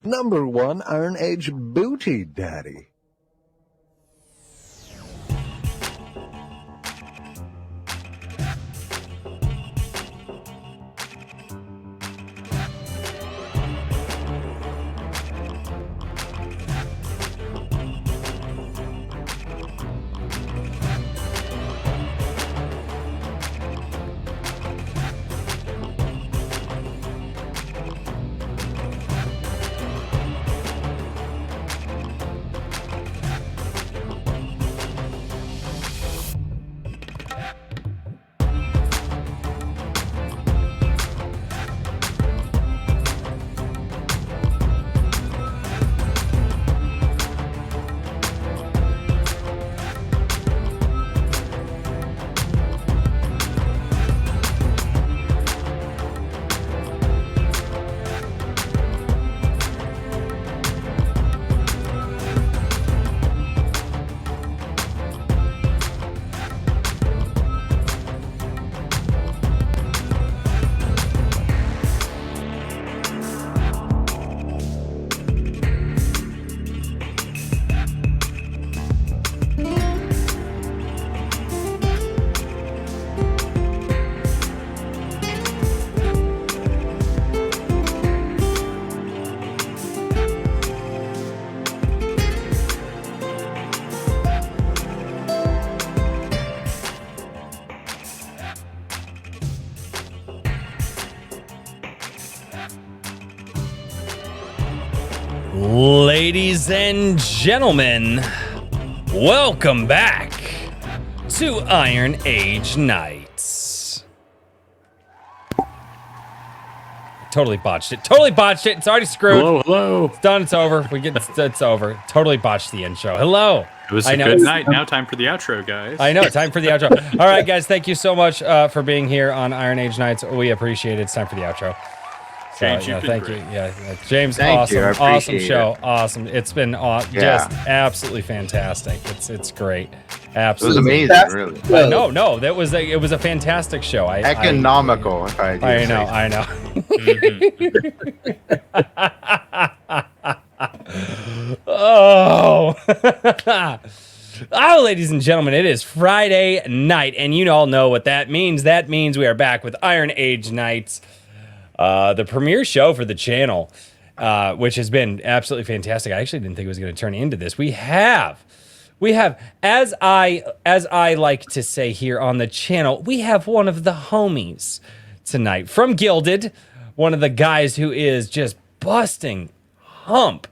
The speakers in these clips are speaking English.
Number 1 Iron Age Booty Daddy. Ladies and gentlemen, welcome back to Iron Age Nights. Totally botched it. It's already screwed. Hello. It's done. It's over. It's over. Totally botched the intro. Hello. It was a good night. Now time for the outro, guys. I know. Time for the outro. All right, guys. Thank you so much for being here on Iron Age Nights. We appreciate it. It's time for the outro. James, thank you. Yeah, James, Thank you. awesome show. Awesome. It's been just absolutely fantastic. It's great. Absolutely. It was amazing, really. No, it was a fantastic show. Economical, if I do I say know, so. I know. Oh, ladies and gentlemen, it is Friday night, and you all know what that means. That means we are back with Iron Age Nights, the premiere show for the channel, which has been absolutely fantastic. I actually didn't think it was going to turn into this. We have, as I like to say here on the channel, we have one of the homies tonight from Gilded, one of the guys who is just busting hump.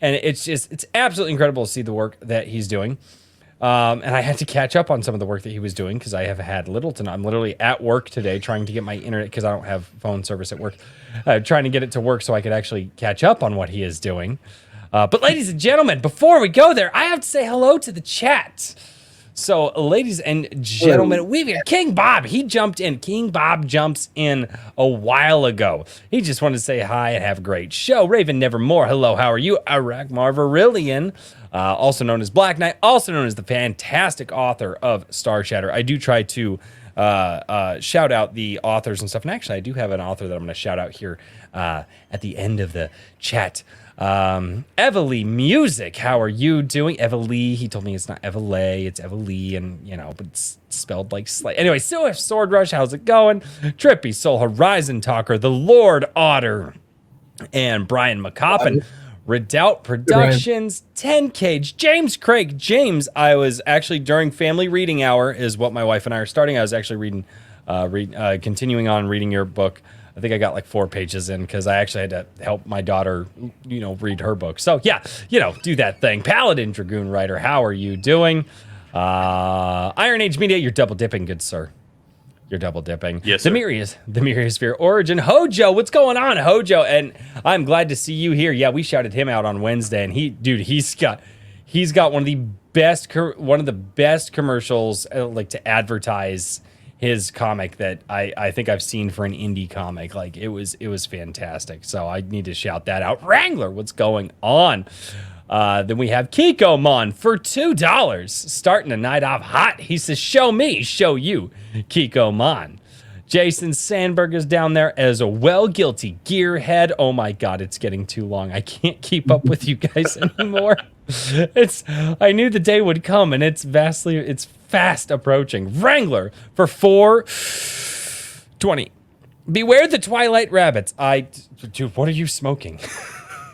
And it's absolutely incredible to see the work that he's doing. And I had to catch up on some of the work that he was doing because I have had little to none. I'm literally at work today trying to get my internet because I don't have phone service at work. Trying to get it to work so I could actually catch up on what he is doing. But ladies and gentlemen, before we go there, I have to say hello to the chat. So, ladies and gentlemen, we've got King Bob. He jumped in. King Bob jumps in a while ago. He just wanted to say hi and have a great show. Raven Nevermore, hello, how are you? Iraq Marverillion, also known as Black Knight, also known as the fantastic author of Star Shatter. I do try to shout out the authors and stuff. And actually, I do have an author that I'm going to shout out here at the end of the chat. Evalee Music, how are you doing? Evalee, he told me it's not Evalee, it's Evalee, and but it's spelled like slight. Anyway, Swift Sword Rush, how's it going? Trippy Soul Horizon Talker, the Lord Otter, and Brian McCoppin. Redoubt Productions, 10 Cage, James Craig. James, I was actually during family reading hour is what my wife and I are starting. I was actually reading, continuing on reading your book. I think I got like 4 pages in because I actually had to help my daughter, read her book. So yeah, do that thing. Paladin Dragoon Rider, how are you doing? Iron Age Media, you're double dipping, good sir. You're double dipping. Yes, sir. The Myriasphere Origin. Hojo, what's going on, Hojo? And I'm glad to see you here. Yeah, we shouted him out on Wednesday, and he's got one of the best commercials like to advertise his comic that I think I've seen for an indie comic. Like it was fantastic. So I need to shout that out. Wrangler, what's going on? Then we have Kikomon for $2, starting the night off hot. He says, show me, show you, Kikomon. Jason Sandberg is down there as well. Guilty Gearhead. Oh my God, it's getting too long. I can't keep up with you guys anymore. I knew the day would come, and it's fast approaching. Wrangler for $4.20. Beware the Twilight Rabbits. Dude, what are you smoking?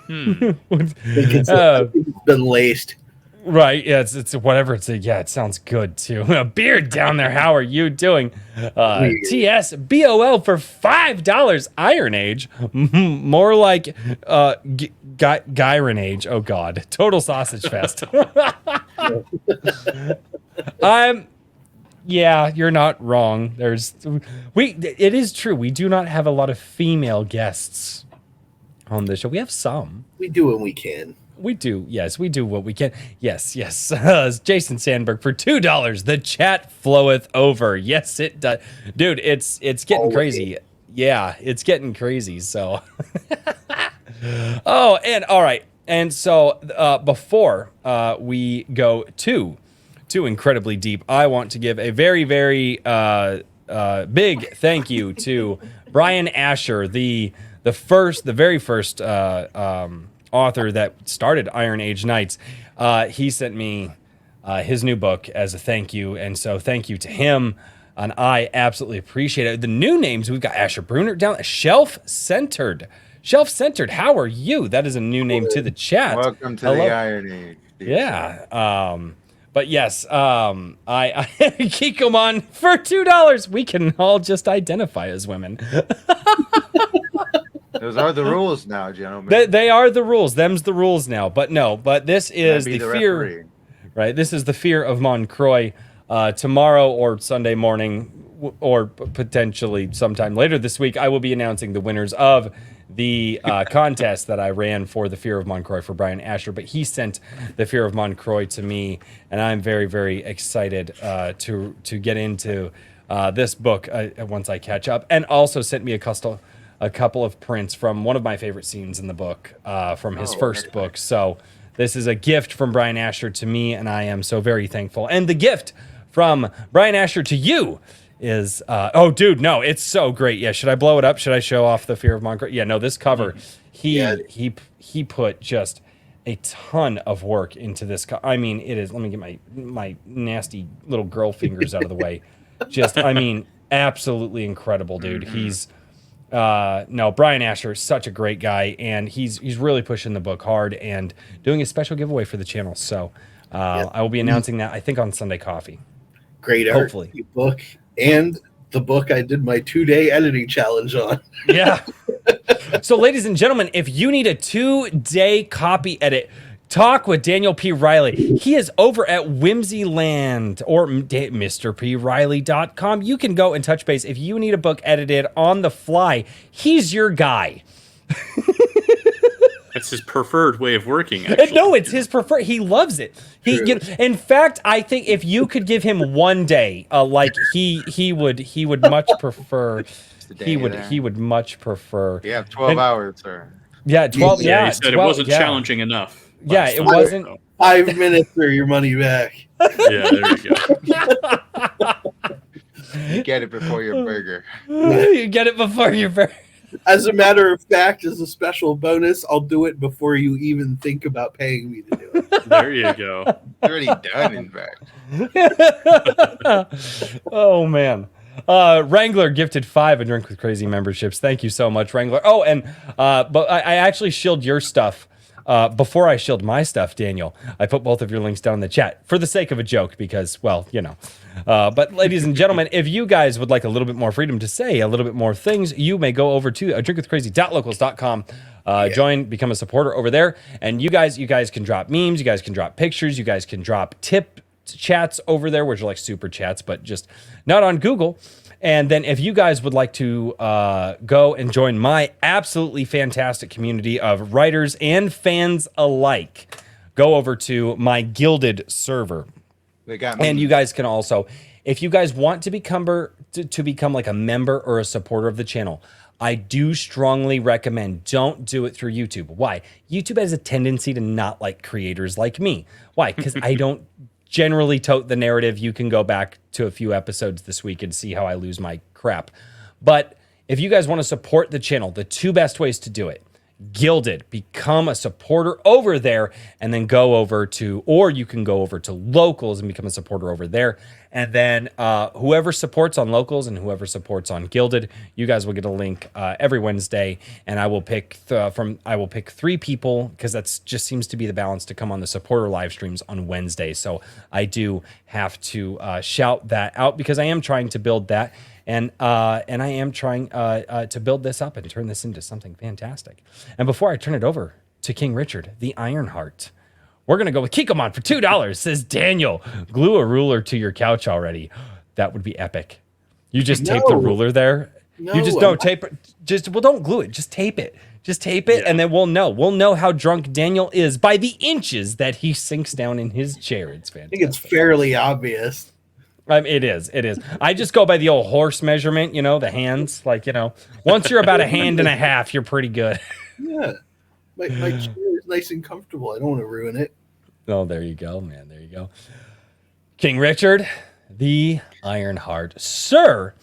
It's been laced. Right, yeah, it's whatever. It sounds good too. A beard down there. How are you doing? TSBOL for $5. Iron Age, more like Gyron Age. Oh God, total sausage fest. Yeah, you're not wrong. It is true. We do not have a lot of female guests on the show. We have some. We do what we can. We do. Yes, we do what we can. Yes. Jason Sandberg for $2. The chat floweth over. Yes, it does. Dude, it's getting crazy. Yeah, it's getting crazy. So, oh, and all right. And so before we go too incredibly deep, I want to give a very, very big thank you to Brian Asher, the very first author that started Iron Age Nights. He sent me his new book as a thank you, and so thank you to him, and I absolutely appreciate it. The new names, we've got Asher Bruner down, Shelf Centered. How are you? That is a new name to the chat. Welcome to the Iron Age. Yeah. But yes, I Kikomon for $2. We can all just identify as women. Those are the rules now, gentlemen. They are the rules. Them's the rules now. But this is the fear, referee. Right? This is the fear of Moncroy. Tomorrow or Sunday morning, or potentially sometime later this week, I will be announcing the winners of the contest that I ran for the Fear of Moncroy for Brian Asher. But he sent the Fear of Moncroy to me, and I'm very, very excited to get into this book once I catch up. And also sent me a couple of prints from one of my favorite scenes in the book from his first book. So this is a gift from Brian Asher to me, and I am so very thankful. And the gift from Brian Asher to you is, oh, dude, no, it's so great. Yeah, should I blow it up? Should I show off the Fear of Moncroy? Yeah, no, this cover, he put just a ton of work into this. I mean, it is, let me get my nasty little girl fingers out of the way. Just, I mean, absolutely incredible, dude. He's, no, Brian Asher is such a great guy, and he's really pushing the book hard and doing a special giveaway for the channel. So I will be announcing that, I think, on Sunday Coffee. Great art, book, and the book I did my 2-day editing challenge on. Yeah. So, ladies and gentlemen, if you need a 2-day copy edit, talk with Daniel P. Riley. He is over at Whimsyland or MrPRiley.com. You can go and touch base. If you need a book edited on the fly, he's your guy. That's his preferred way of working, actually. No, it's his preferred. He loves it. In fact, I think if you could give him one day, like he would much prefer. He would much prefer. Yeah, 12 hours, sir. Yeah, 12. Yeah, he said 12, it wasn't challenging enough. Yeah, it wasn't. 5 minutes or your money back. Yeah, there you go. You get it before your burger. You get it before your burger. As a matter of fact, as a special bonus, I'll do it before you even think about paying me to do it. There you go. It's already done, in fact. Oh, man. Wrangler gifted 5 A Drink with Crazy memberships. Thank you so much, Wrangler. Oh, and but I actually shilled your stuff before I shilled my stuff, Daniel. I put both of your links down in the chat for the sake of a joke because, well, you know. But ladies and gentlemen, if you guys would like a little bit more freedom to say a little bit more things, you may go over to adrinkwithcrazy.locals.com. Join, become a supporter over there, and you guys can drop memes, you guys can drop pictures, you guys can drop tip chats over there, which are like super chats, but just not on Google. And then if you guys would like to go and join my absolutely fantastic community of writers and fans alike, go over to my Guilded server. They got me. And you guys can also, if you guys want to become like a member or a supporter of the channel, I do strongly recommend don't do it through YouTube. Why? YouTube has a tendency to not like creators like me. Why? Because I don't generally tote the narrative. You can go back to a few episodes this week and see how I lose my crap. But if you guys want to support the channel, the two best ways to do it: Gilded, become a supporter over there, and then go over to, or you can go over to Locals and become a supporter over there. And then whoever supports on Locals and whoever supports on Gilded, you guys will get a link every Wednesday, and I will pick three people, because that's just seems to be the balance, to come on the supporter live streams on Wednesday. So I do have to shout that out, because I am trying to build that. And I am trying to build this up and turn this into something fantastic. And before I turn it over to King Richard, the Ironheart, we're going to go with Kikomon for $2, says Daniel. Glue a ruler to your couch already. That would be epic. You just tape the ruler there. No, You just don't tape it. Well, don't glue it. Just tape it. Just tape it, and then we'll know. We'll know how drunk Daniel is by the inches that he sinks down in his chair. It's I fantastic. think it's fairly obvious. It is. I just go by the old horse measurement, the hands. Once you're about a hand and a half, you're pretty good. Yeah. My chair is nice and comfortable. I don't want to ruin it. Oh, there you go, man. There you go. King Richard, the Ironheart. Sir,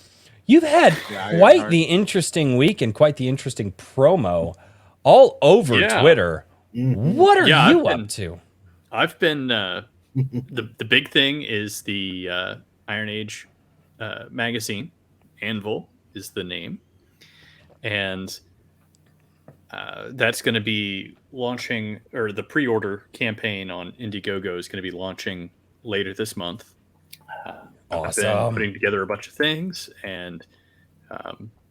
you've had quite the interesting week and quite the interesting promo all over Twitter. Mm-hmm. What are you up to? I've been the big thing is the Iron Age magazine. Anvil is the name, and that's going to be launching, or the pre-order campaign on Indiegogo is going to be launching later this month. Awesome. I've been putting together a bunch of things, and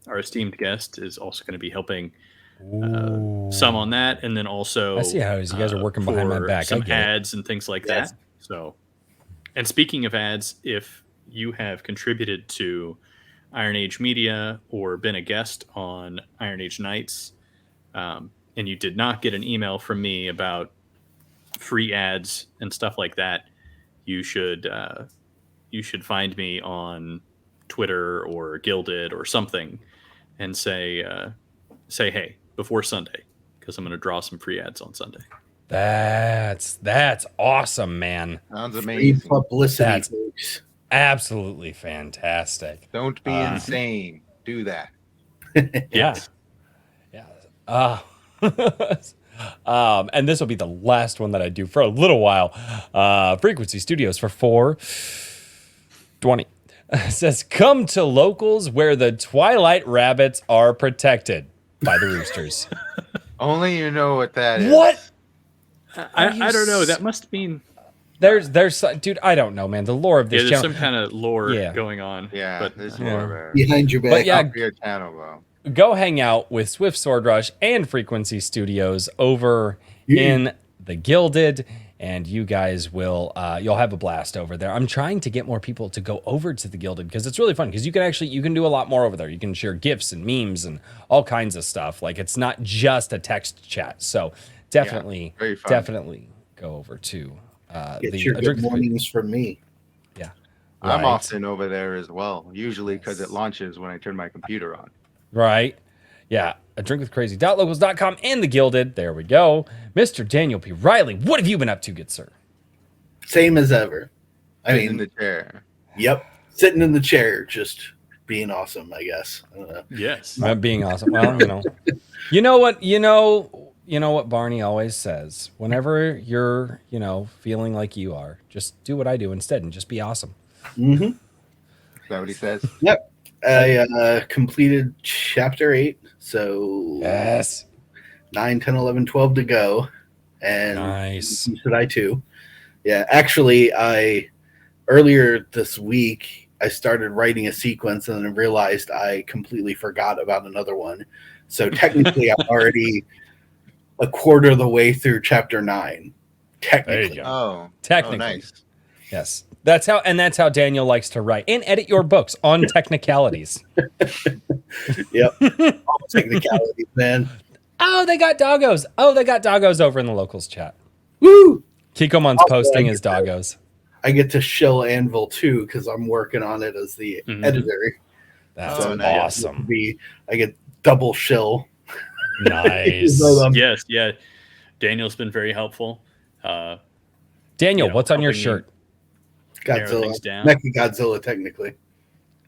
our esteemed guest is also going to be helping some on that, and then also I see how you guys are working behind my for back. some I get it. ads and things like that. So, and speaking of ads, if you have contributed to Iron Age Media or been a guest on Iron Age Nights, and you did not get an email from me about free ads and stuff like that, you should find me on Twitter or Gilded or something, and say hey before Sunday, because I'm going to draw some free ads on Sunday. That's awesome, man. Sounds Free amazing. publicity, That's- folks. Absolutely fantastic. Don't be insane. Do that. Yes. Yeah. And this will be the last one that I do for a little while. Frequency Studios for 420 says, come to Locals where the Twilight Rabbits are protected by the roosters. Only you know what that is. What? I don't know. That must mean There's dude, I don't know, man. The lore of this there's channel. some kind of lore Yeah. going on. Yeah, but there's Yeah. more there. Behind your back. But yeah, Up your channel, bro. go hang out with Swift Sword Rush and Frequency Studios over in the Gilded, and you guys will you'll have a blast over there. I'm trying to get more people to go over to the Gilded, because it's really fun, because you can do a lot more over there. You can share GIFs and memes and all kinds of stuff. Like, it's not just a text chat. So definitely very fun. definitely go over to Get the your A good Drink with- mornings from me. Yeah. I'm Right. often over there as well, usually because it launches when I turn my computer on. Right. Yeah. A Drink with Crazy.locals.com and the Gilded. There we go. Mr. Daniel P. Riley, what have you been up to, good sir? Same as ever. I Sitting in mean, the chair. yep. Sitting in the chair, just being awesome, I guess. I don't know. yes. Being awesome. Well, you know what Barney always says. Whenever you're, feeling like you are, just do what I do instead and just be awesome. Mm-hmm. Is that what he says? Yep. I completed chapter 8, so Yes. 9, 10, 11, 12 to go. And Nice. so did I too. Yeah, actually, earlier this week, I started writing a sequence and then realized I completely forgot about another one. So technically, I'm already a quarter of the way through chapter 9. Technically. go. Oh, Technically. nice. Yes. That's how Daniel likes to write and edit your books, on technicalities. Yep. All technicalities, man. Oh, they got doggos. Over in the Locals chat. Woo! Kikomon's Also, posting I his get that. doggos. I get to shill Anvil too because I'm working on it as the Mhm. editor. That's Oh, nice. awesome. I get double shill. Nice. So, Yes. Yeah. Daniel's been very helpful. Daniel, you know, what's on your helping shirt? narrow Godzilla. things down. Mecha Godzilla, technically.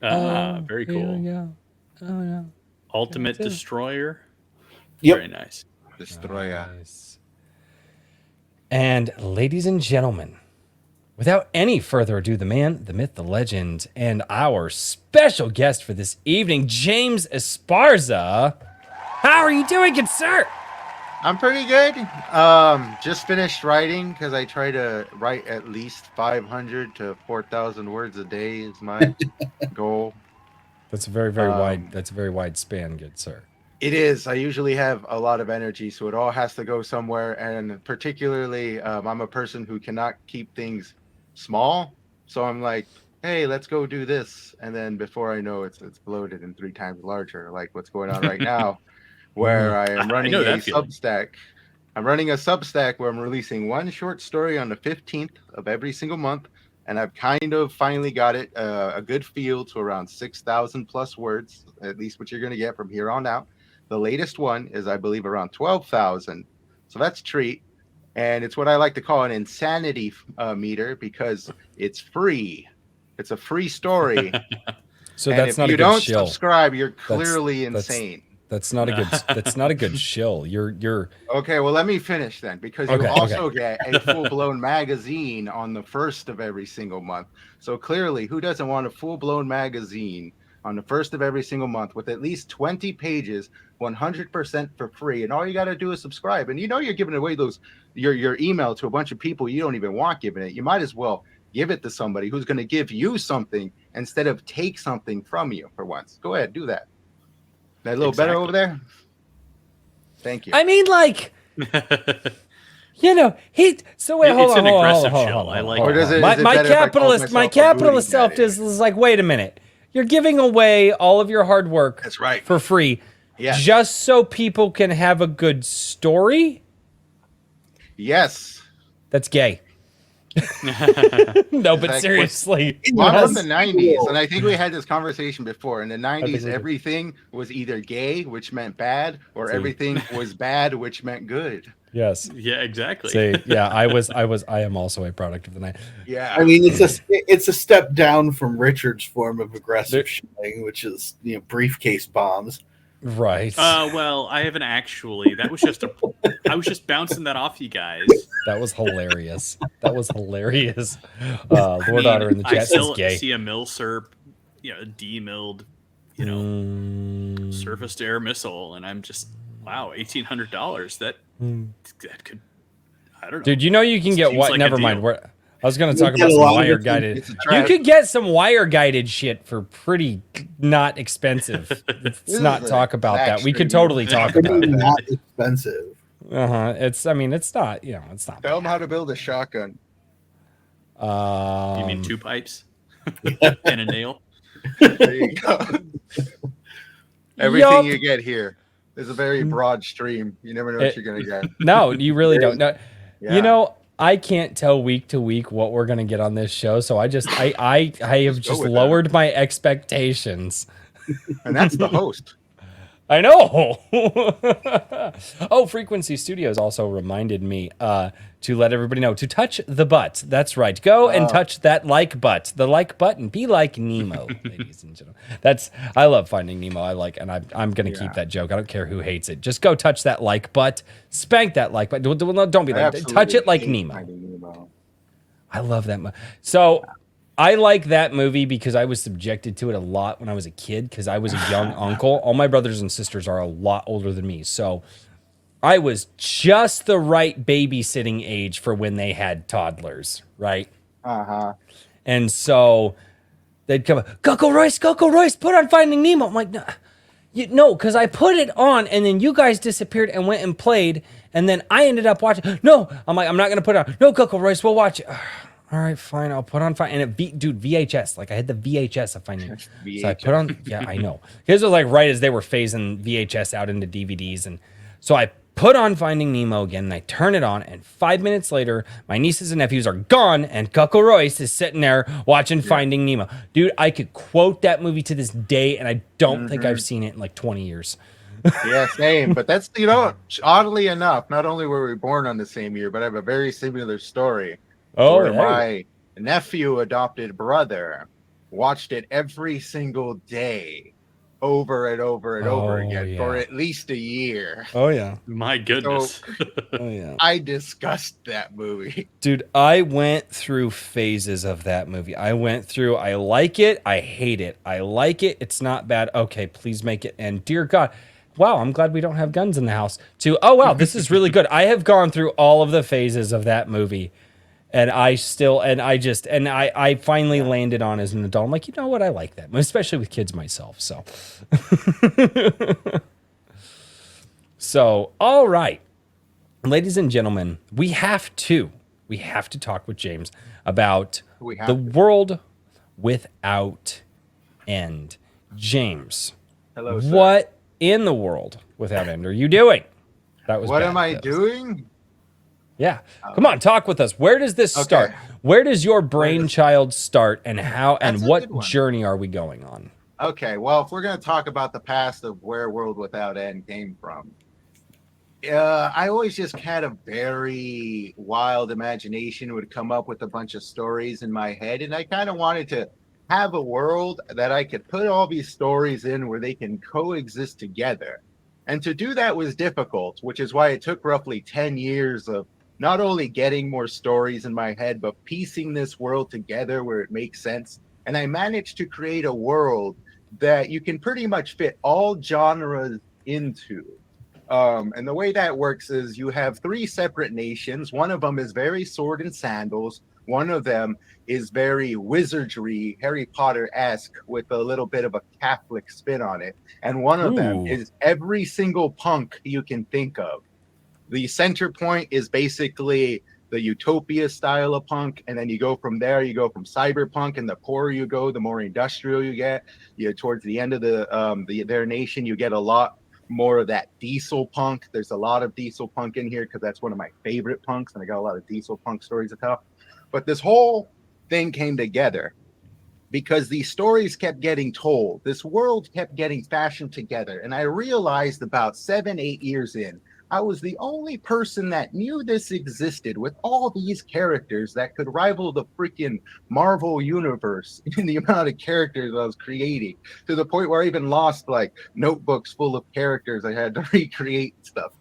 Very Here we cool. go. Oh yeah. Ultimate That's it. Destroyer. Yep. Very nice. Destroyer. Nice. And ladies and gentlemen, without any further ado, the man, the myth, the legend, and our special guest for this evening, James Esparza. How are you doing, good sir? I'm pretty good. Just finished writing because I try to write at least 500 to 4,000 words a day is my goal. That's a very, very wide. Um, That's a very wide span, good sir. It is. I usually have a lot of energy, so it all has to go somewhere. And particularly, I'm a person who cannot keep things small. So I'm like, hey, let's go do this. And then before I know it's bloated and 3 times larger, like what's going on right now, where I am running know a that feeling. Substack. I'm running a Substack where I'm releasing one short story on the 15th of every single month. And I've kind of finally got it a good feel to around 6,000 plus words, at least what you're going to get from here on out. The latest one is, I believe, around 12,000. So that's a treat. And it's what I like to call an insanity meter because it's free. It's a free story. So And that's if not you a good don't shill. subscribe, you're clearly that's- insane. That's not a good. That's not a good shill. You're. Okay, well, let me finish then, because you Okay, also get a full-blown magazine on the first of every single month. So clearly, who doesn't want a full-blown magazine on the first of every single month with at least 20 pages, 100% for free? And all you got to do is subscribe. And you know you're giving away your email to a bunch of people you don't even want giving it. You might as well give it to somebody who's going to give you something instead of take something from you for once. Go ahead, do that. That a little better over there? Thank you. I mean, like, you know, he. So wait, hold It's on, an hold on, aggressive hold on, shill. hold on, I hold like on. Or does it- My, is it my better if I call capitalist, my myself a capitalist booty self daddy? is like, wait a minute, you're giving away all of your hard work That's right. for free, Yes. just so people can have a good story. Yes. That's gay. No, but Exactly. seriously, Well, I'm from yes. the 90s, and I think we had this conversation before. In the think 90s, we did. everything was either gay, which meant bad, or See. everything was bad, which meant good. Yes. Yeah, exactly. See, yeah, I am also a product of the night. Yeah. I mean, it's a step down from Richard's form of aggressive There- shilling, which is briefcase bombs. Right. Well, I haven't actually. That was just I was just bouncing that off you guys. That was hilarious. That was hilarious. I Lord mean, Otter in the I chat says still gay. see a milsurp, demilled, Mm. surface to air missile, and I'm just wow, $1,800. That could, I don't know. Dude, you know you can get Seems what? like a Never deal. mind. I was going to You talk get about a some lot of wire it. guided. It's a You trap. could get some wire guided shit for pretty not expensive. Let's This not is talk a about that. We could backstreet totally move. talk Pretty about that. not expensive. It's. I mean, it's not. It's not. Tell them how to build a shotgun. You mean Um, 2 pipes and a nail? There you go. Everything Yup. you get here is a very broad stream. You never know what you're going to get. No, you really don't. No, Yeah. You know, I can't tell week to week what we're gonna get on this show, so I have go just with lowered my expectations. And that's the host. I know. Oh, Frequency Studios also reminded me to let everybody know to touch the butt. That's right. Go and touch that like butt. The like button. Be like Nemo, ladies and gentlemen. I love Finding Nemo. I'm gonna keep that joke. I don't care who hates it. Just go touch that like butt. Spank that like butt. Don't be I like. absolutely Touch it like hate Nemo. Finding Nemo. I love that movie. So I like that movie because I was subjected to it a lot when I was a kid because I was a young uncle. All my brothers and sisters are a lot older than me. So I was just the right babysitting age for when they had toddlers, right? Uh-huh. And so they'd come, Coco Royce, put on Finding Nemo. I'm like, no, because I put it on and then you guys disappeared and went and played. And then I ended up watching. No, I'm like, I'm not going to put it on. No, Coco Royce, we'll watch it. All right, fine. I'll put on fine. And dude, VHS. Like I had the VHS of Finding. So I put on. Yeah, I know. His was like right as they were phasing VHS out into DVDs, and so I put on Finding Nemo again. And I turn it on, and 5 minutes later, my nieces and nephews are gone, and Coco Royce is sitting there watching Finding Nemo. Dude, I could quote that movie to this day, and I don't think I've seen it in like 20 years. Yeah, same. But that's, oddly enough, not only were we born on the same year, but I have a very similar story. Where my nephew adopted brother watched it every single day over and over and over Oh, again for yeah. at least a year. Oh yeah. My goodness. Oh yeah. I discussed that movie. Dude, I went through phases of that movie. I like it, I hate it. I like it, it's not bad. Okay, please make it end. Dear God. Wow, I'm glad we don't have guns in the house. To, oh wow, this is really good. I have gone through all of the phases of that movie. And I finally landed on as an adult. I'm like, you know what? I like that, especially with kids myself. So, so all right, ladies and gentlemen, we have to talk with James about We have the to. world without end. James, Hello, sir. what in the world without end are you doing? That was What bad. am I That was- doing? Yeah. Come on, talk with us. Where does this start? Where does your brainchild start and how and That's a what good one. journey are we going on? Okay, well, if we're going to talk about the past of where World Without End came from, I always just had a very wild imagination, would come up with a bunch of stories in my head, and I kind of wanted to have a world that I could put all these stories in where they can coexist together. And to do that was difficult, which is why it took roughly 10 years of not only getting more stories in my head, but piecing this world together where it makes sense. And I managed to create a world that you can pretty much fit all genres into. And the way that works is you have 3 separate nations. One of them is very sword and sandals. One of them is very wizardry, Harry Potter-esque, with a little bit of a Catholic spin on it. And one of them Ooh. is every single punk you can think of. The center point is basically the utopia style of punk, and then you go from there. You go from cyberpunk, and the poorer you go, the more industrial you get. Towards the end of their nation, you get a lot more of that diesel punk. There's a lot of diesel punk in here because that's one of my favorite punks, and I got a lot of diesel punk stories to tell. But this whole thing came together because these stories kept getting told. This world kept getting fashioned together, and I realized about 7-8 years in, I was the only person that knew this existed with all these characters that could rival the freaking Marvel universe in the amount of characters I was creating, to the point where I even lost like notebooks full of characters I had to recreate stuff.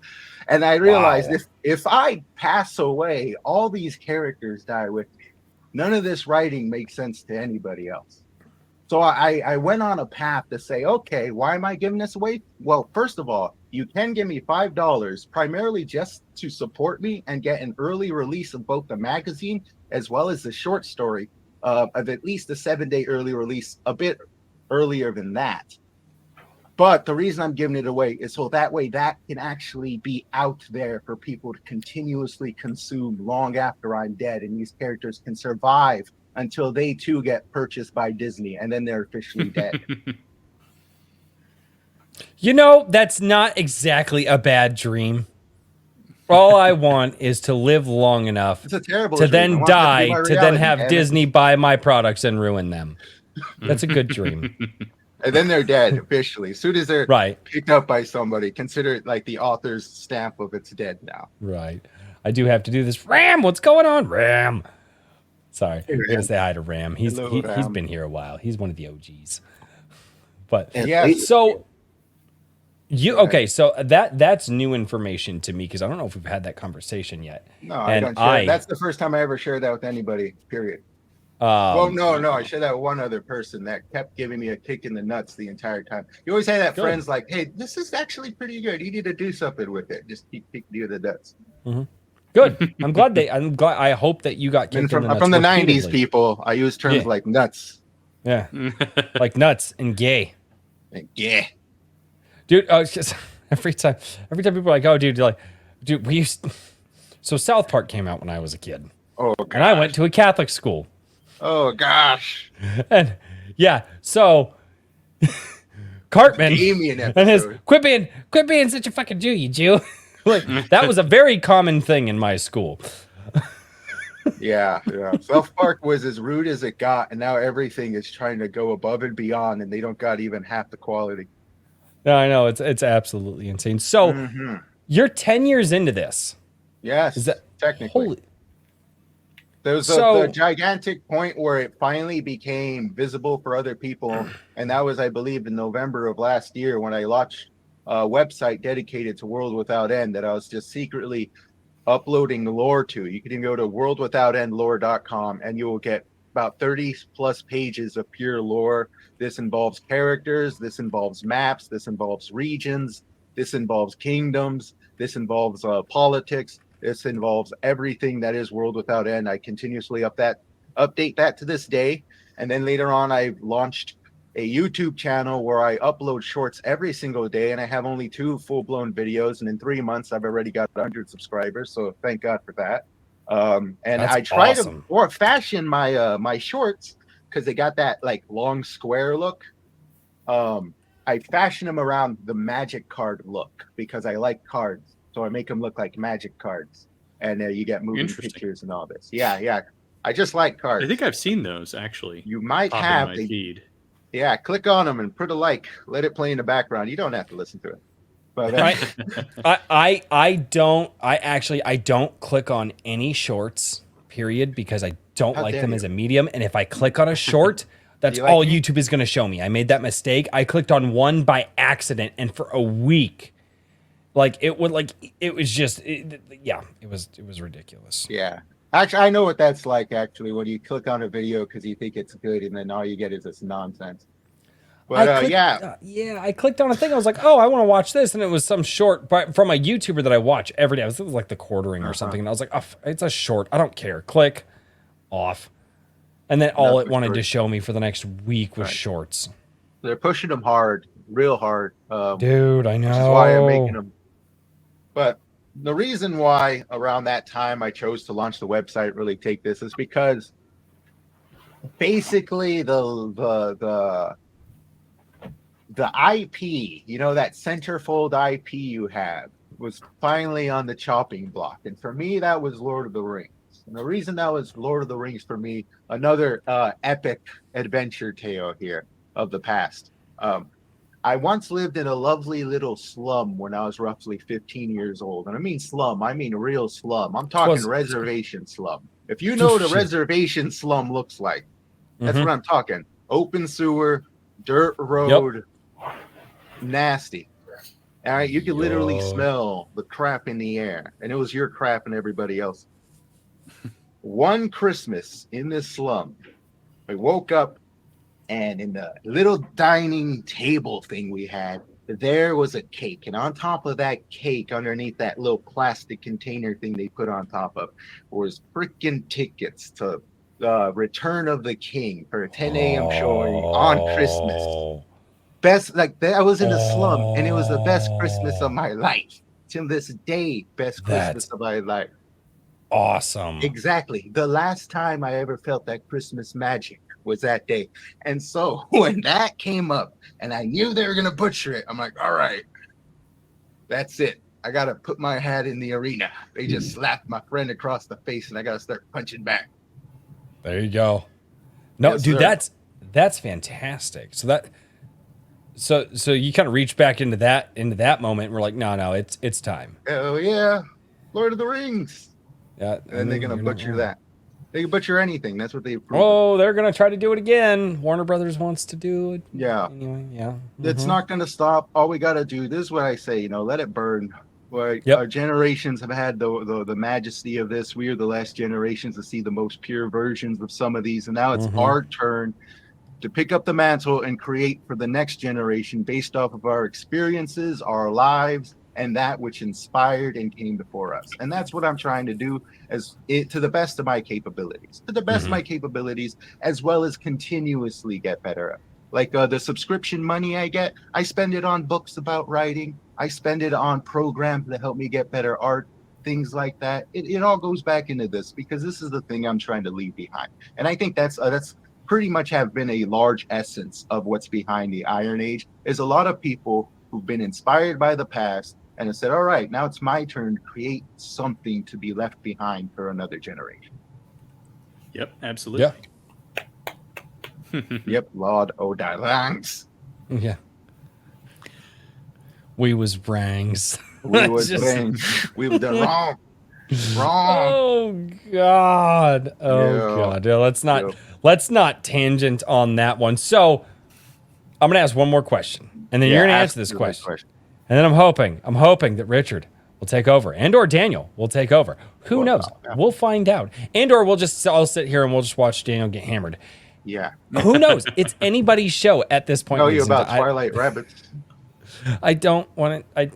And I realized Wow. if I pass away, all these characters die with me. None of this writing makes sense to anybody else. So I went on a path to say, okay, why am I giving this away? Well, first of all, you can give me $5 primarily just to support me and get an early release of both the magazine as well as the short story of at least a 7-day early release, a bit earlier than that. But the reason I'm giving it away is so that way that can actually be out there for people to continuously consume long after I'm dead, and these characters can survive until they too get purchased by Disney, and then they're officially dead. You know, that's not exactly a bad dream. All I want is to live long enough It's a terrible to dream. I then want that to be die, my to then reality, have damn it. Disney buy my products and ruin them. That's a good dream. And then they're dead officially. As soon as they're Right, picked up by somebody, consider it like the author's stamp of it's dead now. right. I do have to do this. Ram, what's going on? Ram. Sorry. I'm going to say hi to Ram. He's Hello, he's Ram. been here a while. He's one of the OGs. But And Yeah, wait- so Go ahead. okay, so that's new information to me because I don't know if we've had that conversation yet. No, I And don't share. That's the first time I ever shared that with anybody, period. Well, no, I shared that with one other person that kept giving me a kick in the nuts the entire time. You always have that Good. friends like, hey, this is actually pretty good. You need to do something with it. Just keep kicking you in the nuts. Good. I'm glad I hope that you got And kicked in from, the nuts from the 90s repeatedly. people, I use terms Yeah. like nuts. Yeah, like nuts and gay. And yeah. Dude, it's just, every time people are like, oh, dude, we used. So South Park came out when I was a kid, Oh, and I gosh. went to a Catholic school, Oh, gosh. and yeah, so Cartman Damien and his episode. quit being such a fucking Jew, you Jew. Like that was a very common thing in my school. Yeah. South Park was as rude as it got, and now everything is trying to go above and beyond, and they don't got even half the quality. No, I know it's absolutely insane. So Mhm. you're 10 years into this. Yes, Is that technically. holy? There's So- the gigantic point where it finally became visible for other people, and that was, I believe, in November of last year when I launched a website dedicated to World Without End that I was just secretly uploading lore to. You can go to worldwithoutendlore.com and you will get about 30 plus pages of pure lore. This involves characters, this involves maps, this involves regions, this involves kingdoms, this involves politics, this involves everything that is World Without End. I continuously update that to this day. And then later on, I launched a YouTube channel where I upload shorts every single day, and I have only 2 full-blown videos. And in 3 months, I've already got 100 subscribers. So thank God for that. And That's I try awesome. to more fashion my shorts because they got that like long square look. I fashion them around the magic card look because I like cards, so I make them look like magic cards, and you get moving Interesting. pictures and all this. Yeah. I just like cards. I think I've seen those actually. You might Pop have in my the feed. yeah. Click on them and put a like. Let it play in the background. You don't have to listen to it. But I don't click on any shorts, period, because I don't How like dare them you. as a medium. And if I click on a short, that's You like all me? YouTube is going to show me. I made that mistake. I clicked on one by accident, and for a week, it was ridiculous. yeah. Actually, I know what that's like. Actually, when you click on a video because you think it's good, and then all you get is this nonsense. But I clicked on a thing. I was like, oh, I want to watch this, and it was some short from a YouTuber that I watch every day. It was like The Quartering or something, and I was like, oh, it's a short. I don't care. Click off, and then all it Nothing wanted to short. show me for the next week was Right. shorts. they're pushing them hard, real hard. Dude, I know. Which is why I'm making them. But the reason why around that time I chose to launch the website, really take this, is because basically the IP, that centerfold IP you have, was finally on the chopping block. And for me, that was Lord of the Rings. And the reason that was Lord of the Rings for me, another epic adventure tale here of the past. I once lived in a lovely little slum when I was roughly 15 years old. And I mean slum, I mean real slum. I'm talking Was- reservation slum. If you know what a Shit. reservation slum looks like, that's Mhm. what I'm talking. Open sewer, dirt road, nasty. All right, you could literally Yo. smell the crap in the air, and it was your crap and everybody else. One Christmas in this slum, I woke up, and in the little dining table thing we had, there was a cake, and on top of that cake, underneath that little plastic container thing they put on top of, was freaking tickets to Return of the King for a 10 a.m. showing on Christmas. Oh. Best, like that, I was in a slum, and it was the best Christmas of my life. To this day, best Christmas That's of my life. awesome. Exactly. The last time I ever felt that Christmas magic was that day. And so when that came up and I knew they were going to butcher it, I'm like, all right, that's it. I got to put my hat in the arena. They just slapped my friend across the face and I got to start punching back. There you go. No, Yes, dude, sir. that's fantastic. So you kind of reach back into that moment. And we're like, no, it's time. Hell yeah. Lord of the Rings. Yeah, And they're going to butcher that. They can butcher anything. That's what they approve. Oh, they're gonna try to do it again. Warner Brothers wants to do it. Yeah. Anyway, yeah. It's Mhm. not going to stop. All we got to do, this is what I say, let it burn. Like, Yep. our generations have had the majesty of this. We are the last generations to see the most pure versions of some of these. And now it's Mhm. our turn to pick up the mantle and create for the next generation based off of our experiences, our lives, and that which inspired and came before us. And that's what I'm trying to do to the best of my capabilities, as well as continuously get better. Like the subscription money I get, I spend it on books about writing. I spend it on programs that help me get better art, things like that. It all goes back into this because this is the thing I'm trying to leave behind. And I think that's pretty much have been a large essence of what's behind the Iron Age, is a lot of people who've been inspired by the past and have said, all right, now it's my turn to create something to be left behind for another generation. Yep, absolutely. Yep, Lord O'Dalangs. Yeah. We was rangs. We was Just- things we've done wrong. Wrong. Oh God. Oh Yeah. God. Yeah, Yep. let's not tangent on that one. So I'm gonna ask one more question, and then you're gonna ask answer this the question. And then I'm hoping that Richard will take over, and or Daniel will take over. Who knows? Yeah. We'll find out. And or I'll sit here and we'll just watch Daniel get hammered. Yeah. Who knows? It's anybody's show at this point. Tell you ladies and about gentlemen. Twilight Rabbits. I don't want to.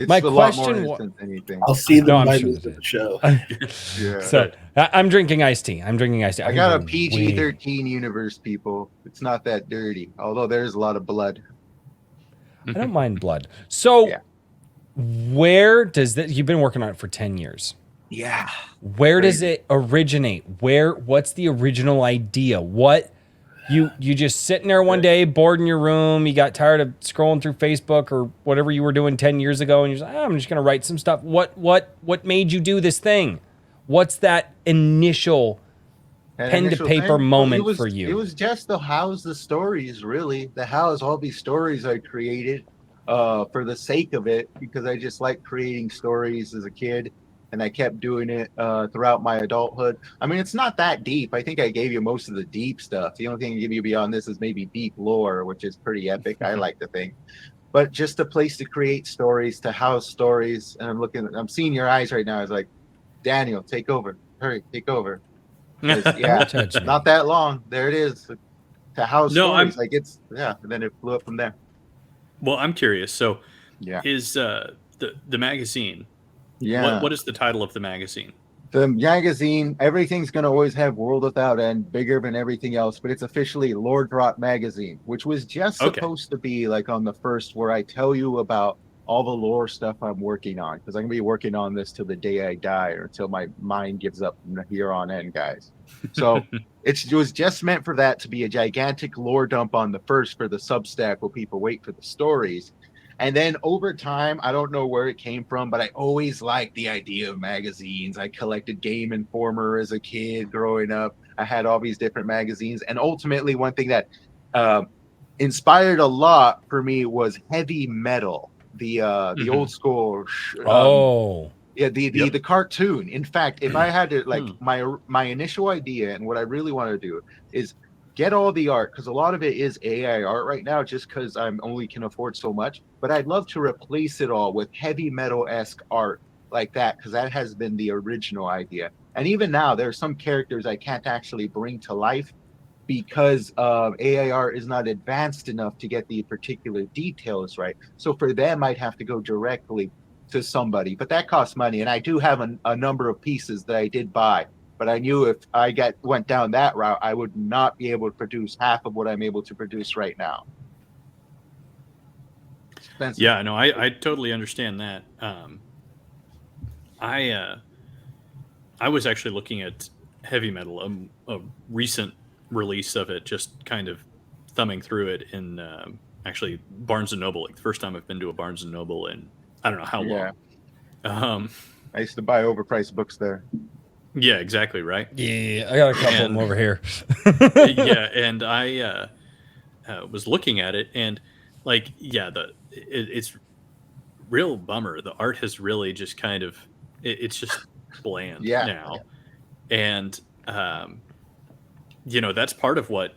It's My a lot more question instant than anything. I'll see them No, I'm by sure the end they of the show. Yeah. So I'm drinking iced tea. I I can got a drink PG-13 universe, people. It's not that dirty, although there's a lot of blood. I don't mind blood. So Yeah. where does that? You've been working on it for 10 years. Yeah. Where does Crazy. it originate? What's the original idea? What you just sitting there one day bored in your room, you got tired of scrolling through Facebook or whatever you were doing 10 years ago, and you're like, I'm just gonna write some stuff. What made you do this thing? What's that initial An pen to initial paper thing? moment It was- for you? It was just the house, the stories, really. The house, all these stories I created for the sake of it, because I just like creating stories as a kid, and I kept doing it throughout my adulthood. I mean, it's not that deep. I think I gave you most of the deep stuff. The only thing I give you beyond this is maybe deep lore, which is pretty epic, I like to think. But just a place to create stories, to house stories. And I'm seeing your eyes right now. I was like, Daniel, take over. Hurry, take over. 'Cause, yeah, Don't judge me. not that long. There it is. To house No, stories. Like it's and then it blew up from there. Well, I'm curious. So, Yeah. is the magazine? Yeah. What is the title of the magazine? The magazine, everything's gonna always have World Without End, bigger than everything else, but it's officially Lord Rot Magazine, which was just Okay. supposed to be like on the first where I tell you about all the lore stuff I'm working on, because I'm gonna be working on this till the day I die or until my mind gives up from here on in, guys. So it was just meant for that to be a gigantic lore dump on the first for the Substack while people wait for the stories. And then over time, I don't know where it came from, but I always liked the idea of magazines. I collected Game Informer as a kid growing up. I had all these different magazines. And ultimately, one thing that inspired a lot for me was heavy metal, the old school. Yeah, the cartoon. In fact, if I had to my initial idea and what I really want to do is get all the art, because a lot of it is AI art right now, just because I'm only can afford so much. But I'd love to replace it all with heavy metal-esque art like that, because that has been the original idea. And even now, there are some characters I can't actually bring to life because AI art is not advanced enough to get the particular details right. So for them, I'd have to go directly to somebody, but that costs money. And I do have a number of pieces that I did buy. But I knew if I went down that route, I would not be able to produce half of what I'm able to produce right now. Expensive. Yeah, no, I totally understand that. I was actually looking at Heavy Metal, a recent release of it, just kind of thumbing through it in actually Barnes and Noble. Like the first time I've been to a Barnes and Noble in I don't know how long. I used to buy overpriced books there. Yeah, exactly right. Yeah, I got a couple of them over here. Yeah, and I was looking at it, and like, yeah, it's real bummer. The art has really just kind of it's just bland now, and that's part of what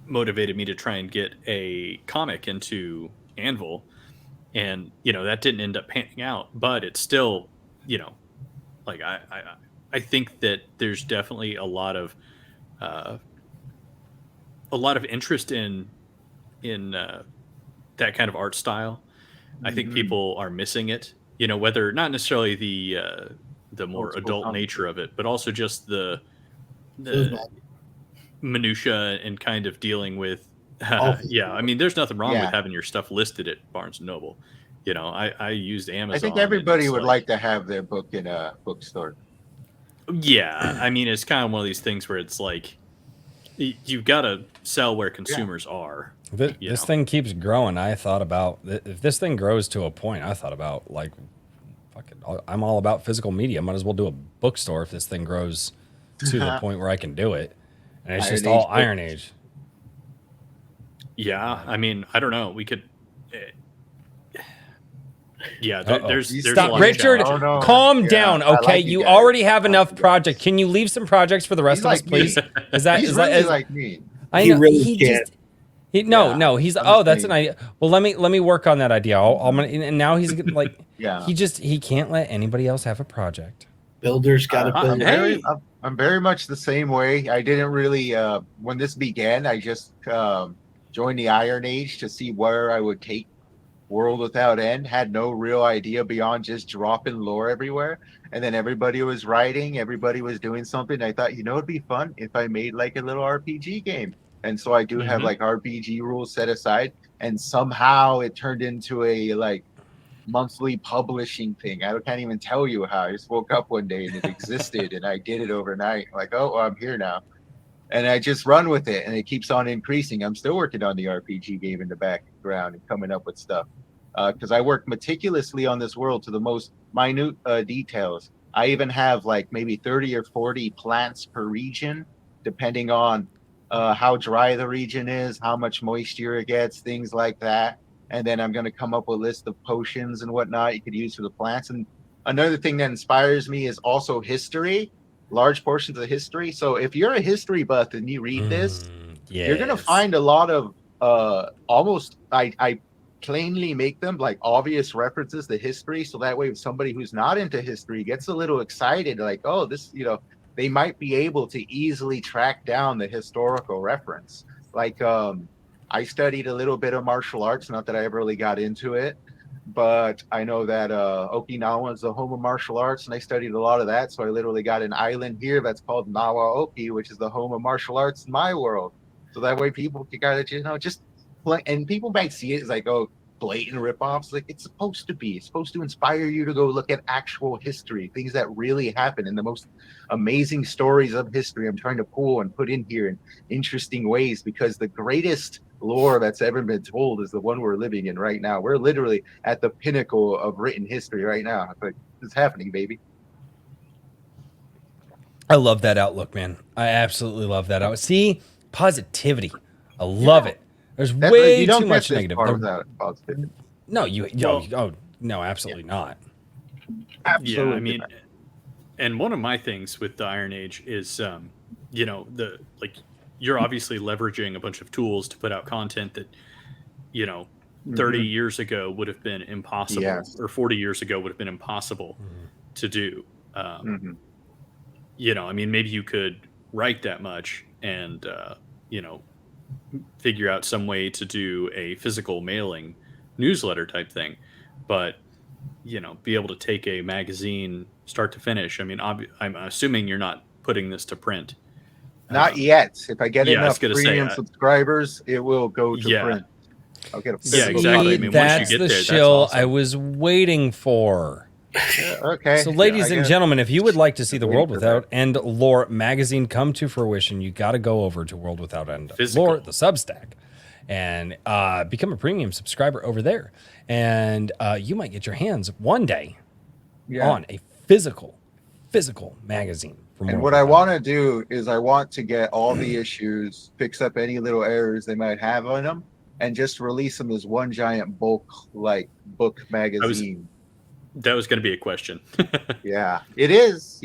motivated me to try and get a comic into Anvil, and that didn't end up panning out, but it's still like I think that there's definitely a lot of interest in that kind of art style. I think people are missing it, whether not necessarily the more adult nature of it, but also just the minutia and kind of dealing with yeah, I mean, there's nothing wrong with having your stuff listed at Barnes and Noble. I used Amazon. I think everybody would like to have their book in a bookstore. Yeah, I mean, it's kind of one of these things where it's like you've got to sell where consumers are. This thing keeps growing. I thought about if this thing grows to a point, I thought about like, I'm all about physical media. Might as well do a bookstore if this thing grows to the point where I can do it. And it's just all Iron Age. Yeah, I mean, I don't know. We could. Yeah, Uh-oh. there's a Stop, lot of Richard. challenges. Oh, no. Calm Yeah, down, I okay? like You guys. already have I like enough you guys. projects. Can you leave some projects for the rest He's of us, like me. please? Is that He's is really that is, like me. I He know really he can't. just no Yeah, no he's I'm the oh that's an same. idea. Well, let me work on that idea. I'm gonna, and now he's like Yeah. he can't let anybody else have a project. Builders got to I'm build. Hey. very much the same way. I didn't really when this began, I just joined the Iron Age to see where I would take World Without End. Had no real idea beyond just dropping lore everywhere. And then everybody was writing, everybody was doing something. I thought, it'd be fun if I made like a little RPG game. And so I do have Mhm. like RPG rules set aside, and somehow it turned into a like monthly publishing thing. I can't even tell you how. I just woke up one day and it existed, and I did it overnight. Like, oh, well, I'm here now, and I just run with it, and it keeps on increasing. I'm still working on the RPG game in the background and coming up with stuff because I work meticulously on this world to the most minute details. I even have like maybe 30 or 40 plants per region, depending on how dry the region is, how much moisture it gets, things like that. And then I'm going to come up with a list of potions and whatnot you could use for the plants. And another thing that inspires me is also history, large portions of history. So if you're a history buff and you read this, you're going to Yes. find a lot of almost, I plainly make them like obvious references to history. So that way, if somebody who's not into history gets a little excited, like, oh, this, they might be able to easily track down the historical reference. Like, I studied a little bit of martial arts, not that I ever really got into it, but I know that Okinawa is the home of martial arts, and I studied a lot of that. So I literally got an island here that's called Nawaoki, which is the home of martial arts in my world. So that way people can kind of, just play, and people might see it as like, oh, blatant ripoffs. Like it's supposed to be. It's supposed to inspire you to go look at actual history, things that really happen, and the most amazing stories of history I'm trying to pull and put in here in interesting ways, because the greatest lore that's ever been told is the one we're living in right now. We're literally at the pinnacle of written history right now. It's like, it's happening, baby. I love that outlook, man. I absolutely love that outlook. See, positivity. I love it. There's way You don't too much get this negative. far without positivity. No, Well- oh no, absolutely not. Absolutely. Yeah, I mean, and one of my things with the Iron Age is, you're obviously leveraging a bunch of tools to put out content that, 30 years ago would have been impossible, Yes. or 40 years ago would have been impossible to do. Mhm. I mean, maybe you could write that much and, figure out some way to do a physical mailing newsletter type thing, but be able to take a magazine start to finish. I mean, I'm assuming you're not putting this to print. Not yet. If I get yeah, I was enough gonna say, premium subscribers, it will go to yeah. print. I'll get a Yeah, physical exactly. I copy. mean, once you that's get the there, that's shill awesome. I was waiting for. Yeah, okay. So, ladies I and guess. gentlemen, if you would like to see the Waiting World for Without End lore magazine come to fruition, you got to go over to World Without End Physical. lore, the Substack, and become a premium subscriber over there. And you might get your hands one day on a physical magazine. From And World what I Without want to do is I want to get all the issues, fix up any little errors they might have on them, and just release them as one giant bulk like book magazine. That was going to be a question. Yeah, it is.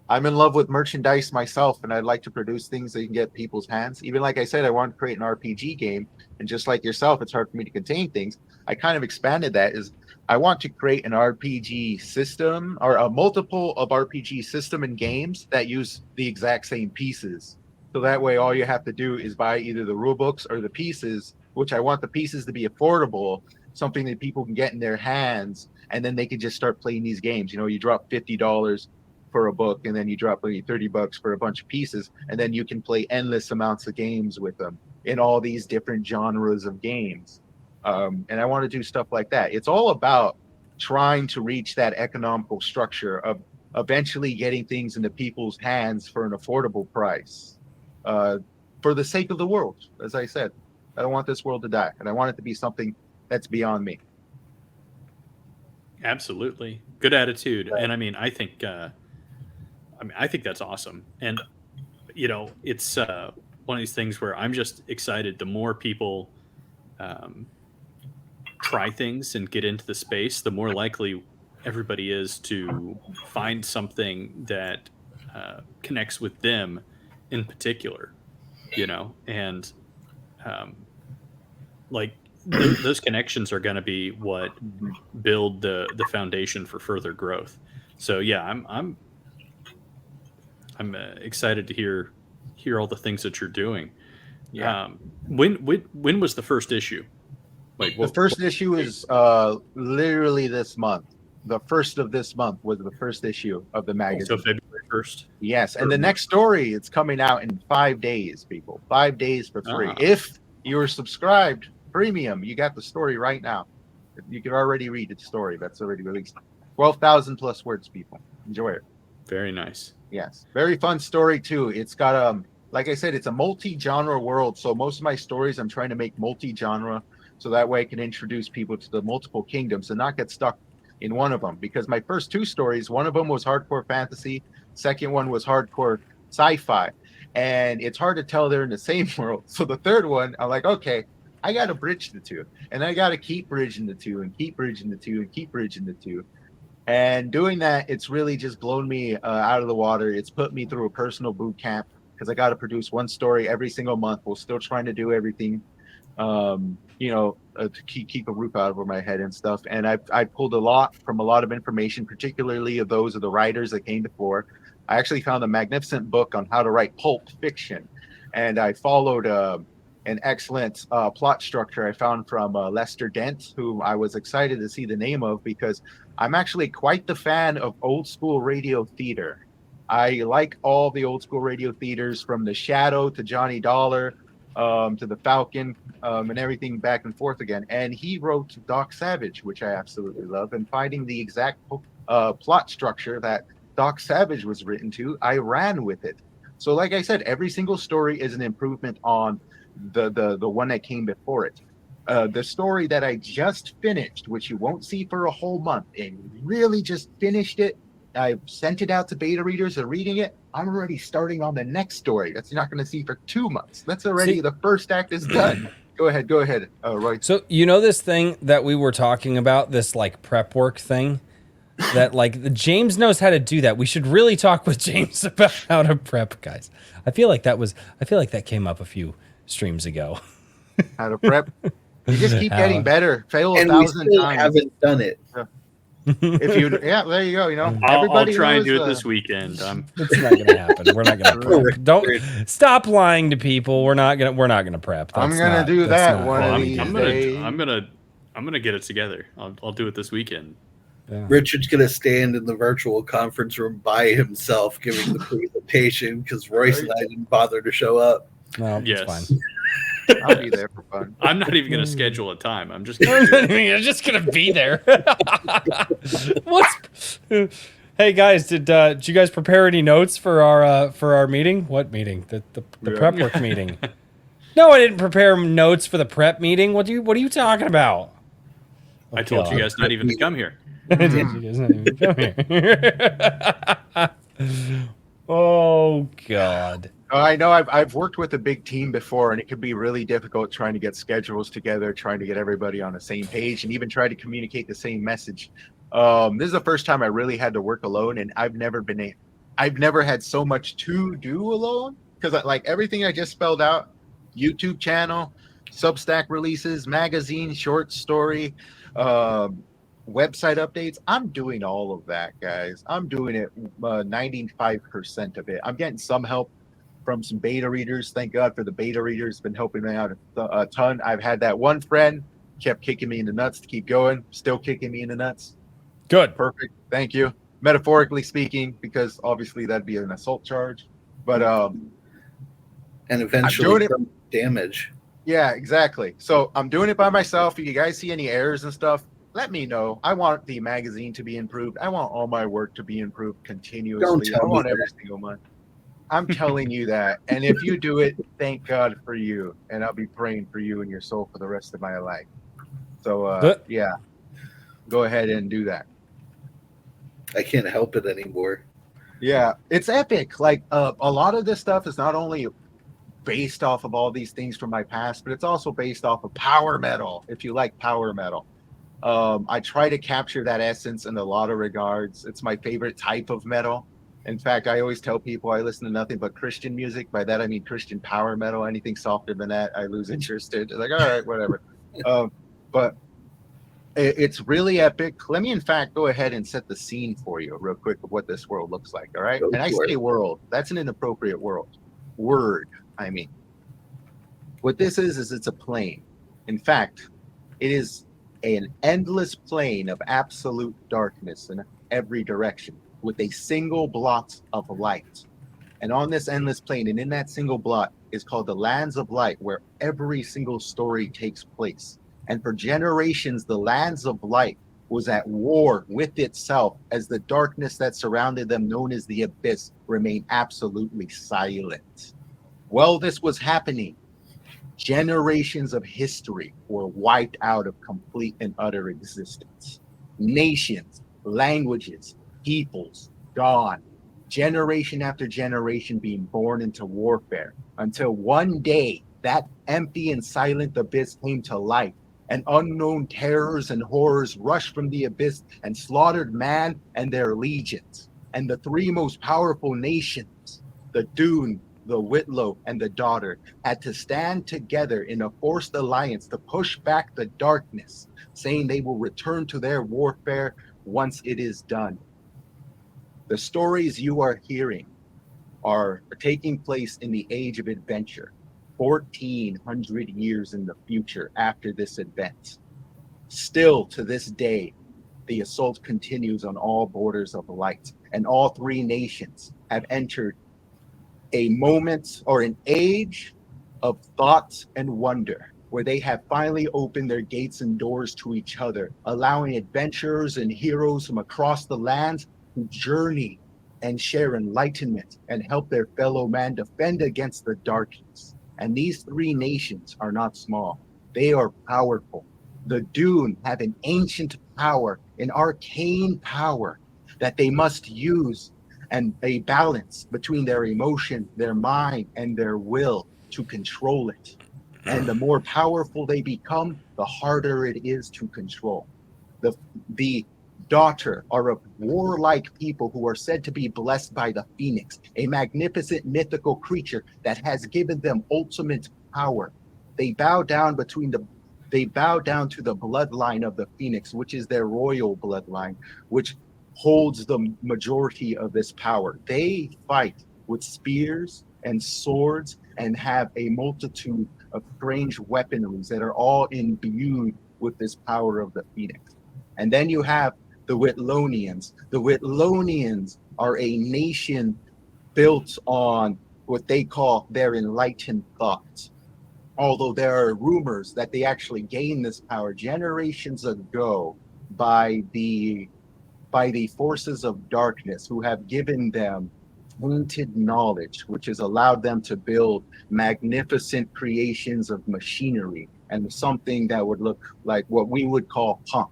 I'm in love with merchandise myself, and I'd like to produce things that can get people's hands. Even like I said, I want to create an RPG game, and just like yourself, it's hard for me to contain things. I kind of expanded that. Is I want to create an RPG system or a multiple of RPG system and games that use the exact same pieces. So that way, all you have to do is buy either the rule books or the pieces, which I want the pieces to be affordable, something that people can get in their hands, and then they can just start playing these games. You drop $50 for a book, and then you drop maybe $30 for a bunch of pieces, and then you can play endless amounts of games with them in all these different genres of games. And I want to do stuff like that. It's all about trying to reach that economical structure of eventually getting things into people's hands for an affordable price, for the sake of the world. As I said, I don't want this world to die, and I want it to be something that's beyond me. Absolutely. Good attitude. And I mean, I think that's awesome. And, it's one of these things where I'm just excited. The more people try try things and get into the space, the more likely everybody is to find something that connects with them in particular, and like those connections are going to be what build the foundation for further growth. So yeah, I'm excited to hear all the things that you're doing. Yeah. When was the first issue? Like The first issue is literally this month. The first of this month was the first issue of the magazine. So February 1st. Yes, and the next story, it's coming out in 5 days, people. 5 days for free. If you're subscribed premium, you got the story right now. You can already read the story that's already released. 12,000 plus words, people. Enjoy it. Very nice. Yes, very fun story too. It's got like I said, it's a multi-genre world. So most of my stories, I'm trying to make multi-genre, so that way I can introduce people to the multiple kingdoms and not get stuck in one of them. Because my first 2 stories, one of them was hardcore fantasy, second one was hardcore sci-fi, and it's hard to tell they're in the same world. So the third one, I'm like, okay, I got to bridge the two, and I got to keep bridging the two, and keep bridging the two, and keep bridging the two. And doing that, it's really just blown me out of the water. It's put me through a personal boot camp because I got to produce one story every single month while still trying to do everything, to keep a roof out over my head and stuff. And I pulled a lot from a lot of information, particularly of those of the writers that came before. I actually found a magnificent book on how to write pulp fiction, and I followed an excellent plot structure I found from Lester Dent, who I was excited to see the name of because I'm actually quite the fan of old school radio theater. I like all the old school radio theaters, from The Shadow to Johnny Dollar to The Falcon, and everything back and forth again. And he wrote Doc Savage, which I absolutely love. And finding the exact plot structure that Doc Savage was written to, I ran with it. So like I said, every single story is an improvement on the one that came before it. The story that I just finished, which you won't see for a whole month, and really just finished it. I sent it out to beta readers. They're reading it. I'm already starting on the next story. That's you're not going to see for 2 months. That's already the first act is done. Go ahead, Roy. So this thing that we were talking about, this like prep work thing, that like James knows how to do that. We should really talk with James about how to prep, guys. I feel like that came up a few streams ago. How to prep. You just keep getting better. Fail And 1,000 we still times. haven't done it. If you, there you go. I'll Everybody try and knows, do it this weekend. It's not gonna happen. We're not gonna prep. Don't stop lying to people. We're not gonna prep. I'm gonna do that one of these I'm days. gonna get it together. I'll do it this weekend. Yeah. Richard's going to stand in the virtual conference room by himself giving the presentation because Royce and I didn't bother to show up. No, Yes. it's fine. I'll be there for fun. I'm not even gonna schedule a time. I'm just I'm gonna do it. You're just gonna be there. What's? Hey guys, did you guys prepare any notes for our meeting? What meeting? The prep work meeting. No, I didn't prepare notes for the prep meeting. What are you talking about? I told you guys not even to come here. You guys not even come here. Oh God. I know I've worked with a big team before, and it could be really difficult trying to get schedules together, trying to get everybody on the same page, and even try to communicate the same message. This is the first time I really had to work alone, and I've never had so much to do alone, because like everything I just spelled out, YouTube channel, Substack releases, magazine, short story, website updates. I'm doing all of that, guys. I'm doing it 95% of it. I'm getting some help from some beta readers. Thank God for the beta readers. Been helping me out a ton. I've had that one friend kept kicking me in the nuts to keep going, still kicking me in the nuts. Good. Perfect. Thank you. Metaphorically speaking, because obviously that'd be an assault charge. But And eventually it. some damage. Yeah, exactly. So I'm doing it by myself. If you guys see any errors and stuff, let me know. I want the magazine to be improved. I want all my work to be improved continuously. Don't tell I want me every single month. I'm telling you that. And if you do it, thank God for you. And I'll be praying for you and your soul for the rest of my life. So, yeah, go ahead and do that. I can't help it anymore. Yeah, it's epic. Like a lot of this stuff is not only based off of all these things from my past, but it's also based off of power metal. If you like power metal, I try to capture that essence in a lot of regards. It's my favorite type of metal. In fact, I always tell people I listen to nothing but Christian music. By that, I mean Christian power metal. Anything softer than that, I lose interest in. Like, all right, whatever. But it's really epic. Let me, in fact, go ahead and set the scene for you real quick of what this world looks like. All right. Go And I for say it. world. That's an inappropriate word. I mean, what this is it's a plane. In fact, it is an endless plane of absolute darkness in every direction with a single blot of light. And on this endless plane and in that single blot is called the Lands of Light, where every single story takes place. And for generations, the Lands of Light was at war with itself as the darkness that surrounded them, known as the Abyss, remained absolutely silent. While this was happening, generations of history were wiped out of complete and utter existence. Nations, languages, peoples, gone. Generation after generation being born into warfare until one day that empty and silent abyss came to life, and unknown terrors and horrors rushed from the abyss and slaughtered man and their legions. And the three most powerful nations, the Dune, the Whitlow, and the Daughter, had to stand together in a forced alliance to push back the darkness, saying they will return to their warfare once it is done. The stories you are hearing are taking place in the age of adventure, 1,400 years in the future after this event. Still to this day, the assault continues on all borders of light, and all three nations have entered a moment or an age of thought and wonder, where they have finally opened their gates and doors to each other, allowing adventurers and heroes from across the lands to journey and share enlightenment and help their fellow man defend against the darkness. And these three nations are not small. They are powerful. The Dune have an ancient power, an arcane power that they must use, and a balance between their emotion, their mind, and their will to control it. And the more powerful they become, the harder it is to control. The Daughter are a warlike people who are said to be blessed by the Phoenix, a magnificent mythical creature that has given them ultimate power. They bow down to the bloodline of the Phoenix, which is their royal bloodline, which holds the majority of this power. They fight with spears and swords and have a multitude of strange weaponries that are all imbued with this power of the Phoenix. And then you have the Whitlonians. The Whitlonians are a nation built on what they call their enlightened thoughts. Although there are rumors that they actually gained this power generations ago by the forces of darkness, who have given them tainted knowledge, which has allowed them to build magnificent creations of machinery and something that would look like what we would call punk.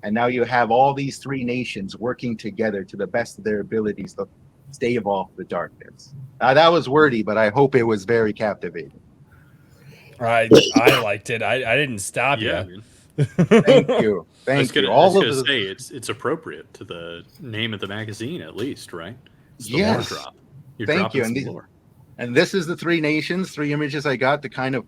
And now you have all these three nations working together to the best of their abilities to stave off the darkness. That was wordy, but I hope it was very captivating. I liked it. I didn't stop Yeah, you. man. Thank you. I was Thank you. gonna All of the, say it's appropriate to the name of the magazine, at least, right? It's the Yes. lore drop. You're Thank dropping you. And some these- lore. And this is the three nations, three images I got to kind of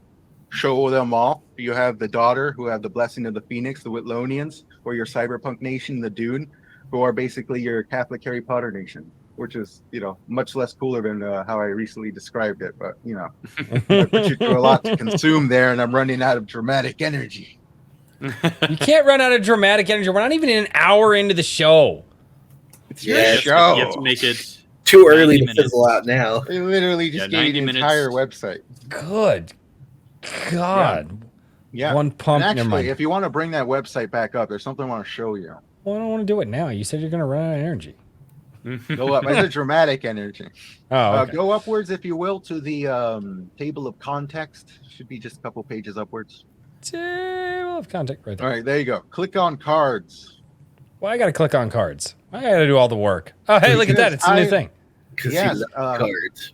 show them off. You have the Daughter, who have the blessing of the Phoenix, the Whitlonians, or your cyberpunk nation, the Dune, who are basically your Catholic Harry Potter nation, which is, much less cooler than how I recently described it. But, I put you through a lot to consume there, and I'm running out of dramatic energy. You can't run out of dramatic energy. We're not even an hour into the show. It's Yeah, your it's- show. You have to make it Too early 90 to fizzle out now. I literally just Yeah, gave 90 you the minutes. entire website. Good God. Yeah. One pump. And Never actually, mind. if you want to bring that website back up, there's something I want to show you. Well, I don't want to do it now. You said you're going to run out of energy. Go up. It's a dramatic energy. Oh, okay. Go upwards, if you will, to the table of context. Should be just a couple pages upwards. Table of contact right there. All right, there you go. Click on cards. Well, I got to click on cards. I got to do all the work. Oh, hey, look at that. It's a new I- thing. Because Yes, cards.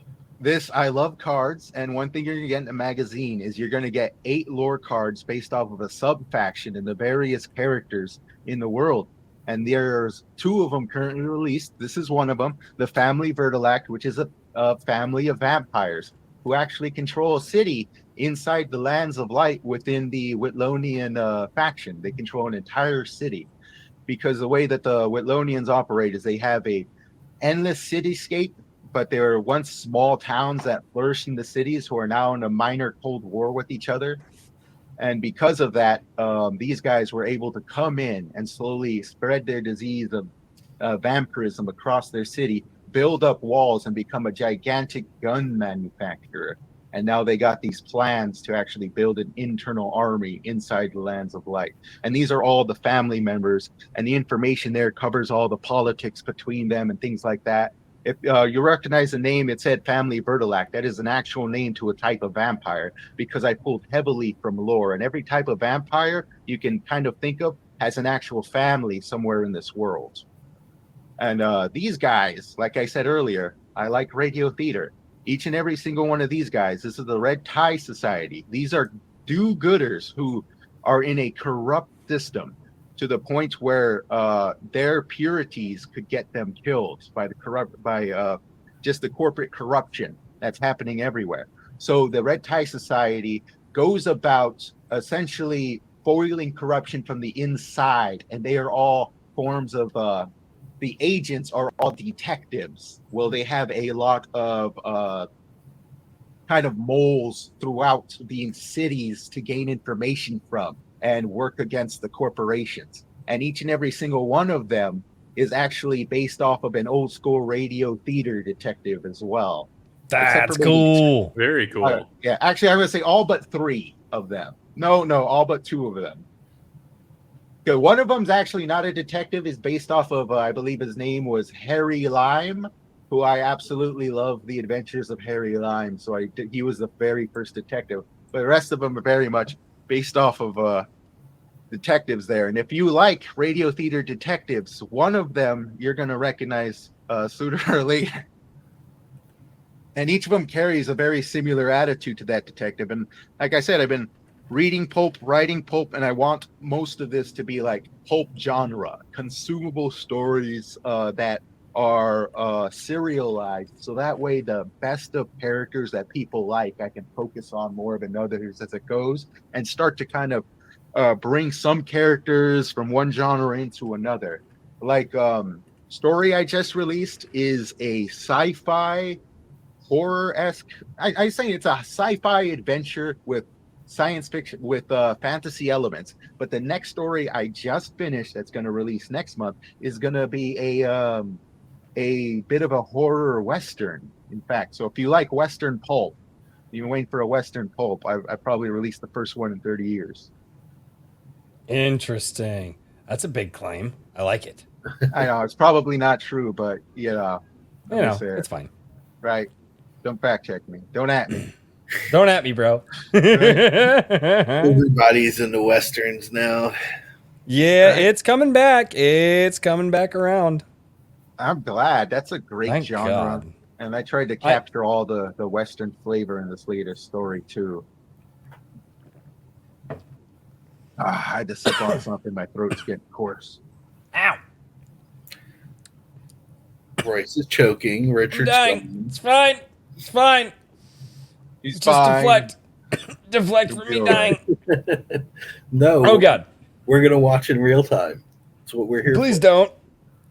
I love cards, and one thing you're gonna get in the magazine is you're gonna get 8 lore cards based off of a sub faction and the various characters in the world. And there's 2 of them currently released. This is one of them, the Family Vertilact, which is a family of vampires who actually control a city inside the Lands of Light within the Whitlonian faction. They control an entire city because the way that the Whitlonians operate is they have a endless cityscape, but there were once small towns that flourished in the cities who are now in a minor cold war with each other. And because of that, these guys were able to come in and slowly spread their disease of vampirism across their city, build up walls, and become a gigantic gun manufacturer. And now they got these plans to actually build an internal army inside the Lands of Light. And these are all the family members, and the information there covers all the politics between them and things like that. If you recognize the name, it said Family Vertilact. That is an actual name to a type of vampire because I pulled heavily from lore. And every type of vampire you can kind of think of has an actual family somewhere in this world. And these guys, like I said earlier, I like radio theater. Each and every single one of these guys, this is the Red Tie Society. These are do-gooders who are in a corrupt system to the point where their purities could get them killed by just the corporate corruption that's happening everywhere. So the Red Tie Society goes about essentially foiling corruption from the inside, and they are all forms of the agents are all detectives. Well, they have a lot of kind of moles throughout the cities to gain information from and work against the corporations. And each and every single one of them is actually based off of an old school radio theater detective as well. That's cool. Very cool. Yeah, actually, I would say all but 3 of them. No, all but 2 of them. Okay, one of them's actually not a detective. Is based off of, I believe his name was Harry Lime, who I absolutely love the adventures of Harry Lime. So he was the very first detective. But the rest of them are very much based off of detectives there. And if you like radio theater detectives, one of them you're going to recognize sooner or later. And each of them carries a very similar attitude to that detective. And like I said, I've been reading pulp, writing pulp, and I want most of this to be like pulp genre, consumable stories that are serialized. So that way the best of characters that people like, I can focus on more than others as it goes and start to kind of bring some characters from one genre into another. Like story I just released is a sci-fi horror-esque. I say it's a sci-fi adventure with science fiction with fantasy elements. But the next story I just finished that's going to release next month is going to be a bit of a horror western, in fact. So if you like western pulp, you've been waiting for a western pulp, I probably released the first one in 30 years. Interesting. That's a big claim. I like it. I know it's probably not true, but It's fine. Right? Don't fact check me. Don't at me. Don't at me, bro. Everybody's into westerns now. Yeah, right. It's coming back. It's coming back around. I'm glad. That's a great Thank genre. God. And I tried to capture all the Western flavor in this latest story, too. I had to sip on something. My throat's getting coarse. Ow. Royce is choking. Richard's dying. It's fine. It's fine. He's just fine. Deflect from me dying. No. Oh, God. We're going to watch in real time. That's what we're here Please for. don't.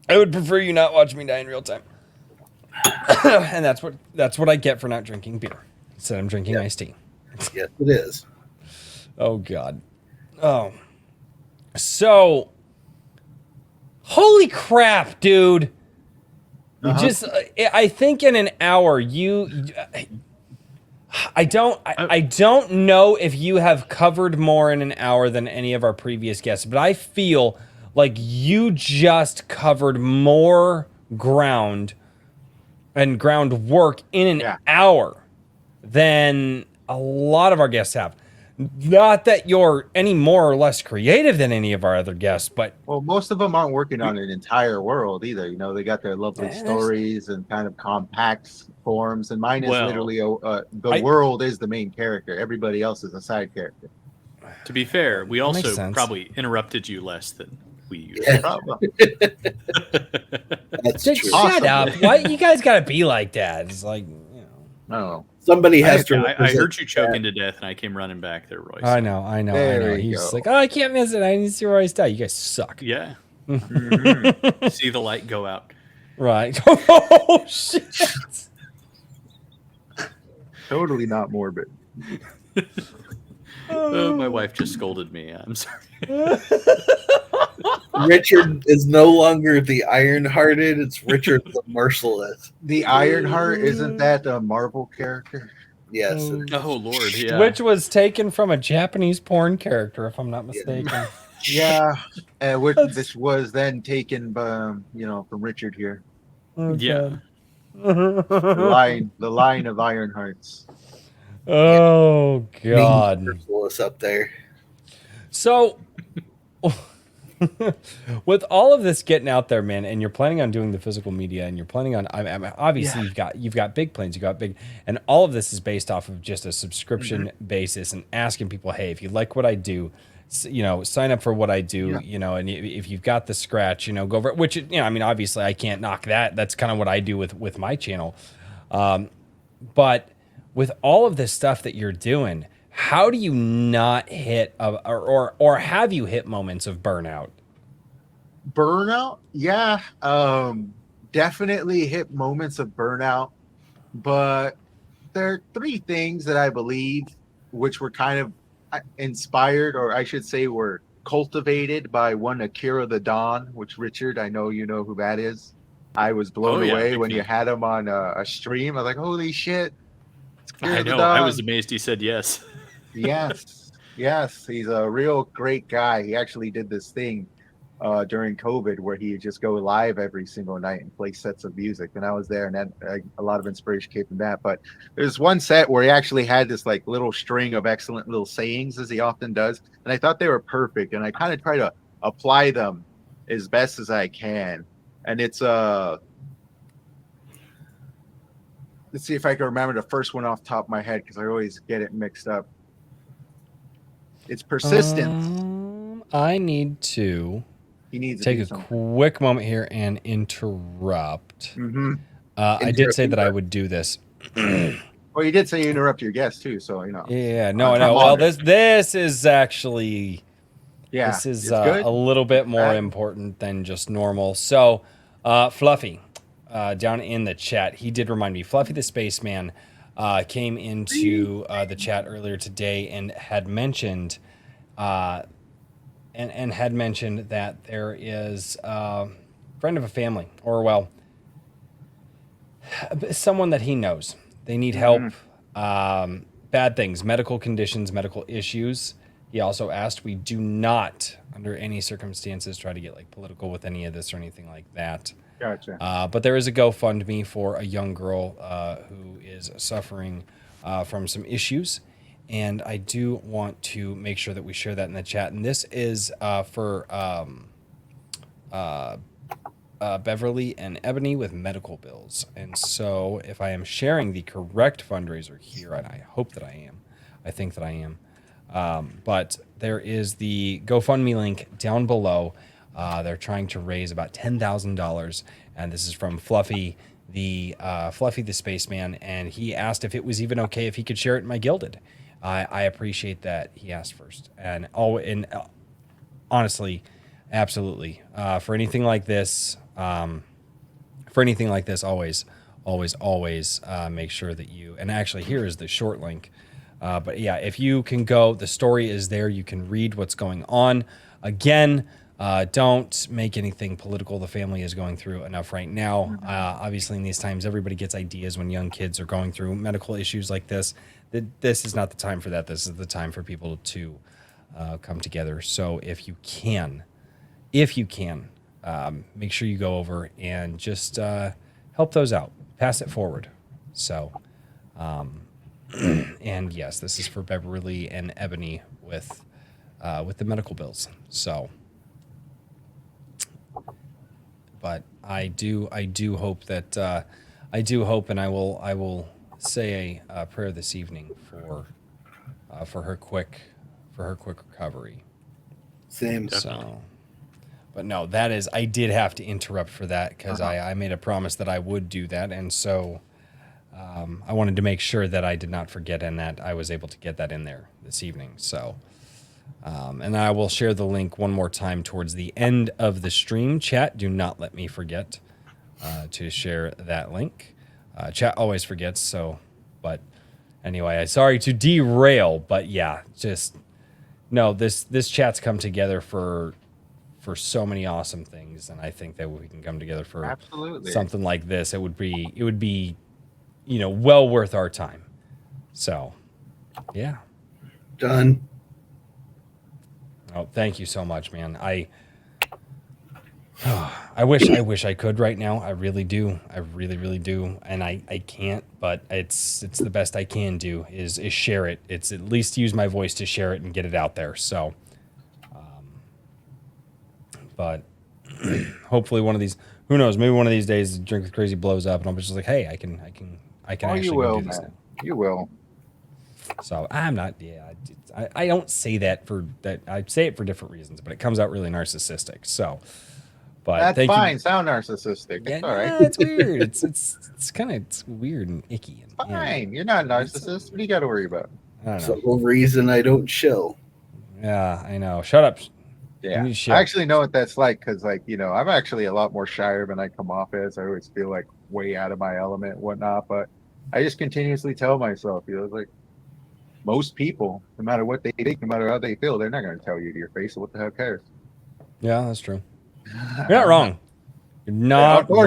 I would prefer you not watch me die in real time. And that's what I get for not drinking beer. Instead, I'm drinking iced tea. Yes, it is. Oh, God. Oh. So, holy crap, dude. I think in an hour, I don't know if you have covered more in an hour than any of our previous guests, but I feel like you just covered more ground and groundwork in an hour than a lot of our guests have. Not that you're any more or less creative than any of our other guests, but Well, most of them aren't working on an entire world either. You know, they got their lovely Yes. stories and kind of compact forms. And mine is Well, literally the I- world is the main character. Everybody else is a side character. To be fair, we That makes also sense. probably interrupted you less than we usually. Yeah. Probably. That's Dude, true. shut Possibly. up. Why you guys gotta be like that? It's like, you know. I don't know. Somebody has to. I represent heard you choking to death, and I came running back there, Royce. I know. There you He's go. like, oh, I can't miss it. I need to see Royce die. You guys suck. Yeah. Mhm. See the light go out. Right. Oh shit. Totally not morbid. My wife just scolded me. I'm sorry. Richard is no longer the Iron-Hearted. It's Richard the Merciless. The Ironheart, isn't that a Marvel character? Yes. Oh Lord, yeah. Which was taken from a Japanese porn character, if I'm not mistaken. Yeah. And That's- this was then taken by, from Richard here. Yeah. The line of Ironhearts. Oh Being God. Merciless up there. So, with all of this getting out there, man, and you're planning on doing the physical media, and you're planning on, obviously you've got big plans, and all of this is based off of just a subscription basis, and asking people, hey, if you like what I do, sign up for what I do, and if you've got the scratch, go over it. Which, obviously I can't knock that. That's kind of what I do with my channel, but with all of this stuff that you're doing, how do you not hit or have you hit moments of burnout? Burnout? Yeah. Definitely hit moments of burnout. But there are three things that I believe which were kind of inspired, or I should say were cultivated by one Akira the Don, which Richard, I know you know who that is. I was blown Oh, yeah, away big when you fan. had him on a stream. I was like, holy shit. It's Akira I the know. I was Don. amazed he said yes. Yes, he's a real great guy. He actually did this thing during COVID where he would just go live every single night and play sets of music. And I was there, and that a lot of inspiration came from that. But there's one set where he actually had this like little string of excellent little sayings, as he often does, and I thought they were perfect. And I kind of try to apply them as best as I can. And it's let's see if I can remember the first one off the top of my head, because I always get it mixed up. It's persistence. I need to He needs to take do a something. quick moment here and interrupt. Mm-hmm. I did say that I would do this. Well, you did say you interrupt your guest too, so Yeah, I'm no. Well, honored. this is actually Yeah, this is it's good. a little bit more Bad? important than just normal. So, Fluffy, down in the chat, he did remind me. Fluffy the Spaceman came into the chat earlier today and had mentioned, and had mentioned that there is a friend of a family, or well, someone that he knows. They need help. Bad things, medical conditions, medical issues. He also asked, we do not, under any circumstances, try to get like political with any of this or anything like that. Gotcha. But there is a GoFundMe for a young girl who is suffering from some issues. And I do want to make sure that we share that in the chat. And this is for Beverly and Ebony with medical bills. And so if I am sharing the correct fundraiser here, and I hope that I am, I think that I am. But there is the GoFundMe link down below. They're trying to raise about $10,000, and this is from Fluffy the Spaceman, and he asked if it was even okay if he could share it in my Gilded. I appreciate that he asked first, and honestly, absolutely, for anything like this, always make sure that you. And actually, here is the short link. But yeah, if you can go, the story is there. You can read what's going on. Again, don't make anything political. The family is going through enough right now. Obviously, in these times, everybody gets ideas when young kids are going through medical issues like this. This is not the time for that. This is the time for people to come together. So if you can, make sure you go over and just help those out. Pass it forward. So And yes, this is for Beverly and Ebony with the medical bills. So, but I do hope that I do hope, and I will say a prayer this evening for her quick recovery. Same. So, but no, that is, I did have to interrupt for that because I made a promise that I would do that, and so I wanted to make sure that I did not forget and that I was able to get that in there this evening. So, and I will share the link one more time towards the end of the stream. Chat, do not let me forget to share that link. Chat always forgets, so, but anyway, sorry to derail, but yeah, just, no, this chat's come together for so many awesome things, and I think that we can come together for Absolutely. something like this. It would be, you know, well worth our time. So, yeah. Done. Oh, thank you so much, man. I wish I could right now. I really do. I really, really do. And I can't, but it's the best I can do is share it. It's at least use my voice to share it and get it out there. So, but hopefully one of these, who knows, maybe one of these days Drink with Crazy blows up and I'm just like, hey, I can Oh, actually you go will, do this man. now. You will. So I'm not, yeah, I don't say that for that. I say it for different reasons, but it comes out really narcissistic. So, but That's thank fine. you. Sound narcissistic. Yeah, It's all right. no, it's weird. It's kind of weird and icky. And, Fine. You're not a narcissist. What do you got to worry about? I don't So know. the reason I don't chill. Yeah, I know. Shut up. Yeah. You should. I actually know what that's like because, like, you know, I'm actually a lot more shyer than I come off as. I always feel like way out of my element and whatnot. But I just continuously tell myself, you know, like most people, no matter what they think, no matter how they feel, they're not going to tell you to your face. So what the hell cares? Yeah, that's true. You're not wrong. You're not wrong.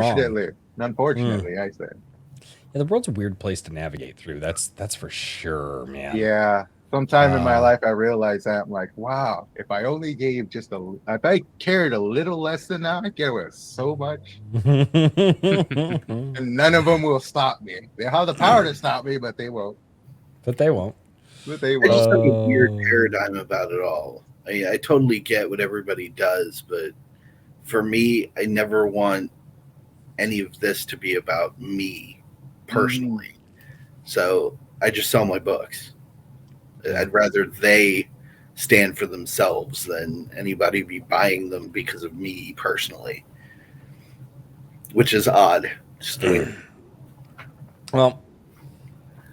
Unfortunately, I say. Yeah, the world's a weird place to navigate through. That's for sure, man. Yeah. Sometime in my Uh, life, I realized that I'm like, wow, if I only gave if I cared a little less than now, I'd get away with so much. And none of them will stop me. They have the power to stop me, but they won't. But they won't. But they I just won't. have a weird paradigm about it all. I totally get what everybody does, but for me, I never want any of this to be about me personally. So I just sell my books. I'd rather they stand for themselves than anybody be buying them because of me personally, which is odd. Just the way. Well,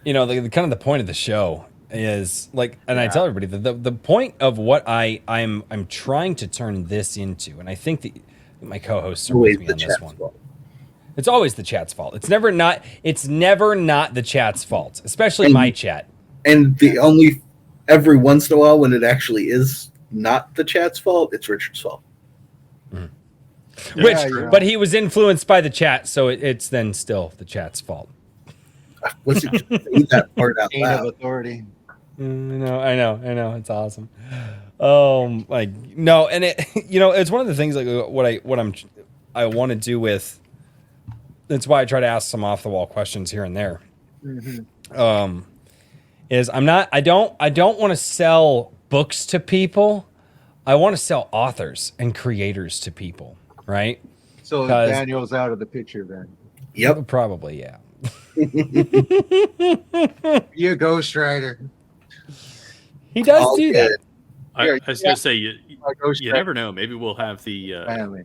you know, the kind of the point of the show is like, and I tell everybody that the point of what I'm trying to turn this into, and I think that my co-hosts are with me on this one. It's always the chat's fault. It's never not the chat's fault, especially my chat. And the only every once in a while when it actually is not the chat's fault, it's Richard's fault. Which, yeah. but he was influenced by the chat, so it's then still the chat's fault. I wasn't saying that part out Chain of loud. authority. I know. It's awesome. Like no, and it, you know, it's one of the things like I want to do with. That's why I try to ask some off the wall questions here and there. Mm-hmm. Is I don't want to sell books to people. I want to sell authors and creators to people, right? So 'Cause- Daniel's out of the picture then. Yep. Probably, yeah. You a ghostwriter. He does All do good. that. I was gonna say you A ghostwriter never know. Maybe we'll have the family.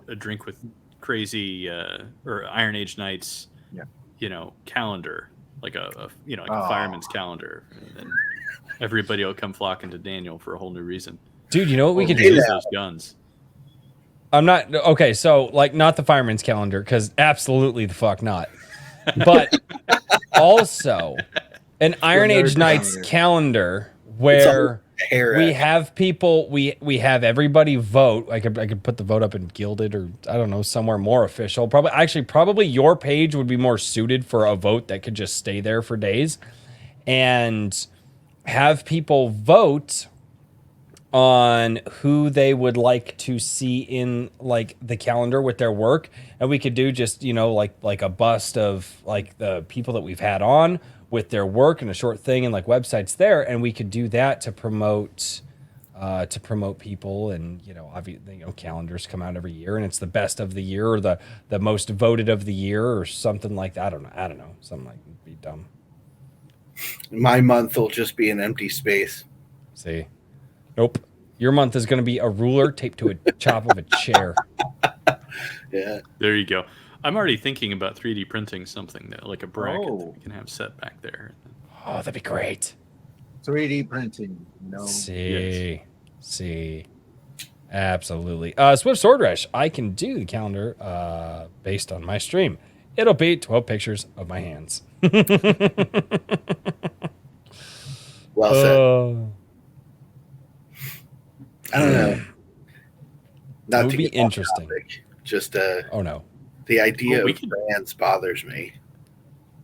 a drink with crazy or Iron Age Nights, Yeah. you know, calendar like a Oh. fireman's calendar, and then everybody will come flocking to Daniel for a whole new reason. Dude, you know what we could Use do? those guns. I'm not okay. So, like, not the fireman's calendar, because absolutely the fuck not. But also an Iron Age nerd Nights calendar where Hair we at. have people, we have everybody vote. I could put the vote up in Gilded or I don't know, somewhere more official. Probably your page would be more suited for a vote that could just stay there for days, and have people vote on who they would like to see in like the calendar with their work, and we could do just like a bust of like the people that we've had on with their work and a short thing and like websites there, and we could do that to promote people. And obviously calendars come out every year and it's the best of the year or the most voted of the year or something like that. I don't know, something like be dumb. My month will just be an empty space. See, nope, your month is going to be a ruler taped to a top of a chair. Yeah, There you go. I'm already thinking about 3D printing something that, like a bracket that Oh. we can have set back there. Oh, that'd be great. 3D printing. No. See, absolutely. Swift Sword Rush. I can do the calendar based on my stream. It'll be 12 pictures of my hands. well said. Oh, I don't know. That Not would to be get off interesting. topic, just oh no. the idea Well, we of can- brands bothers me.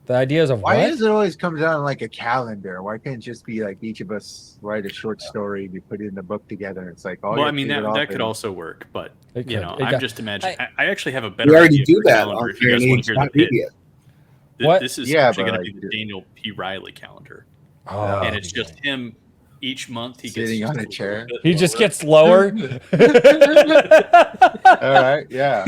The ideas of Why what? does it always come down like a calendar? Why can't it just be like each of us write a short story, we put it in the book together? It's like, Well, I mean, that could also work, but It you could. know, It I'm got- just imagining. I actually have a better. We already idea do for a that calendar on if you guys want to hear the pitch. Media. What? This is Yeah, actually but going to like- be the Daniel P. Riley calendar, Oh, and it's just him. Each month he Sitting gets on just a chair. little bit he just lower. gets lower. All right, yeah.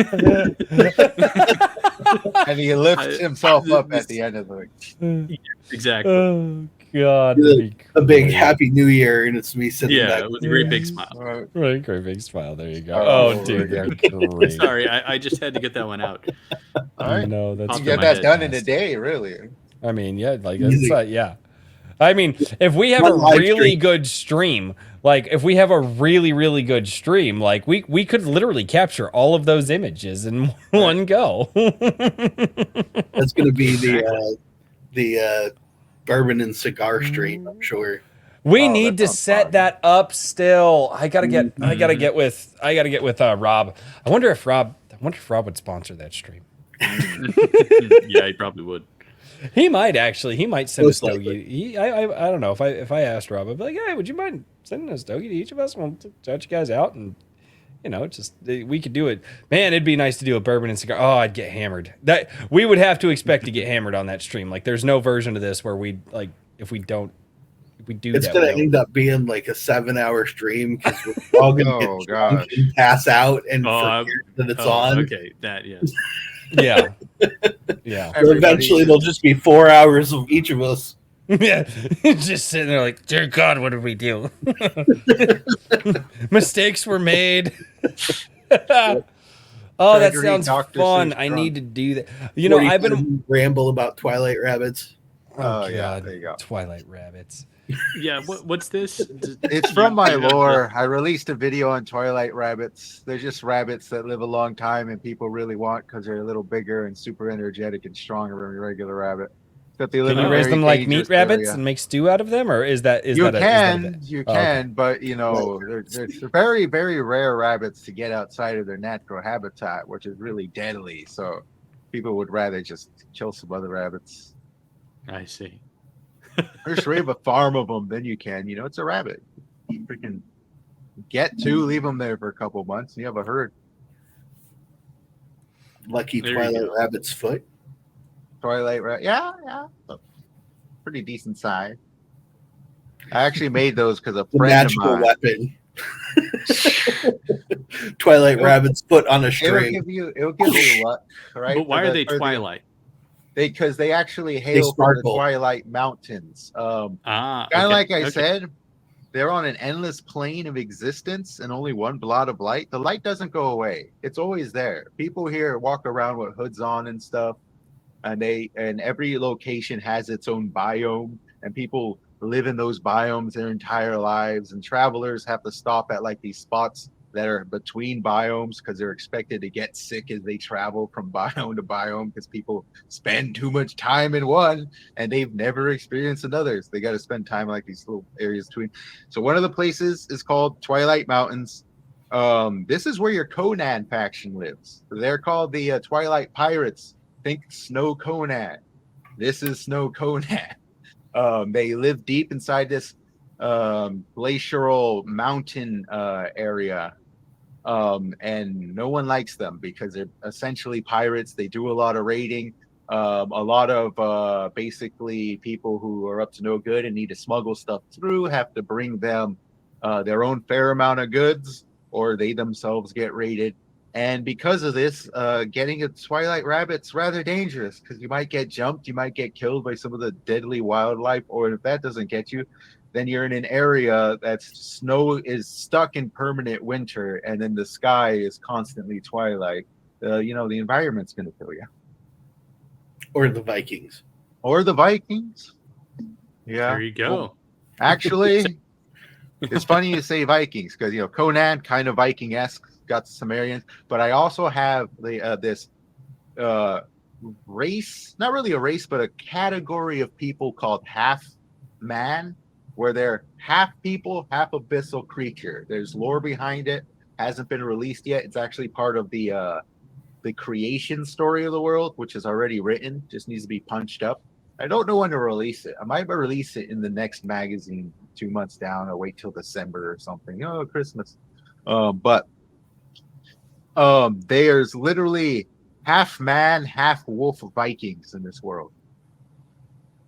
And he lifts himself up at the end of the. exactly. Oh God, Do that'd be A big great. Happy New Year, and it's me sitting Yeah, back. it was a great big smile. Right, great big smile. There you go. Oh, Oh, dude, yeah. that'd be great. Sorry, I just had to get that one out. All right. No, that's You Off get my that head. done in a day, really. I mean, yeah, like Easy. it's yeah. I mean, if we have a One live really stream. good stream, like if we have a really good stream, like we could literally capture all of those images in one go. That's going to be the bourbon and cigar stream, I'm sure. We Oh, need that to sounds set fun. that up still. I gotta get with Rob. I wonder if Rob would sponsor that stream. Yeah, he probably would. He might actually. He might send a Most stogie. I don't know if I asked Rob, I'd be like, hey, would you mind sending a stogie to each of us? We'll shout you guys out, and just we could do it. Man, it'd be nice to do a bourbon and cigar. Oh, I'd get hammered. That we would have to expect to get hammered on that stream. Like, there's no version of this where we like if we do It's that. going we to end up being like a 7-hour stream because we're all going to Oh, get drunk gosh. and pass out and Oh, forget that it's Oh, on. Okay, that yes. yeah, yeah. So eventually, it'll just be 4 hours of each of us. Yeah, just sitting there like, dear God, what did we do? Mistakes were made. Oh, that Gregory sounds Dr. fun. Seuss I drunk. need to do that. You know, I've been. 45 ramble about Twilight Rabbits. Oh, Oh, yeah, God, there you go. Twilight Rabbits. Yeah, what's this? It's from my lore. I released a video on Twilight rabbits. They're just rabbits that live a long time and people really want because they're a little bigger and super energetic and stronger than a regular rabbit. But they live Can in you a raise very them like meat dangerous rabbits area. and make stew out of them, or is that You that a, can, is that you Oh, okay. can, but they're very, very rare rabbits to get outside of their natural habitat, which is really deadly. So people would rather just kill some other rabbits. I see. First rate a farm of them, then you can. It's a rabbit. You freaking get two, leave them there for a couple months, and you have a herd. Lucky There you Twilight go. Rabbit's foot. Twilight rabbit, yeah, pretty decent size. I actually made those because a The friend of magical mine. weapon. Twilight Rabbit's foot on a string. It'll give you luck, right? But why For are the- they for the- Twilight? Because they actually hail from the sparkle. Twilight Mountains. Ah, Kind okay, of like I okay. said, they're on an endless plane of existence and only one blot of light. The light doesn't go away; it's always there. People here walk around with hoods on and stuff, and every location has its own biome, and people live in those biomes their entire lives. And travelers have to stop at like these spots that are between biomes because they're expected to get sick as they travel from biome to biome because people spend too much time in one and they've never experienced another. So they got to spend time like these little areas between. So one of the places is called Twilight Mountains. This is where your Conan faction lives. They're called the Twilight Pirates. Think Snow Conan. This is Snow Conan. They live deep inside this glacial mountain area. And no one likes them because they're essentially pirates. They do a lot of raiding. A lot of basically people who are up to no good and need to smuggle stuff through have to bring them their own fair amount of goods, or they themselves get raided. And because of this, getting a Twilight Rabbit's rather dangerous because you might get jumped, you might get killed by some of the deadly wildlife, or if that doesn't get you, then you're in an area that's snow is stuck in permanent winter, and then the sky is constantly twilight. The environment's going to kill you. Or the Vikings. Or the Vikings. Yeah. There you go. Well, actually, it's funny you say Vikings because Conan kind of Viking-esque, got the Sumerians, but I also have this race, not really a race, but a category of people called half man, where they're half people, half abyssal creature. There's lore behind it, hasn't been released yet. It's actually part of the creation story of the world, which is already written, just needs to be punched up. I don't know when to release it. I might release it in the next magazine 2 months down, or wait till December or something. Christmas. But there's literally half man, half wolf Vikings in this world.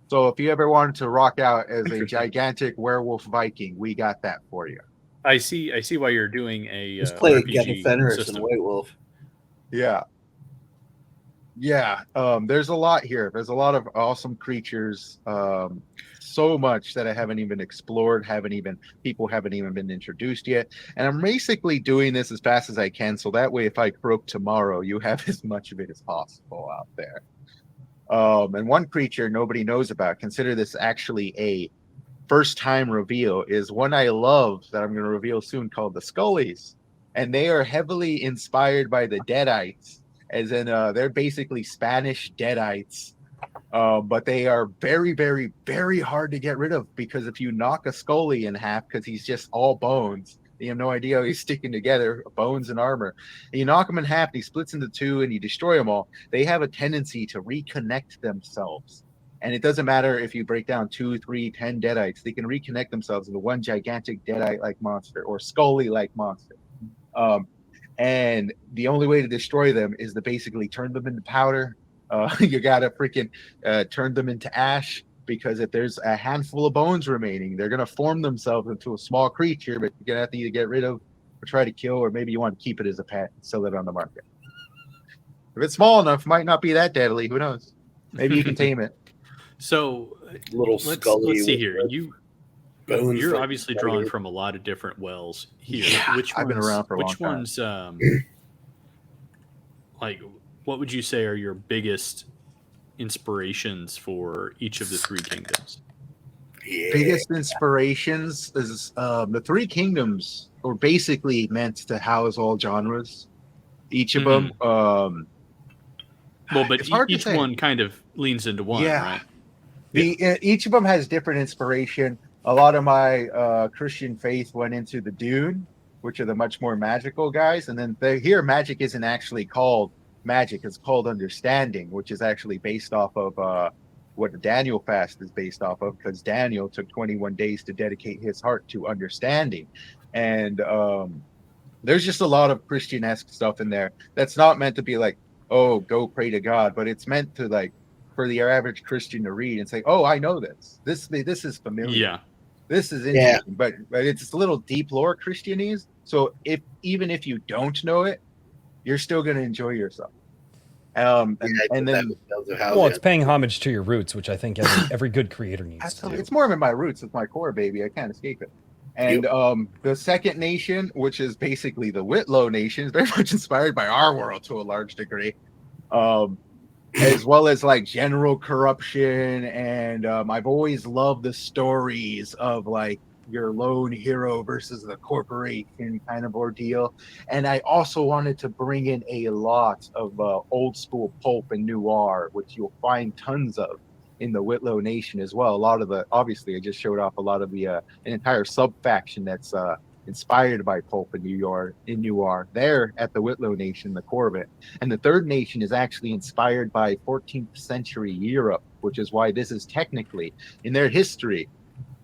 So if you ever wanted to rock out as a gigantic werewolf Viking, we got that for you. I see why you're doing a Let's play RPG Gavin Fenris and system. White Wolf. Yeah. There's a lot here. There's a lot of awesome creatures. So much that I haven't even explored, people haven't even been introduced yet. And I'm basically doing this as fast as I can, so that way if I croak tomorrow, you have as much of it as possible out there. And one creature nobody knows about, consider this actually a first time reveal, is one I love that I'm going to reveal soon, called the Scullies. And they are heavily inspired by the Deadites, as in they're basically Spanish Deadites. But they are very, very, very hard to get rid of, because if you knock a Scully in half, because he's just all bones, you have no idea how he's sticking together, bones and armor. And you knock him in half, and he splits into two, and you destroy them all. They have a tendency to reconnect themselves. And it doesn't matter if you break down 2, 3, 10 Deadites, they can reconnect themselves into one gigantic Deadite-like monster or Scully-like monster. And the only way to destroy them is to basically turn them into powder. You gotta freaking turn them into ash, because if there's a handful of bones remaining, they're gonna form themselves into a small creature, but you're gonna have to either get rid of or try to kill, or maybe you want to keep it as a pet and sell it on the market. If it's small enough, it might not be that deadly. Who knows? Maybe you can tame it. So Little Scully. let's see with here. bones You're like obviously Scully. drawing from a lot of different wells here. Yeah, which I've been ones- around for a long which time. ones like what would you say are your biggest inspirations for each of the three kingdoms? Yeah. Biggest inspirations is the Three Kingdoms were basically meant to house all genres. Each of them. Well, but It's hard to each say. one kind of leans into one, Yeah. right? Each of them has different inspiration. A lot of my Christian faith went into the Dune, which are the much more magical guys, and then here magic isn't actually called magic; it's called understanding, which is actually based off of what the Daniel fast is based off of, because Daniel took 21 days to dedicate his heart to understanding, and there's just a lot of Christian-esque stuff in there that's not meant to be like, oh, go pray to God, but it's meant to like for the average Christian to read and say, oh, I know this. This is familiar. Yeah. This is interesting, but it's a little deep lore Christianese. So even if you don't know it, you're still going to enjoy yourself. And then Well, it's paying homage to your roots, which I think every good creator needs to do. it's more of my roots. It's my core, baby. I can't escape it. And the second nation, which is basically the Whitlow nation, is very much inspired by our world to a large degree, as well as like general corruption. And I've always loved the stories of like your lone hero versus the corporation kind of ordeal. And I also wanted to bring in a lot of old school pulp and noir, which you'll find tons of in the Whitlow Nation as well. A lot of the, obviously, I just showed off a lot of the an entire sub faction that's inspired by pulp and noir there at the Whitlow Nation, the core of it. And the third nation is actually inspired by 14th century Europe, which is why this is technically in their history,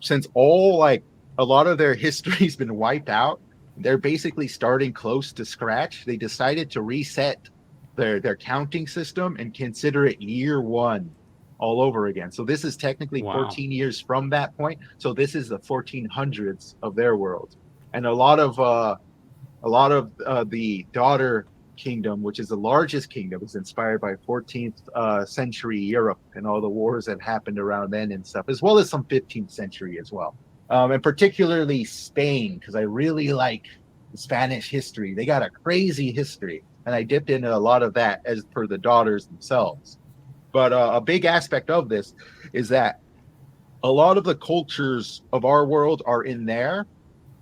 since all like a lot of their history's been wiped out. They're basically starting close to scratch. They decided to reset their counting system and consider it year one all over again. So this is technically Wow. 14 years from that point. So this is the 1400s of their world. And a lot of the daughter kingdom, which is the largest kingdom, is inspired by 14th century Europe and all the wars that happened around then and stuff, as well as some 15th century as well. And particularly Spain, because I really like the Spanish history. They got a crazy history, and I dipped into a lot of that as per the daughters themselves. But a big aspect of this is that a lot of the cultures of our world are in there,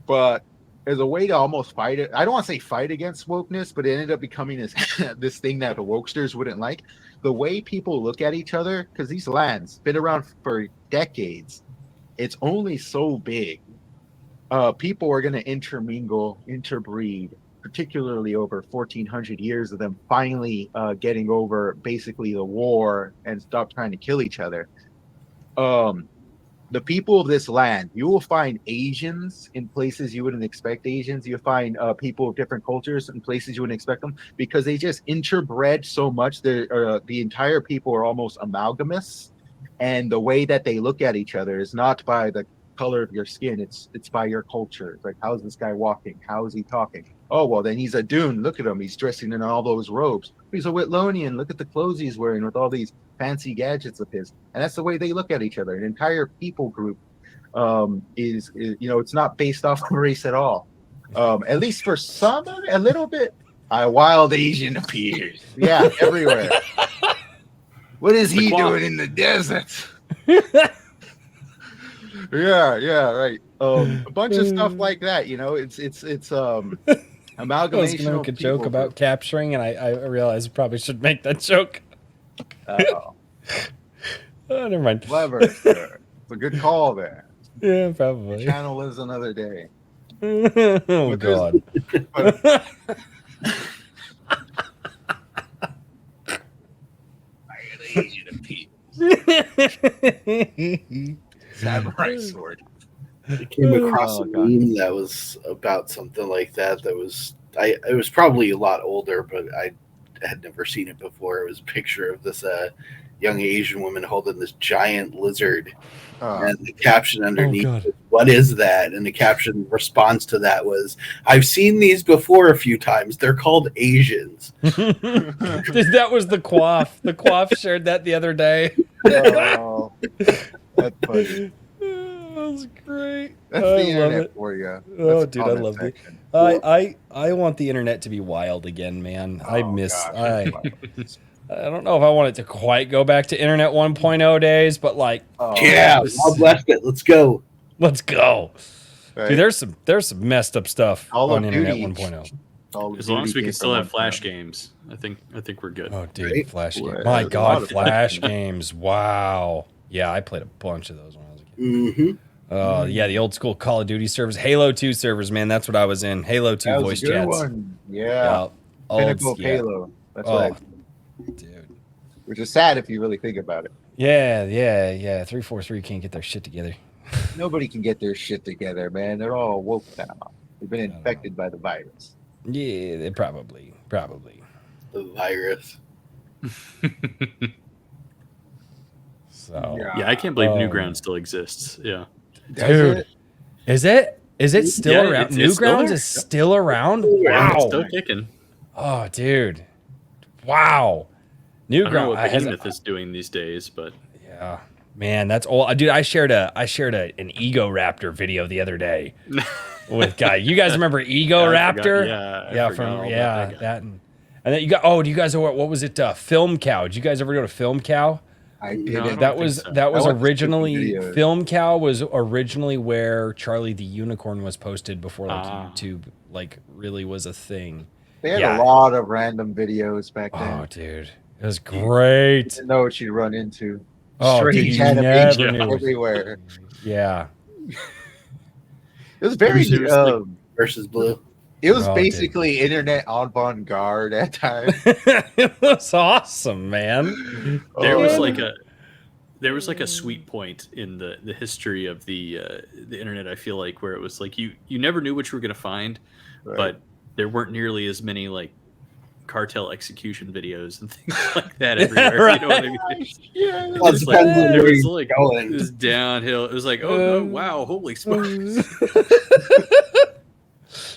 but as a way to almost fight it, I don't want to say fight against wokeness, but it ended up becoming this thing that the wokesters wouldn't like. The way people look at each other, because these lands been around for decades, it's only so big. People are going to intermingle, interbreed, particularly over 1400 years of them finally getting over basically the war and stop trying to kill each other. The people of this land, you will find Asians in places you wouldn't expect Asians. You'll find people of different cultures in places you wouldn't expect them, because they just interbred so much. The entire people are almost amalgamous, and the way that they look at each other is not by the color of your skin. It's by your culture. It's like, how's this guy walking? How is he talking? Oh, well, then he's a Dune. Look at him. He's dressing in all those robes. He's a Whitlonian. Look at the clothes he's wearing with all these fancy gadgets of his. And that's the way they look at each other. An entire people group is it's not based off of race at all. At least for some, a little bit. A wild Asian appears. Yeah, everywhere. What is he doing in the desert? Yeah, right. A bunch of stuff like that. It's amalgamation. I was going to make a joke about capturing, and I realized I probably should make that joke. Oh, Never mind. clever, sir. It's a good call there. Yeah, The probably. channel lives another day. Oh, But there's- God. But Asian appears. Samurai sword. I came across Oh, a God. meme that was about something like that. It was probably a lot older, but I had never seen it before. It was a picture of this young Asian woman holding this giant lizard, and the caption underneath God. was, "What is that?" And the caption response to that was, "I've seen these before a few times. They're called Asians." That was the quaff. The quaff shared that the other day. Oh, that's funny. That was great. That's I the love internet it. for you. Oh, That's the dude, I comment love it. section. I want the internet to be wild again, man. I Oh, miss. gosh. I don't know if I want it to quite go back to Internet 1.0 days, but like, Oh, Yeah, this- God bless it. Let's go. let's go. right. Dude, there's some messed up stuff Call of on Internet Duty. 1.0. Call of As long as Duty we came can still from have Flash 1.0. games, I think we're good. Oh, dude, Right? Flash Well, games. My there's a God, lot of Flash Flash games. Wow. Yeah, I played a bunch of those when I was a kid. Mm-hmm. Yeah, the old school Call of Duty servers, Halo 2 servers, man. That's what I was in. Halo 2 That was voice a good chats. one. Yeah. Yeah, Pinnacle old, of yeah. Halo. That's Oh, right. dude. Which is sad if you really think about it. Yeah. 343 can't get their shit together. Nobody can get their shit together, man. They're all woke now. They've been know. infected by the virus. Yeah, they probably. The virus. So, Yeah, I can't believe Oh. Newgrounds still exists. Yeah. Does Dude. it? is it still Yeah, around? it's still Newgrounds there. is still around? Yeah, it's Wow. still kicking. Oh, dude. Wow. I don't know Newgrounds. what I has- Behemoth is doing these days, but Yeah, man, that's old. Dude, I shared an Ego Raptor video the other day with guy. You guys remember Ego I forgot- Raptor? yeah, I forgot all about that guy. that and then you got. Oh, do you guys know what was it? Film Cow. Did you guys ever go to Film Cow? I No, I didn't. don't That think was so. that was I watched the originally videos. Film Cow was originally where Charlie the Unicorn was posted before like Ah. YouTube like really was a thing. They had Yeah. a lot of random videos back then. Oh, dude, it was great. Didn't know what you'd run into. Oh, dude, Strange you animation never knew. everywhere. Yeah. It was very. It was like- Versus Blue. It was Oh, dude. basically internet avant-garde at times. It was awesome, man. there was Oh, like there was like a sweet point in the history of the internet. I feel like where it was like you never knew what you were going to find, Right. but there weren't nearly as many like cartel execution videos and things like that everywhere. You know what I mean? Yeah. Well, it It's like, depends on there where was you're like going. this downhill. It was like, oh no, wow, holy smokes!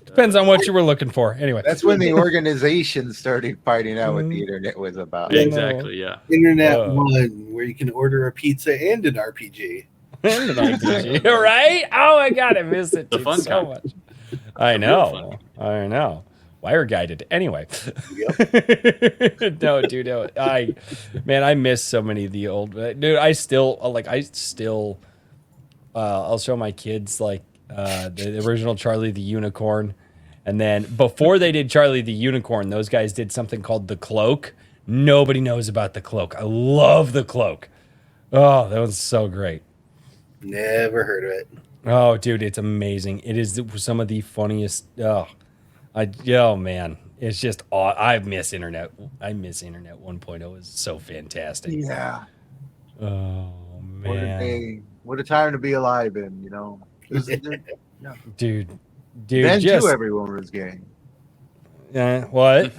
Depends on what you were looking for. Anyway, That's when the organization started finding out what the internet was about. Yeah. Exactly, yeah. Internet Uh. One, where you can order a pizza and an RPG. right? Oh my god, I miss it The dude, fun so kind. much. I know. I know. Wire guided. Anyway. No, dude, no. I miss so many of the old dude. I still I'll show my kids like the original Charlie the Unicorn. And then before they did Charlie the Unicorn, those guys did something called The Cloak. Nobody knows about The Cloak. I love The Cloak. Oh, that was so great. Never heard of it. Oh, dude, it's amazing. It is some of the funniest. Oh man, it's just. I miss internet. I miss internet 1.0. It was so fantastic. Yeah. Oh What a man, day. What a time to be alive in, you know. dude, Then just too, everyone was gay. what?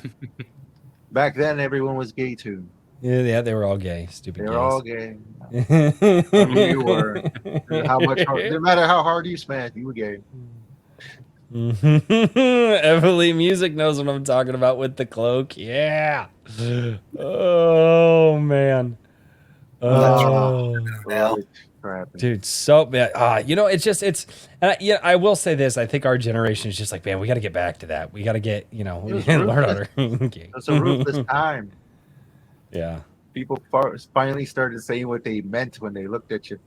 Back then, everyone was gay too. Yeah, they were all gay. Stupid. They gays. were all gay. You were. How much? No matter how hard you smacked, you were gay. Emily Music knows what I'm talking about with The Cloak. Yeah. Oh man. Oh. Well, Crap. Dude, so bad. I will say this. I think our generation is just like, man, we got to get back to that. We got to get, we was learn how to. It's a ruthless time. Yeah. People finally started saying what they meant when they looked at you.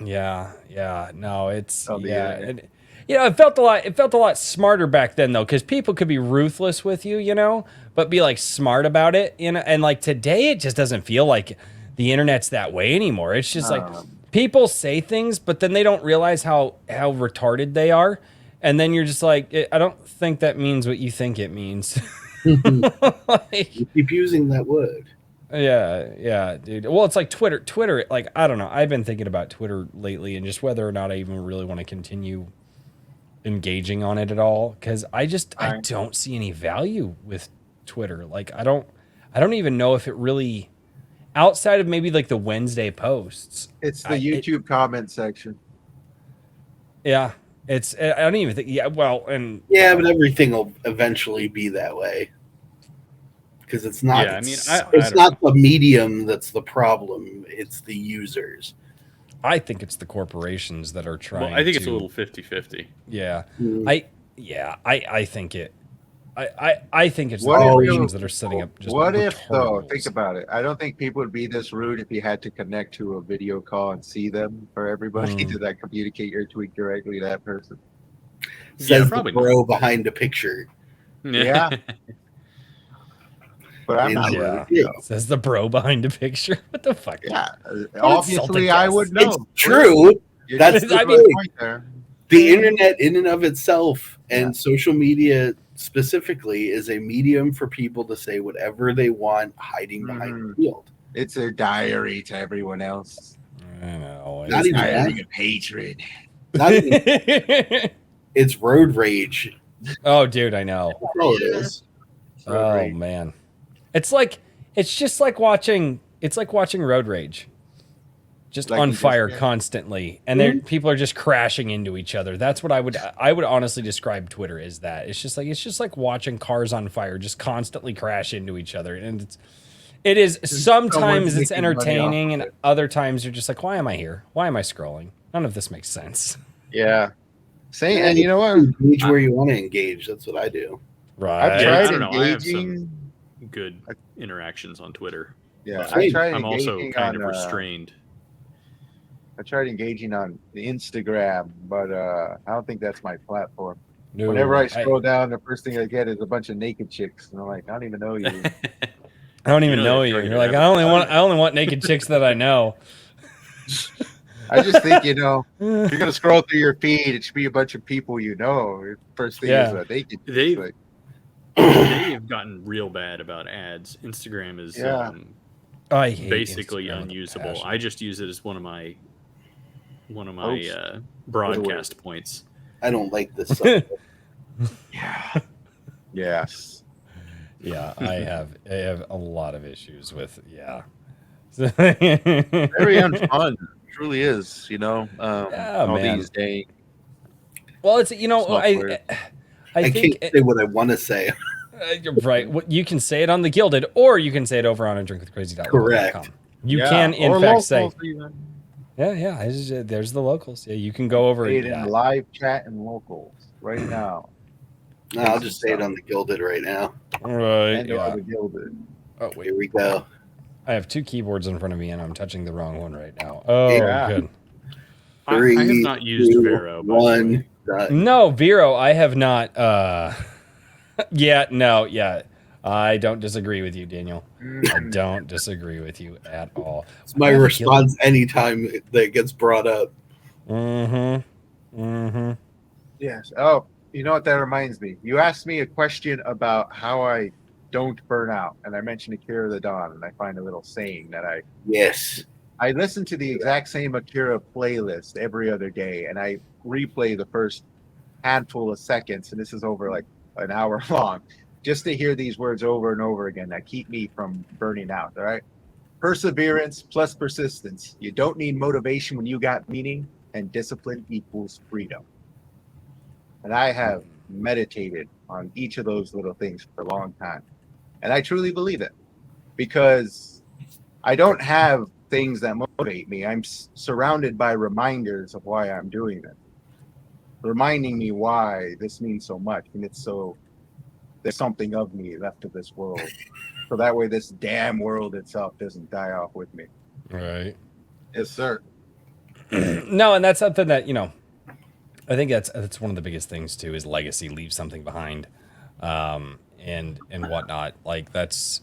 Yeah. No, it's Oh, the yeah. internet. And, it felt a lot smarter back then though, because people could be ruthless with you, but be like smart about it, and like today it just doesn't feel like the internet's that way anymore. It's just like people say things, but then they don't realize how retarded they are, and then you're just like, I don't think that means what you think it means. Like, you keep using that word. yeah, dude. Well, it's like Twitter, like, I don't know. I've been thinking about Twitter lately and just whether or not I even really want to continue engaging on it at all, because I don't see any value with Twitter. Like, I don't even know if it really, outside of maybe like the Wednesday posts. It's the YouTube comment section. Yeah, I don't even think. Yeah, well, and Yeah, but everything will eventually be that way. Because it's not. Yeah, I mean, it's I don't not the medium that's the problem. It's the users. I think it's the corporations that are trying. Well, I think it's a to- little 50-50. Yeah, Mm. I think it. I think it's the What if corporations you- that are setting up. Just What if though? retarded Think rules. about it. I don't think people would be this rude if you had to connect to a video call and see them for everybody Mm. to that communicate your tweet directly to that person. Says the probably bro behind a picture. Yeah. But I'm not Yeah. rude. Yeah. so. Says the bro behind a picture. What the fuck? Yeah. insulting Obviously, I guess. would know. It's true. You're That's just I a mean- good point there. The internet, in and of itself, and Yeah. social media specifically, is a medium for people to say whatever they want, hiding behind Mhm. a field. It's their diary to everyone else. I know. Not even Diary that. of hatred. Not even, it's road rage. Oh, dude, I know. That's all it is. Oh Rage. man, it's just like watching. It's like watching road rage, just Like on you just fire did. constantly, and then people are just crashing into each other. That's what I would honestly describe Twitter as. That it's just like watching cars on fire, just constantly crash into each other, and it is sometimes it's making money off entertaining, of and it. other times you're just like, why am I here? Why am I scrolling? None of this makes sense. Yeah. Say, and you know what? Engage where you want to engage. That's what I do. Right? I've Yeah, tried I don't know. I have engaging. Good interactions on Twitter. Yeah, Same. I tried I'm also engaging kind on, of restrained. I tried engaging on Instagram, but I don't think that's my platform. No, Whenever I scroll down, the first thing I get is a bunch of naked chicks, and I'm like, I don't even know you. I don't even You know know they're you. targeted You're like, advertising. I only want naked chicks that I know. I just think, if you're gonna scroll through your feed, it should be a bunch of people you know. First thing Yeah. is naked. They- chicks, like, They have gotten real bad about ads. Instagram is Yeah. I hate basically Instagram with a unusable. passion. I just use it as one of my broadcast points. I don't like this stuff. Yeah. Yes. Yeah, I have a lot of issues with Very unfun. Truly is, you know. Yeah, all man. these days. Well, it's Software. I think can't say what I want to say. you're right. You can say it on the Gilded, or you can say it over on a drinkwithcrazy.com. Correct. You Yeah, can in or fact say, locals even. there's the locals. Yeah, you can go over. Say it in Yeah. live chat and locals right now. No, I'll just say it on the Gilded right now. Right. And Yeah. or the Gilded. Oh wait, Here we go. I have two keyboards in front of me, and I'm touching the wrong one right now. Oh, Yeah. good. I have 3, not used 2, Vero. By the way. 1. Done. No, Vero, I have not. Yeah. I don't disagree with you, Daniel. I don't disagree with you at all. It's my response anytime that gets brought up. Yes. Oh, you know what that reminds me? You asked me a question about how I don't burn out, and I mentioned Akira the Dawn, and I find a little saying that Yes. I listen to the exact same Akira playlist every other day, and I replay the first handful of seconds, and this is over like an hour long, just to hear these words over and over again that keep me from burning out. All right. Perseverance plus persistence. You don't need motivation when you got meaning, and discipline equals freedom. And I have meditated on each of those little things for a long time. And I truly believe it because I don't have things that motivate me. I'm surrounded by reminders of why I'm doing it, reminding me why this means so much. And it's so there's something of me left of this world. So that way this damn world itself doesn't die off with me. Right. Yes, sir. No, and that's something that, I think that's one of the biggest things too is legacy, leave something behind, and whatnot. Like that's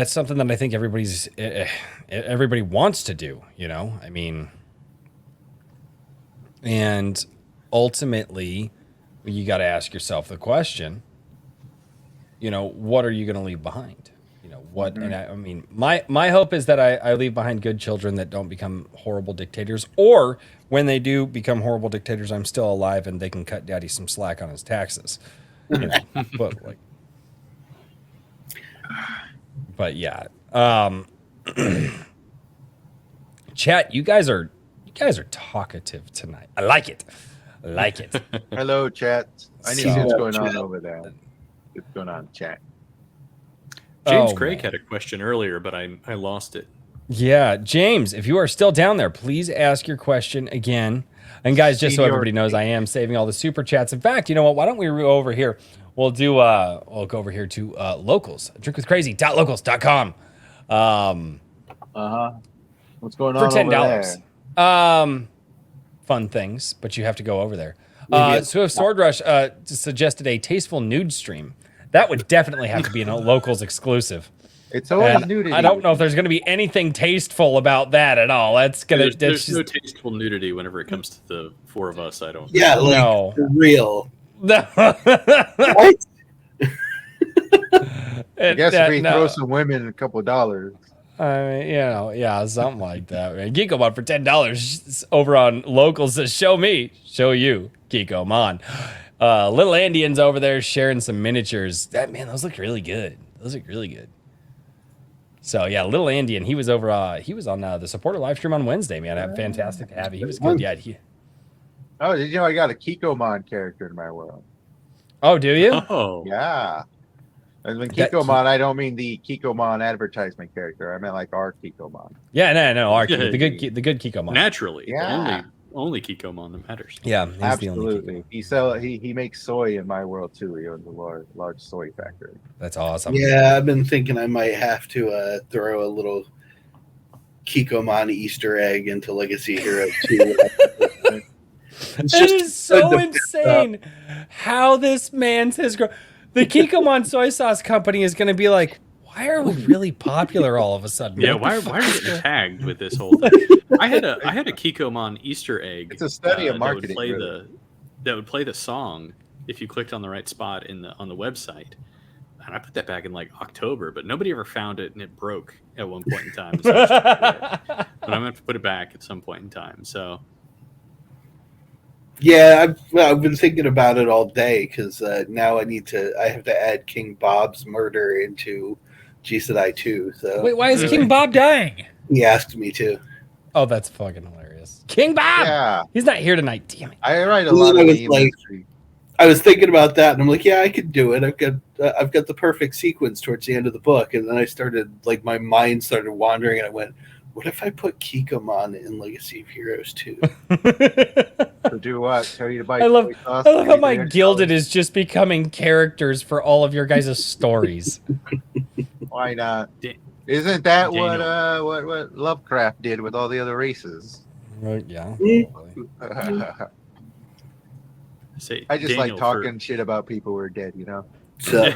something that I think everybody wants to do. I mean, and ultimately, you got to ask yourself the question. What are you going to leave behind? What? And I mean, my hope is that I leave behind good children that don't become horrible dictators, or when they do become horrible dictators, I'm still alive and they can cut daddy some slack on his taxes. But yeah. Chat, you guys are talkative tonight. I like it. Hello, chat. I need to see what's going on over there. What's going on, chat? James Oh, Craig man. had a question earlier, but I lost it. Yeah, James, if you are still down there, please ask your question again. And guys, just so everybody knows, I am saving all the super chats. In fact, you know what? Why don't we go over here? We'll go over here to locals. Drinkwithcrazy.locals.com. What's going For on $10. over there? Fun things, but you have to go over there. Swift Sword Rush suggested a tasteful nude stream. That would definitely have to be a locals exclusive. It's always And nudity. I don't know if there's going to be anything tasteful about that at all. That's gonna. There's no tasteful nudity whenever it comes to the four of us. I don't. Yeah, like No. for real. No. What? I guess if we throw some women a couple of dollars. I mean, yeah, something like that. Man. Geekomon for $10 over on locals says, "Show me, show you, Geekomon." Little Andian's over there sharing some miniatures. Those look really good. So yeah, Little Andian, he was over. He was on the supporter live stream on Wednesday. Man, fantastic to have you. He was good. Yeah. Oh, did you know I got a Kikomon character in my world? Oh, do you? Oh, Yeah. And when That Kikomon, I don't mean the Kikomon advertisement character. I meant like our Kikomon. Yeah, no, our Yeah. the good Kikomon. naturally. Yeah. The only Kikomon that matters. Yeah, he's the only Absolutely. Kikomon. He makes soy in my world too. He owns a large soy factory. That's awesome. Yeah, I've been thinking I might have to throw a little Kikomon Easter egg into Legacy Hero 2. It's It is so good to insane how this man says the Kikomon soy sauce company is going to be like, why are we really popular all of a sudden? Yeah, What the why are fuck? we getting tagged with this whole thing? I had a Kikomon Easter egg. It's a study of marketing, That would play really. that would play the song if you clicked on the right spot on the website. and I put that back in like October, but nobody ever found it, and it broke at one point in time. So but I'm gonna have to put it back at some point in time. So Yeah, I've been thinking about it all day because now I have to add King Bob's murder into G Sedai 2. So Wait, why is King Bob dying? he asked me to. Oh, that's fucking hilarious. King Bob! Yeah, He's not here tonight, damn it. I write a Well, lot I of was memes. like- I was thinking about that, and I'm like, yeah, I could do it. I've got the perfect sequence towards the end of the book, and then I started my mind started wandering, and I went, what if I put Kikomon in Legacy of Heroes 2? To do what? Tell you to buy I love soy sauce, how tell you my to Gilded is just becoming characters for all of your guys' stories. Why not? Da- Isn't that Daniel. what Lovecraft did with all the other races? Right, yeah. say I just Daniel, like talking shit about people who are dead, you know. So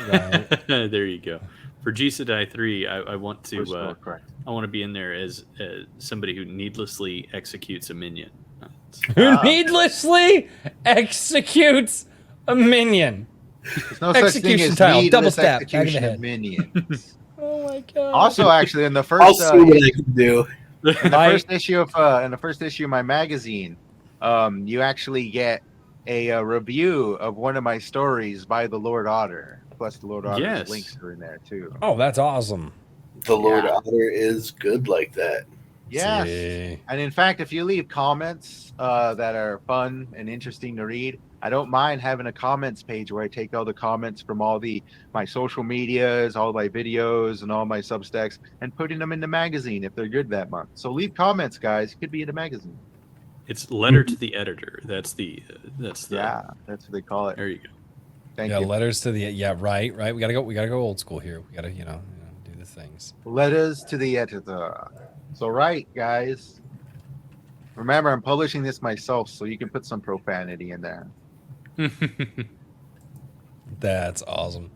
there you go. For G Sedai 3, I want to First of all, correct. I want to be in there as somebody who needlessly executes a minion. Who needlessly executes a minion. There's no such thing Execution as tile, double needless stab, back of the execution head. of minions. Oh my god. Also, actually, in the I'll first see what I can do. in the I- first issue of my magazine, you actually get a review of one of my stories by the Lord Otter. Plus, the Lord Otter's Yes. links are in there too. Oh, that's awesome. The Lord Yeah. Otter is good like that. Yes. See. And in fact, if you leave comments that are fun and interesting to read, I don't mind having a comments page where I take all the comments from all my social medias, all my videos, and all my Substacks, and putting them in the magazine if they're good that month. So leave comments, guys. It could be in the magazine. It's letter to the editor. That's the Yeah, that's what they call it. There you go. Thank Yeah, you. letters to the right. We gotta go old school here. We gotta, do the things. Letters to the editor. So right, guys. Remember, I'm publishing this myself, so you can put some profanity in there. That's awesome.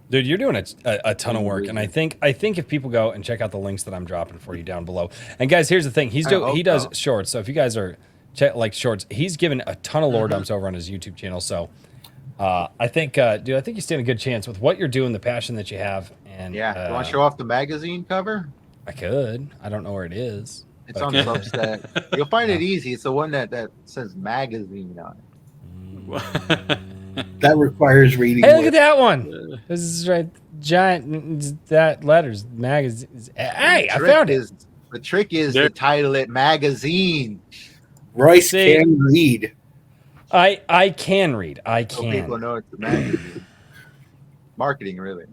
Dude, you're doing a ton of work, and I think if people go and check out the links that I'm dropping for you down below, and guys, here's the thing: he does so. shorts. So if you guys are like shorts, he's given a ton of lore dumps over on his YouTube channel. So I think, dude, I think you stand a good chance with what you're doing, the passion that you have, and Yeah. You want to show off the magazine cover? I could. I don't know where it is. It's but on I could. Substack. You'll find it easy. It's the one that says magazine on it. That requires reading. Hey, look at that one. This is right. Giant that letters magazine. Hey, I found it. The trick is There- to title it magazine. Royce See- can read. I can read. I So people can. know it's a magazine. Marketing, really.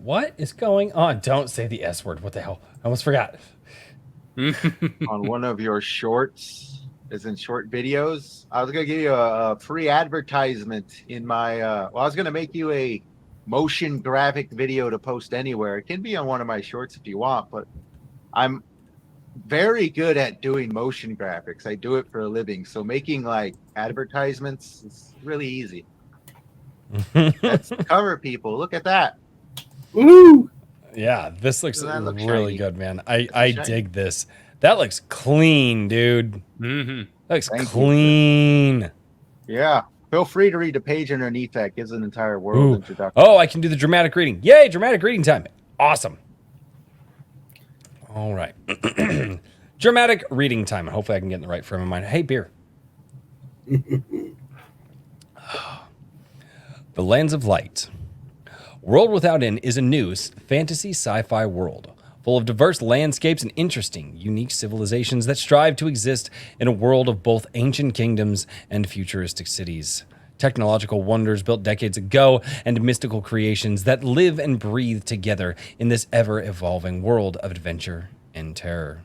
What is going on? Don't say the S word. What the hell? I almost forgot. On one of your shorts, as in short videos, I was going to give you a free advertisement in my. I was going to make you a motion graphic video to post anywhere. It can be on one of my shorts if you want, but I'm very good at doing motion graphics. I do it for a living. So making like advertisements is really easy. That's the cover, people. Look at that. Woo! Yeah, this looks Doesn't that look really shiny? good, man. It's I shiny. dig this. That looks clean, dude. Mhm. That looks Thank you. clean. Yeah. Feel free to read the page underneath that. Gives an entire world Ooh. introduction. Oh, I can do the dramatic reading. Yay, dramatic reading time. Awesome. All right. Dramatic reading time. And hopefully I can get in the right frame of mind. Hey, beer. The Lands of Light. World Without End is a new fantasy sci-fi world full of diverse landscapes and interesting, unique civilizations that strive to exist in a world of both ancient kingdoms and futuristic cities. Technological wonders built decades ago and mystical creations that live and breathe together in this ever-evolving world of adventure and terror.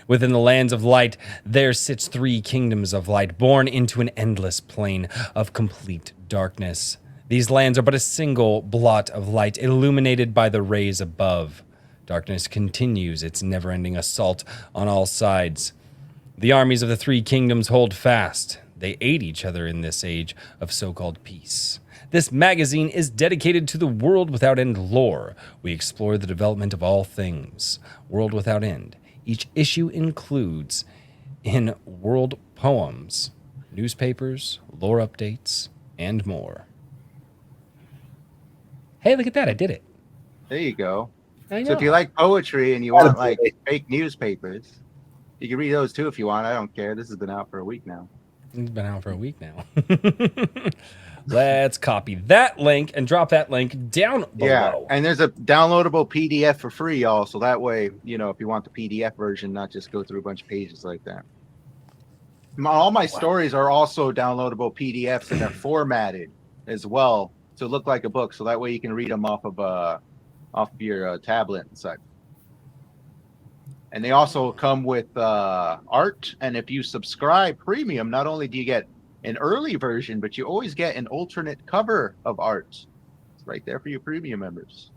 Within the Lands of Light, there sits 3 kingdoms of light, born into an endless plane of complete darkness. These lands are but a single blot of light illuminated by the rays above. Darkness continues its never-ending assault on all sides. The armies of the 3 kingdoms hold fast. They aid each other in this age of so-called peace. This magazine is dedicated to the World Without End lore. We explore the development of all things. World Without End. Each issue includes in world poems newspapers, lore updates, and more. Hey, look at that. I did it. There you go. I So if know. you like poetry and you want like fake newspapers, you can read those too if you want. I don't care. This has been out for a week now. It's been out for a week now. Let's copy that link and drop that link down below. Yeah, and there's a downloadable PDF for free, y'all. So that way, you know, if you want the PDF version, not just go through a bunch of pages like that. All my stories are also downloadable PDFs, and they're formatted as well to look like a book. So that way you can read them off of your tablet and such. And they also come with art. And if you subscribe premium, not only do you get an early version, but you always get an alternate cover of art. It's right there for your premium members.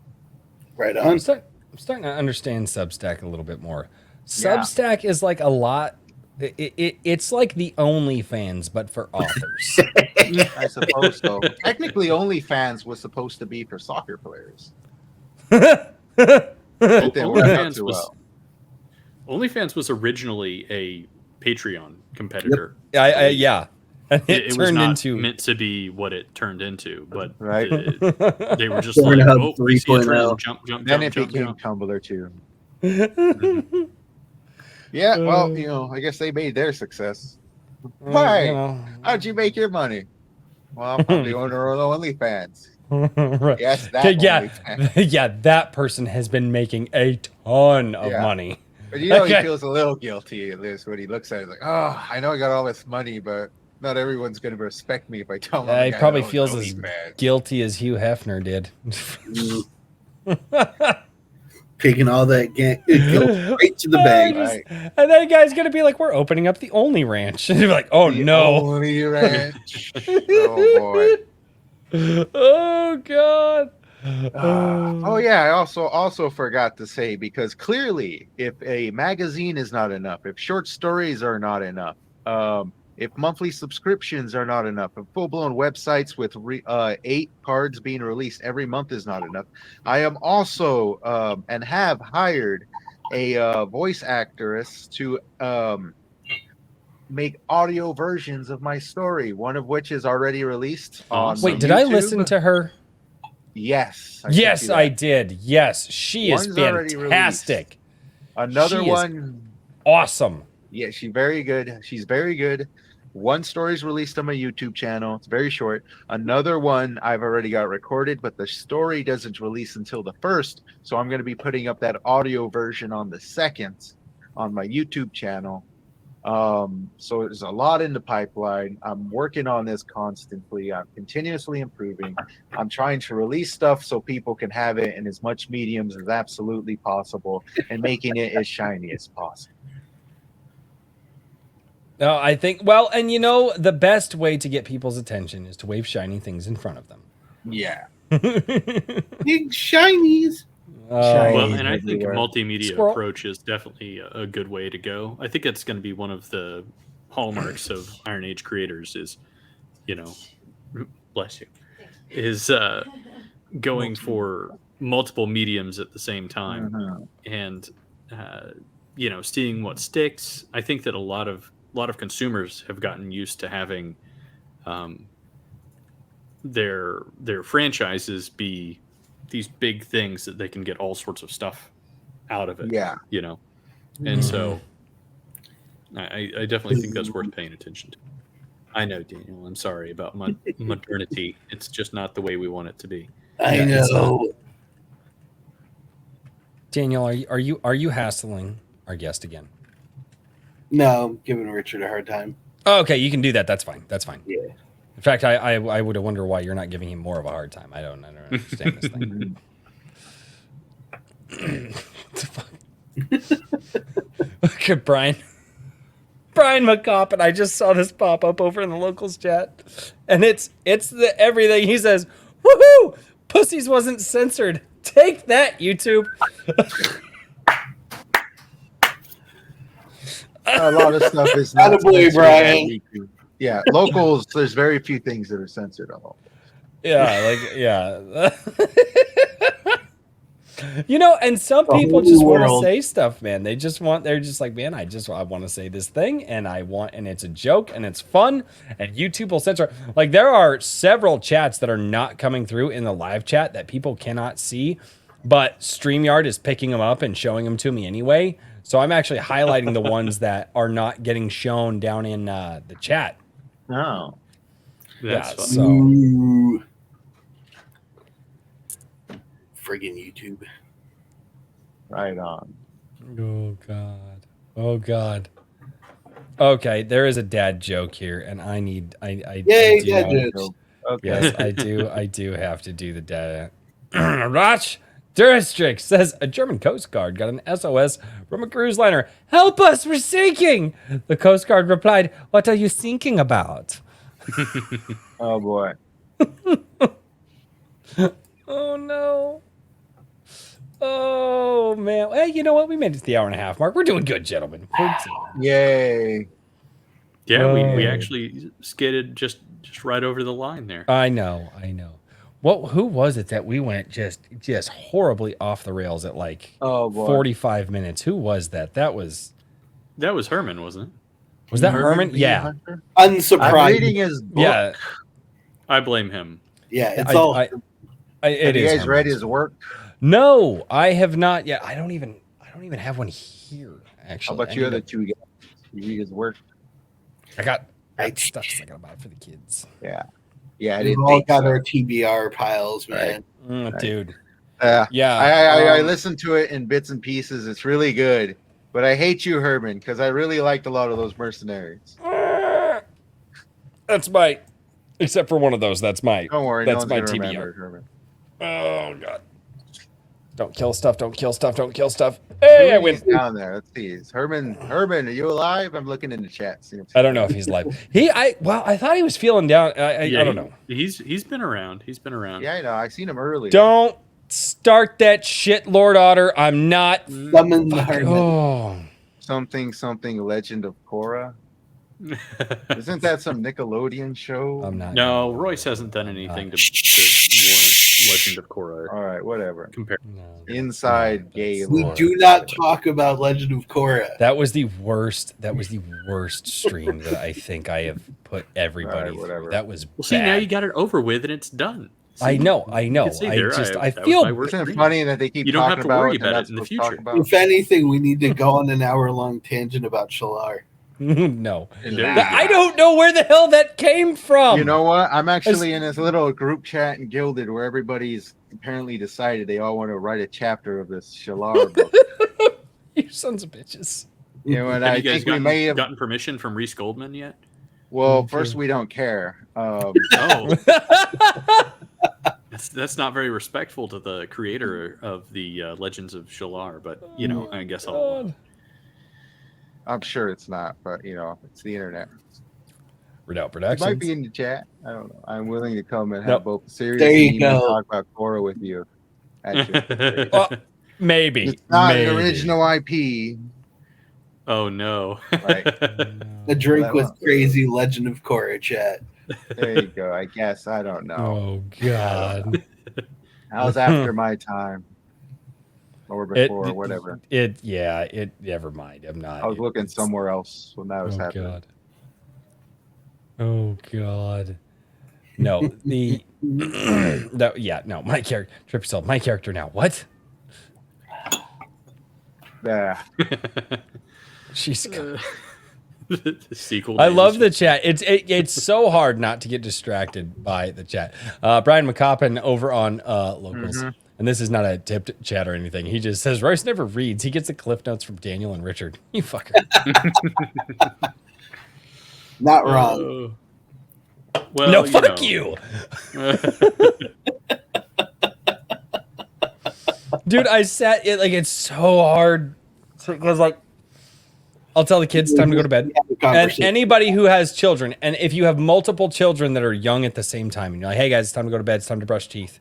Right I'm on. starting to understand Substack a little bit more. Yeah. Substack is like a lot. It's like the OnlyFans, but for authors. I suppose so. Technically, OnlyFans was supposed to be for soccer players. It didn't work out too well. OnlyFans was originally a Patreon competitor. Yeah. It was turned not into meant to be what it turned into, but Right. they were just like, Pornhub oh, we see a trend, 3.0. jump, Then jump, it jump, became jump. Tumblr too. Yeah, well, you know, I guess they made their success. Why? You know. How'd you make your money? Well, I'm the owner of OnlyFans. Right. Yes, that Yeah, OnlyFans. yeah, that person has been making a ton of Yeah. money. But you know, Okay. he feels a little guilty at this when he looks at it like, oh, I know I got all this money, but not everyone's going to respect me if I tell them. Yeah, I he got probably all this feels as OnlyFans. guilty as Hugh Hefner did. Taking all that guilt right to the bank. Right. And then guy's gonna be like, "We're opening up the Only Ranch," and you're like, "Oh The no, Only Ranch. Oh boy. oh god." Oh yeah, I also forgot to say, because clearly if a magazine is not enough, if short stories are not enough, if monthly subscriptions are not enough, if full-blown websites with 8 cards being released every month is not enough, I am also and have hired a voice actress to make audio versions of my story, one of which is already released on Wait, did I YouTube. listen to her? Yes. Yes, I did. Yes, she is One's already fantastic. Another She is one. Awesome. Yeah, she's very good. She's very good. One story's released on my YouTube channel. It's very short. Another one I've already got recorded, but the story doesn't release until the 1st. So I'm going to be putting up that audio version on the 2nd on my YouTube channel. So there's a lot in the pipeline. I'm working on this constantly. I'm continuously improving. I'm trying to release stuff so people can have it in as much mediums as absolutely possible and making it as shiny as possible. No, I think, well, and you know, the best way to get people's attention is to wave shiny things in front of them. Yeah. Big shinies. Oh, Well, and I think a everywhere. multimedia Squirrel. approach is definitely a good way to go. I think that's going to be one of the hallmarks of Iron Age creators is, you know, bless you, is going for multiple mediums at the same time Mhm. and, you know, seeing what sticks. I think that a lot of consumers have gotten used to having their franchises be these big things that they can get all sorts of stuff out of it. Yeah. You know, and so I definitely think that's worth paying attention to. I know, Daniel. I'm sorry about modernity. It's just not the way we want it to be. I Yeah, it's know. Daniel, are you hassling our guest again? No, I'm giving Richard a hard time. Oh, okay, you can do that. That's fine. That's fine. Yeah. In fact, I would wonder why you're not giving him more of a hard time. I don't understand this thing. Look at Brian McCoppin. I just saw this pop up over in the locals chat, and it's the everything he says. Woohoo! Pussies wasn't censored. Take that, YouTube. A lot of stuff is not Attaboy, censored Brian. on YouTube. Yeah, locals. There's very few things that are censored on locals. Yeah, like yeah. You know, and some The people whole just want to world. say stuff, man. They're just like, man, I want to say this thing, and it's a joke, and it's fun, and YouTube will censor. Like, there are several chats that are not coming through in the live chat that people cannot see, but StreamYard is picking them up and showing them to me anyway. So I'm actually highlighting the ones that are not getting shown down in the chat. No. That's Yeah, fun. so Ooh. Friggin' YouTube. Right on. oh god, oh god. Okay, there is a dad joke here, and I Yay, do dad know- jokes. Okay. Yes, I do have to do the data. Roch Duristrix says a German Coast Guard got an SOS from a cruise liner. Help us, we're sinking. The Coast Guard replied, what are you thinking about? Oh boy. Oh no. Oh man. Hey, you know what? We made it to the hour and a half mark. We're doing good, gentlemen. Yay. Yeah, we Oh. actually skidded just right over the line there. I know. Who was it that we went just horribly off the rails at like Oh boy. 45 minutes? Who was that? That was Herman, wasn't it? that Herman? B. Yeah. Hunter? I'm reading Unsurprising. his book. Yeah. I blame him. Yeah, it's I- all. I- it Have you is guys read Herman's. his work? No, I have not yet. I don't even have one here, How actually. about I you need other to- two guys? You read his work? I got I- stuff I got about for the kids. Yeah. Yeah, I We've didn't all think got so. our TBR piles, man. Right. Dude. Yeah. Yeah. I um, listened to it in bits and pieces. It's really good. But I hate you, Herman, because I really liked a lot of those mercenaries. That's my except for one of those. That's my Don't worry, That's no my one's gonna TBR. remember, Herman. Oh god. Don't kill stuff, don't kill stuff, don't kill stuff. Hey, I win. He's down there. Let's see. Is Herman, are you alive? I'm looking in the chat. See if- I don't know if he's live. I thought he was feeling down. I don't know. He's been around. He's been around. Yeah, I know. I seen him earlier. Don't start that shit, Lord Otter. I'm not. Summon the Herman. Oh. Something Legend of Korra. Isn't that some Nickelodeon show? I'm not. No, Royce hasn't done anything to warrant Legend of Korra All right, whatever. compare. No. Inside gay. We lore. do not talk about Legend of Korra. That was the worst. That was the worst stream that I think I have put everybody Alright, through. whatever. That was Well, see, now bad. you got it over with and it's done. See, I know. you can see I there, just I that was feel my worst Isn't it stream. funny that they keep You don't have talking to worry about about it it in the and not supposed to talk future. about? If anything, we need to go on an hour-long tangent about Shalar. no. And there you Nah. go. I don't know where the hell that came from. You know what? I'm actually in this little group chat in Gilded where everybody's apparently decided they all want to write a chapter of this Shalar book. You sons of bitches. You know, and Have I you guys think we may have. gotten permission from Reese Goldman yet? Well, first we don't care. Oh, that's not very respectful to the creator of the Legends of Shalar, but you know, I guess I'll. God. I'm sure it's not, but you know, it's the internet. Redoubt It Productions. might be in the chat. I don't know. I'm willing to come and have Nope. both the series There you and even go. talk about Korra with you. Actually, Well, maybe. it's not maybe. an original IP. Oh no! Right. A drink That with one. crazy Legend of Korra chat. There you go. I guess I don't know. Oh God. That was after my time, or before, whatever. It never mind. I'm not. I was looking somewhere else when that was Oh happening. God. Oh God. No, the no, my character trip yourself. My character now. What? Yeah. She's The sequel. I names. love the chat. It's so hard not to get distracted by the chat. Brian McCoppin over on Locals, and this is not a tipped chat or anything. He just says Royce never reads. He gets the cliff notes from Daniel and Richard. You fucker. Not wrong. Well, No, you fuck know. you, dude. I sat it like it's so hard because like I'll tell the kids time to go to bed. We have a And conversation. anybody who has children, and if you have multiple children that are young at the same time, and you're like, hey guys, it's time to go to bed, it's time to brush teeth.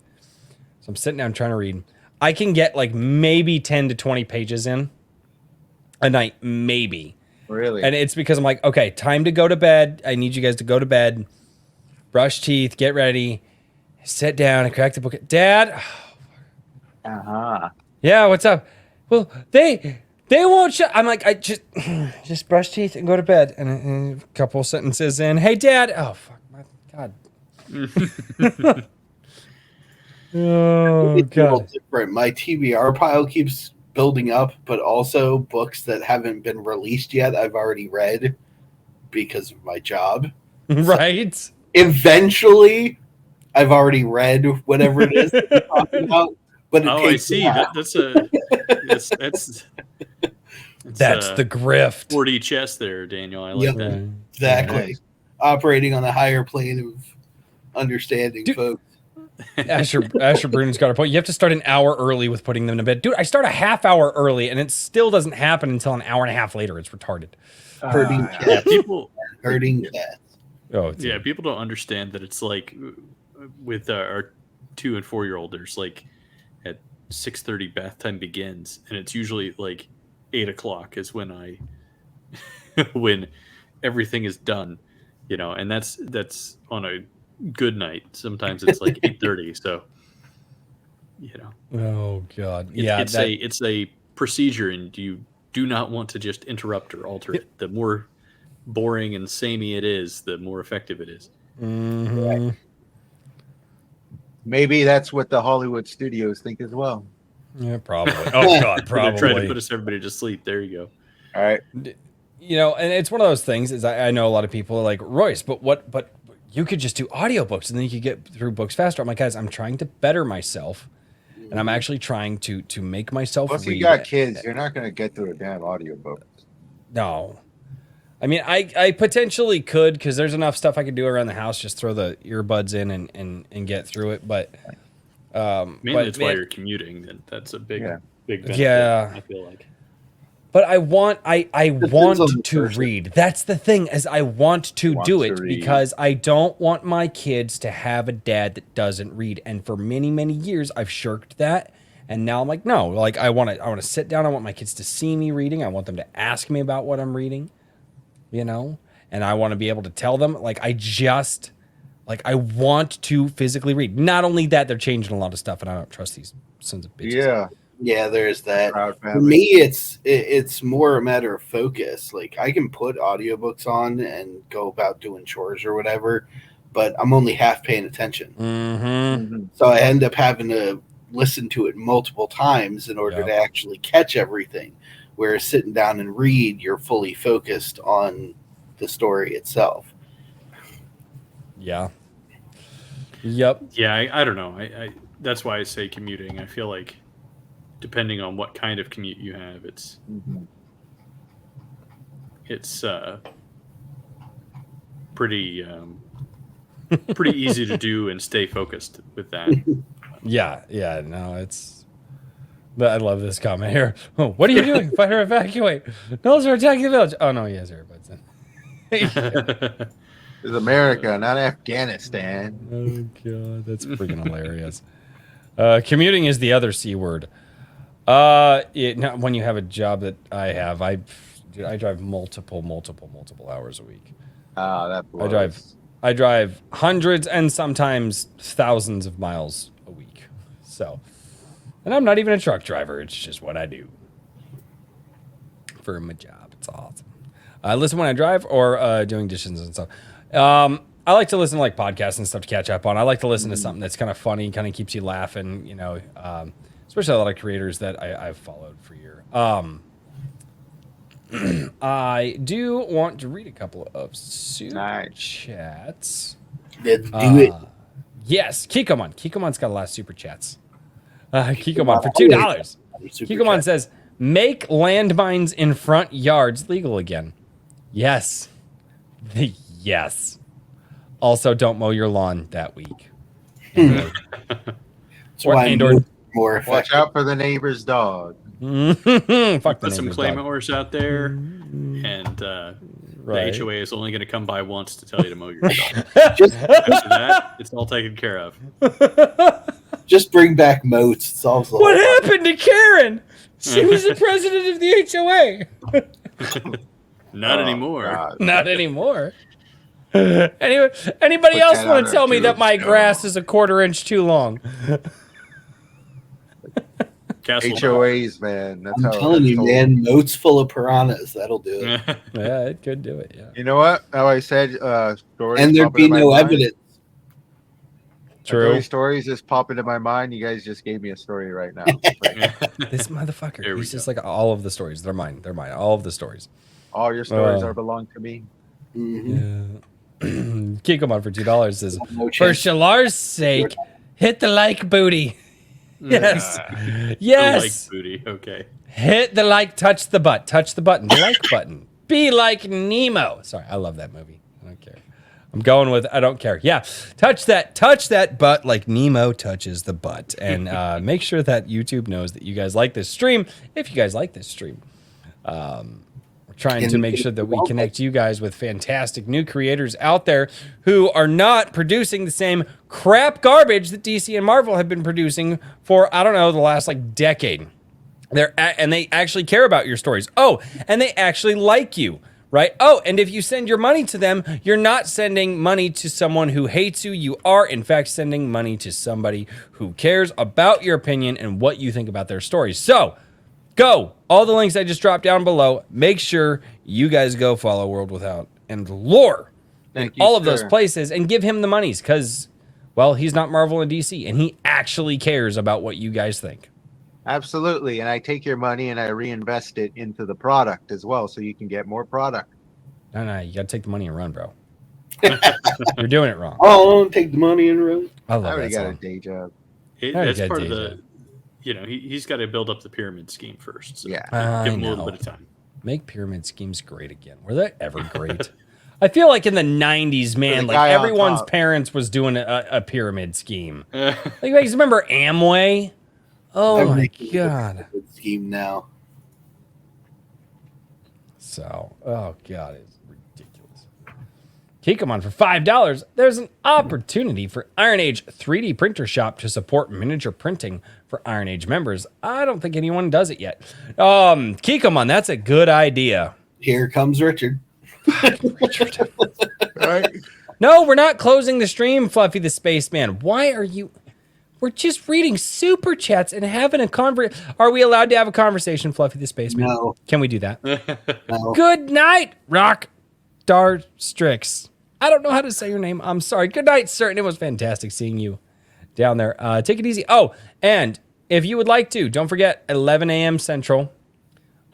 So I'm sitting down trying to read. I can get like maybe 10 to 20 pages in a night, maybe. Really? And it's because I'm like, okay, time to go to bed. I need you guys to go to bed, brush teeth, get ready, sit down and crack the book. Dad, Uh-huh. Yeah, what's up? Well, they won't shut. I'm like, I just brush teeth and go to bed. And a couple sentences in, hey, Dad. Oh, fuck, my God. Oh, It's a little God. different. My TBR pile keeps building up, but also books that haven't been released yet I've already read because of my job. Right? Eventually, I've already read whatever it is that you're talking about. But it Oh, I takes see. a while. That's That's the grift. 4D chess there, Daniel. I like Yep. that. Exactly. Operating on the higher plane of understanding, Dude. folks. Asher Brunen's got a point. You have to start an hour early with putting them to bed. Dude, I start a half hour early, and it still doesn't happen until an hour and a half later. It's retarded. Hurting Yeah, cats. people. Hurting cats. Oh, it's Yeah, people don't understand that it's like with our 2 and 4-year-old. There's like at 6:30 bath time begins, and it's usually like 8 o'clock is when I when everything is done, and that's on a good night. Sometimes it's like 8:30. So Oh God. it's a procedure, and you do not want to just interrupt or alter it. The more boring and samey it is, the more effective it is. Mhm. Maybe that's what the Hollywood studios think as well. Yeah, probably. Oh God, They're trying to probably. put us everybody to sleep. There you go. All right. And it's one of those things. Is I know a lot of people are like, Royce, but you could just do audiobooks and then you could get through books faster. I'm like, guys, I'm trying to better myself, and I'm actually trying to make myself Plus, read. you got kids. You're not going to get through a damn audiobook. No. I mean, I potentially could, because there's enough stuff I could do around the house. Just throw the earbuds in and get through it. But Mainly it's while you're commuting. And that's a big benefit. Yeah. I feel like. But I want on the to person. read. That's the thing, is I want to Want do to it read. because I don't want my kids to have a dad that doesn't read. And for many, many years I've shirked that. And now I'm like, no, like I want to sit down. I want my kids to see me reading. I want them to ask me about what I'm reading, and I want to be able to tell them, like, I want to physically read. Not only that, they're changing a lot of stuff, and I don't trust these sons of bitches. Yeah. Yeah, there's that. Proud For family. me, it's more a matter of focus. Like I can put audiobooks on and go about doing chores or whatever, but I'm only half paying attention. Mm-hmm. Mhm. So I end up having to listen to it multiple times in order Yep. to actually catch everything. Whereas sitting down and read, you're fully focused on the story itself. Yeah. Yep. Yeah, I don't know. I that's why I say commuting. I feel like depending on what kind of commute you have, it's Mhm. pretty easy to do and stay focused with that. Yeah. No, it's. But I love this comment here. Oh, what are you doing? Fight or evacuate? Gnolls are attacking the village. Oh no, he has earbuds in. It's America, not Afghanistan. Oh god, that's freaking hilarious. Commuting is the other C word. Not when you have a job that I have. I drive multiple hours a week. Ah, that blows. I drive hundreds and sometimes thousands of miles a week. So, and I'm not even a truck driver. It's just what I do for my job. It's awesome. I listen when I drive or doing dishes and stuff. I like to listen to like podcasts and stuff to catch up on. I like to listen to something that's kind of funny, kind of keeps you laughing, especially a lot of creators that I've followed for years. I do want to read a couple of super Nice. chats. Let's do it. Yes, Kikoman. Kikoman's got a lot of super chats. Kikoman for $2. Super Kikoman chat. says, make landmines in front yards legal again. Yes. Yes. Also, don't mow your lawn that week. That's why I'm and/or- more Watch effective. out for the neighbor's dog. Fuck the Put some neighbor's claimant dog. horse out there, and Right. the HOA is only going to come by once to tell you to mow your dog. Just, After that, it's all taken care of. just bring back moats. It solves the What whole happened to Karen? She was the president of the HOA. Not Oh, anymore. God. Not anymore. Anyway, anybody Put else that want on to her tell me that my tombstone. grass is a 1/4 inch too long? Castle HOAs, man. That's I'm how telling that's you, told. man, moats full of piranhas. That'll do it. Yeah, it could do it. Yeah. You know what? How I said stories And there'd pop into be my no mind. evidence. True. Stories just pop into my mind. You guys just gave me a story right now. This motherfucker. There we He's just go. like all of the stories. They're mine. They're mine. All of the stories. All your stories Oh. are belong to me. Mhm. Yeah. Kikomon for $2 says, No for chance. Shalar's sake, hit the like booty. Yes. The Yes. like booty. Okay. Hit the like, touch the butt, touch the button, the like button. Be like Nemo. Sorry, I love that movie. I don't care. I'm going with I don't care. Yeah, touch that butt like Nemo touches the butt, and make sure that YouTube knows that you guys like this stream. If you guys like this stream, we're trying to make sure that we connect you guys with fantastic new creators out there who are not producing the same crap garbage that DC and Marvel have been producing for I don't know the last like decade. And they actually care about your stories. Oh, and they actually like you, right? Oh, and if you send your money to them, you're not sending money to someone who hates you. You are, in fact, sending money to somebody who cares about your opinion and what you think about their stories. So, go. All the links I just dropped down below. Make sure you guys go follow World Without and Lore in Thank you, all of those sir. places and give him the monies because, well, he's not Marvel and DC and he actually cares about what you guys think. Absolutely. And I take your money and I reinvest it into the product as well, so you can get more product. No, you gotta take the money and run, bro. You're doing it wrong. Oh, take the money and run. I I love already that got a song. day job. Already That's got part of Deja. the. He's got to build up the pyramid scheme first. So Yeah. give I him a little know. bit of time. Make pyramid schemes great again. Were they ever great? I feel like in the 90s, man, the like guy on everyone's top. parents was doing a pyramid scheme. Like, you guys remember Amway? Oh my God. Good scheme now. So, oh God, it's ridiculous. Kikomon for $5. There's an opportunity for Iron Age 3D Printer Shop to support miniature printing for Iron Age members. I don't think anyone does it yet. Kikomon, that's a good idea. Here comes Richard. Right? No, we're not closing the stream, Fluffy the Spaceman. Why are you? We're just reading super chats and having a Are we allowed to have a conversation, Fluffy the Spaceman? No. Can we do that? No. Good night, Rock Dar Strix. I don't know how to say your name. I'm sorry. Good night, sir. And it was fantastic seeing you down there. Take it easy. Oh, and if you would like to, don't forget 11 a.m. Central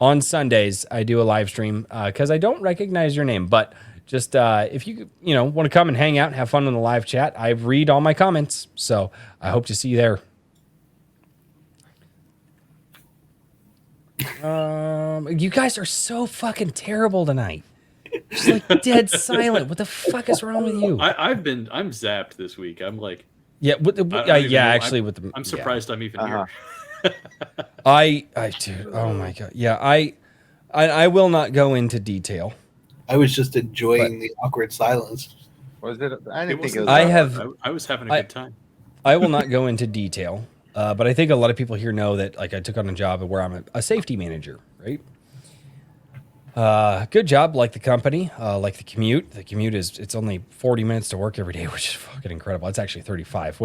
on Sundays. I do a live stream because I don't recognize your name, but just if you want to come and hang out and have fun in the live chat, I read all my comments. So I hope to see you there. You guys are so fucking terrible tonight. Just like dead silent. What the fuck is wrong with you? I'm zapped this week. I'm like, Yeah, with the, I don't even yeah, know. actually, with the I'm surprised I'm even here. I dude, oh my God, yeah, I will not go into detail. I was just enjoying the awkward silence. Was it? I didn't think it was. I that have- one. I was having a good time. I will not go into detail, but I think a lot of people here know that like I took on a job where I'm a safety manager, right? Good job, like the company, like the commute. The commute it's only 40 minutes to work every day, which is fucking incredible. It's actually 35,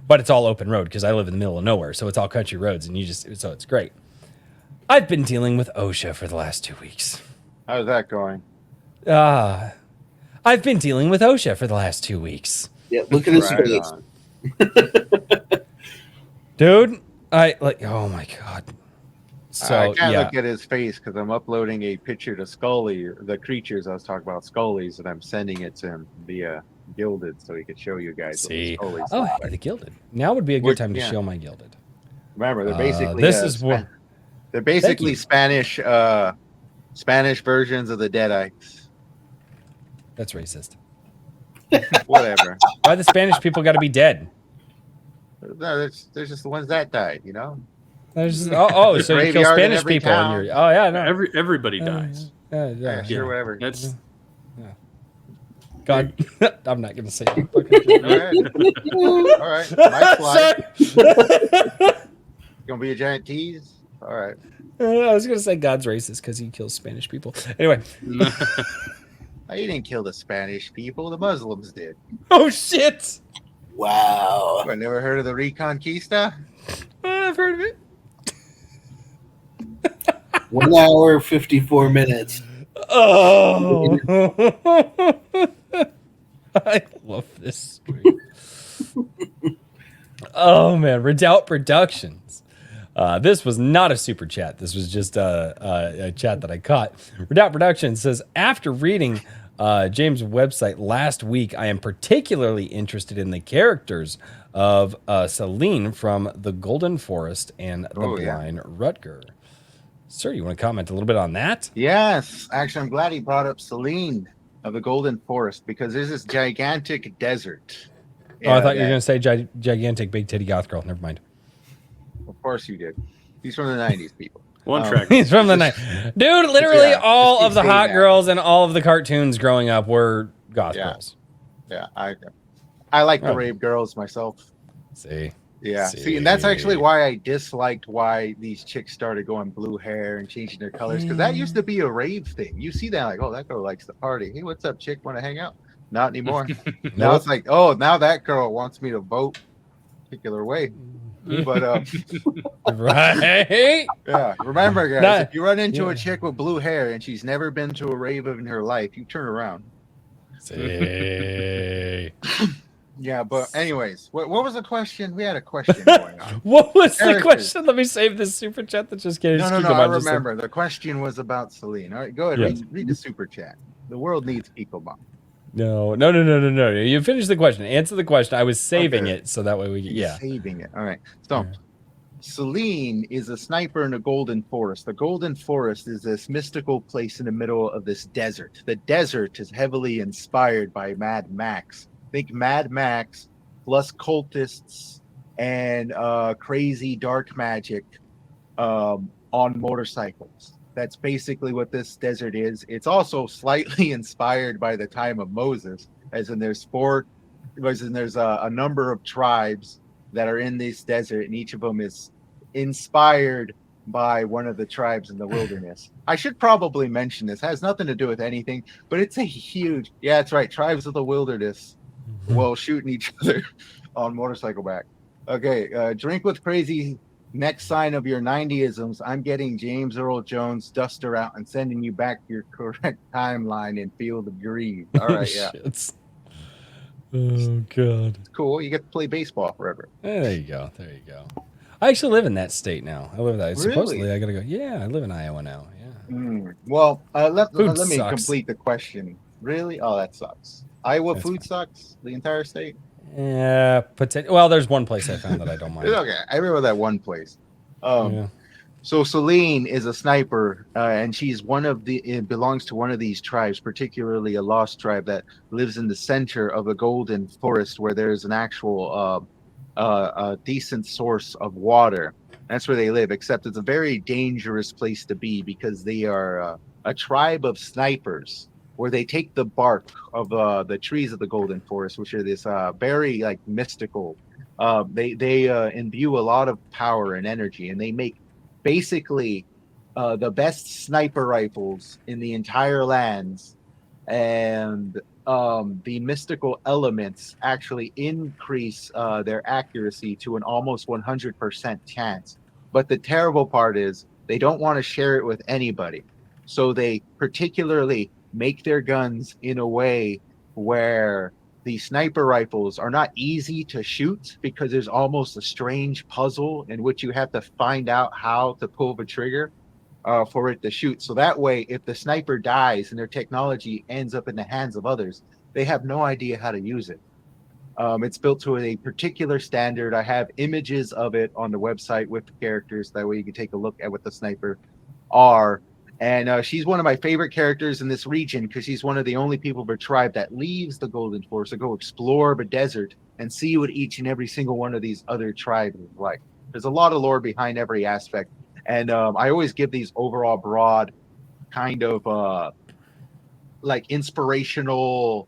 but it's all open road because I live in the middle of nowhere, so it's all country roads, and so it's great. I've been dealing with OSHA for the last 2 weeks. How's that going? I've been dealing with OSHA for the last 2 weeks. Yeah, look at his Right face. on. Dude, oh my God. So, I can't yeah. look at his face because I'm uploading a picture to Scully, the creatures I was talking about, Scully's, and I'm sending it to him via Gilded so he could show you guys. See. What the Scullies Oh, look hey, like. the Gilded. Now would be a good Would- time to yeah. show my Gilded. Remember, they're basically this is what. they're basically you. Spanish versions of the Deadites. That's racist. Whatever. Why the Spanish people got to be dead? No, there's just the ones that died, you know. There's so you kill Graveyard in Spanish every people town. and you're oh yeah no Everybody dies. yeah. Yeah, sure, whatever. That's God, I'm not gonna say it. All right, my slide. Gonna be a giant tease. All right. I was gonna say God's racist because he kills Spanish people. Anyway, He didn't kill the Spanish people. The Muslims did. oh shit, Wow. I never heard of the Reconquista. I've heard of it. 1 hour, 54 minutes. Oh, I love this stream. Oh man, Redoubt Productions. This was not a super chat. This was just a chat that I caught. Redoubt Productions says, after reading James' website last week, I am particularly interested in the characters of Celine from The Golden Forest and The Blind Rutger. Sir, you want to comment a little bit on that? Yes, actually, I'm glad he brought up Celine of the Golden Forest because there's this gigantic desert. Oh, I thought you were going to say gigantic big titty goth girl. Never mind. Of course you did. He's from the 90s, people. One track. He's from the night. Dude, literally Yeah, all just of the keep hot saying that. girls and all of the cartoons growing up were goth Yeah. girls. Yeah, I like the Oh. rave girls myself. See? Yeah. See, and that's actually why I disliked why these chicks started going blue hair and changing their colors because that used to be a rave thing. You see that like, oh, that girl likes the party. Hey, what's up, chick? Want to hang out? Not anymore. Now it's like, oh, now that girl wants me to vote a particular way. But Right? yeah, remember, guys, Nah, if you run into yeah. a chick with blue hair and she's never been to a rave in her life, you turn around. See? Yeah, but anyways, what was the question? We had a question going on. What was the Characters. question? Let me save this super chat that just came. No, just keep I going. Just remember. The question was about Celine. All right, go ahead. Yes. Read the super chat. The world needs Picobomb. No. You finished the question. Answer the question. I was saving Okay. it so that way we can. Yeah. Saving it. All right. So, Yeah. Celine is a sniper in the Golden Forest. The Golden Forest is this mystical place in the middle of this desert. The desert is heavily inspired by Mad Max. Think Mad Max plus cultists and crazy dark magic on motorcycles. That's basically what this desert is. It's also slightly inspired by the time of Moses, as in there's a number of tribes that are in this desert, and each of them is inspired by one of the tribes in the wilderness. I should probably mention this. It has nothing to do with anything, but it's a huge, yeah, that's right, tribes of the wilderness while shooting each other on motorcycle back. Okay, drink with crazy. Next sign of your 90isms, I'm getting James Earl Jones duster out and sending you back to your correct timeline in Field of Greed. All right, yeah. Shits. Oh god. It's cool. You get to play baseball forever. There you go. There you go. I actually live in that state now. I live there. Really? Supposedly, I gotta go. Yeah, I live in Iowa now. Yeah. Well, let Food me sucks. complete the question. Really? Oh, that sucks. Iowa That's food fine. sucks? The entire state? Yeah. Well, there's one place I found that I don't mind. It's okay. I remember that one place. Yeah. So Celine is a sniper, and she's it belongs to one of these tribes, particularly a lost tribe that lives in the center of a golden forest where there's an actual a decent source of water. That's where they live, except it's a very dangerous place to be because they are a tribe of snipers where they take the bark of the trees of the golden forest, which are this very like mystical. They imbue a lot of power and energy, and they make basically the best sniper rifles in the entire lands, and the mystical elements actually increase their accuracy to an almost 100% chance. But the terrible part is they don't want to share it with anybody, so they particularly make their guns in a way where the sniper rifles are not easy to shoot because there's almost a strange puzzle in which you have to find out how to pull the trigger for it to shoot. So that way, if the sniper dies and their technology ends up in the hands of others, they have no idea how to use it. It's built to a particular standard. I have images of it on the website with the characters. That way you can take a look at what the sniper are. And she's one of my favorite characters in this region because she's one of the only people of her tribe that leaves the Golden Forest to go explore the desert and see what each and every single one of these other tribes is like. There's a lot of lore behind every aspect. And I always give these overall broad kind of like inspirational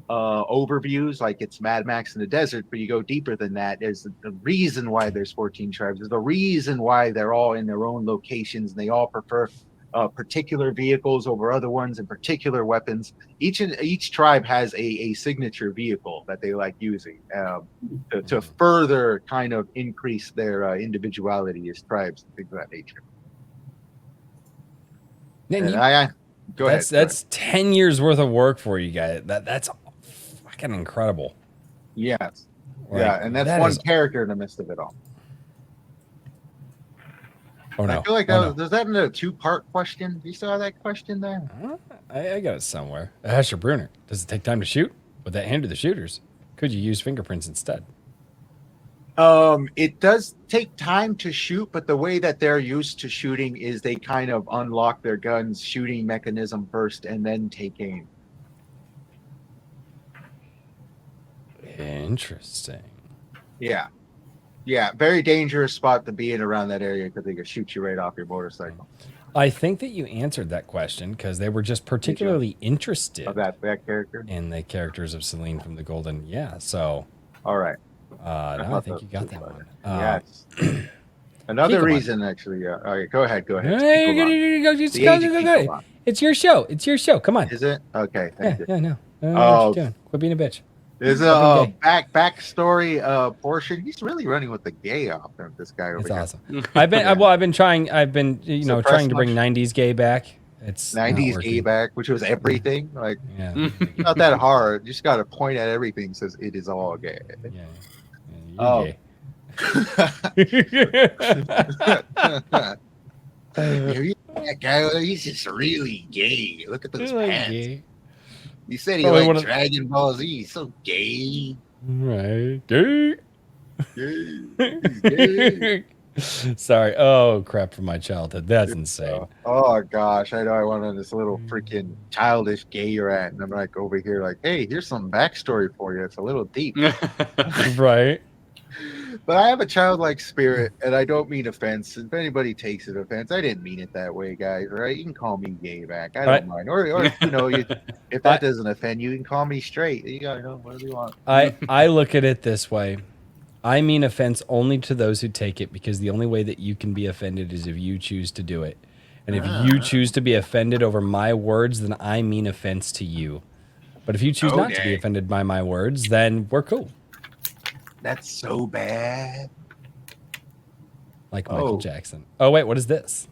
overviews, like it's Mad Max in the desert, but you go deeper than that. There's the reason why there's 14 tribes. There's the reason why they're all in their own locations and they all prefer particular vehicles over other ones and particular weapons. Each tribe has a signature vehicle that they like using to further kind of increase their individuality as tribes and things of that nature. Man, And you- I go ahead. that's 10 years worth of work for you guys. That's fucking incredible. Yes. Like, Yeah, and that's that one is- character in the midst of it all. Oh no. I feel like Oh, no. was that in a two-part question? Do you still have that question there? Huh? I got it somewhere. Asher Bruner. Does it take time to shoot? Would that hinder the shooters? Could you use fingerprints instead? It does take time to shoot, but the way that they're used to shooting is they kind of unlock their guns shooting mechanism first and then take aim. Interesting. Yeah. Yeah, very dangerous spot to be in around that area because they could shoot you right off your motorcycle. I think that you answered that question because they were just particularly interested Of that character. in the characters of Celine from the Golden. Yeah. So All right. no, I thought think that you got was that better. one. Yes. Another Pokemon. reason, actually. Yeah. All right, go ahead. Go ahead. Hey, Speak go, along. go, just The go, age of go, go. Pokemon. It's your show. It's your show. Come on. Is it? Okay, Yeah, thank you. yeah, no. I don't know Oh. what you're doing. Quit being a bitch. There's Fucking a backstory portion. He's really running with the gay off of this guy over It's here. awesome. I've been trying Suppress trying to bring much. 90s gay back. It's not 90s working. gay back, which was everything. Like, Yeah. not that hard. You just got to point at everything. Says it is all gay. Yeah. Oh. You're gay. That guy, he's just really gay. Look at those You're like pants. gay. He said he Probably liked one of- Dragon Ball Z. He's so gay. Right. Gay. Gay. He's gay. Sorry. Oh crap from my childhood. That's insane. Oh gosh, I know I went on this little freaking childish gay rant, and I'm like over here, like, hey, here's some backstory for you. It's a little deep, Right. but I have a childlike spirit, and I don't mean offense. If anybody takes it offense, I didn't mean it that way, guys. Right? You can call me gay back. I don't mind, or if that doesn't offend you, you can call me straight. You gotta know whatever you want. I look at it this way. I mean offense only to those who take it because the only way that you can be offended is if you choose to do it. And if you choose to be offended over my words, then I mean offense to you. But if you choose not to be Okay. offended by my words, then we're cool. That's so bad. Like Michael Oh. Jackson. Oh, wait, what is this?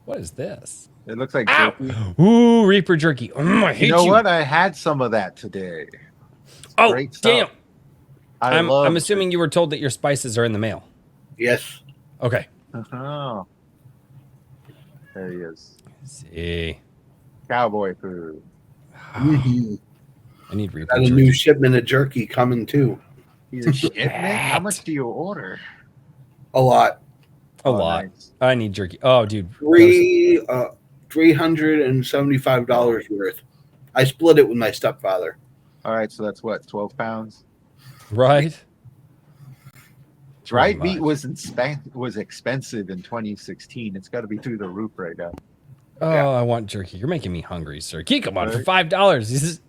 What is this? It looks like Ow! jerky. Ooh, Reaper jerky. I hate You know what? I had some of that today. Oh, Great stuff. damn. I'm love assuming you were told that your spices are in the mail. Yes. Okay. Oh. There he is. Let's see. Cowboy food. Mhm. I need Reaper Got a jerky. new shipment of jerky coming too. He's a shipment? How much do you order? A lot. A Oh, lot. nice. I need jerky. Oh, dude. $375 worth. I split it with my stepfather. All right, so that's what, 12 pounds? Right? Dried Pretty meat much. was expensive in 2016. It's got to be through the roof right now. Oh, Yeah. I want jerky. You're making me hungry, sir. Come on for Right. $5. He says,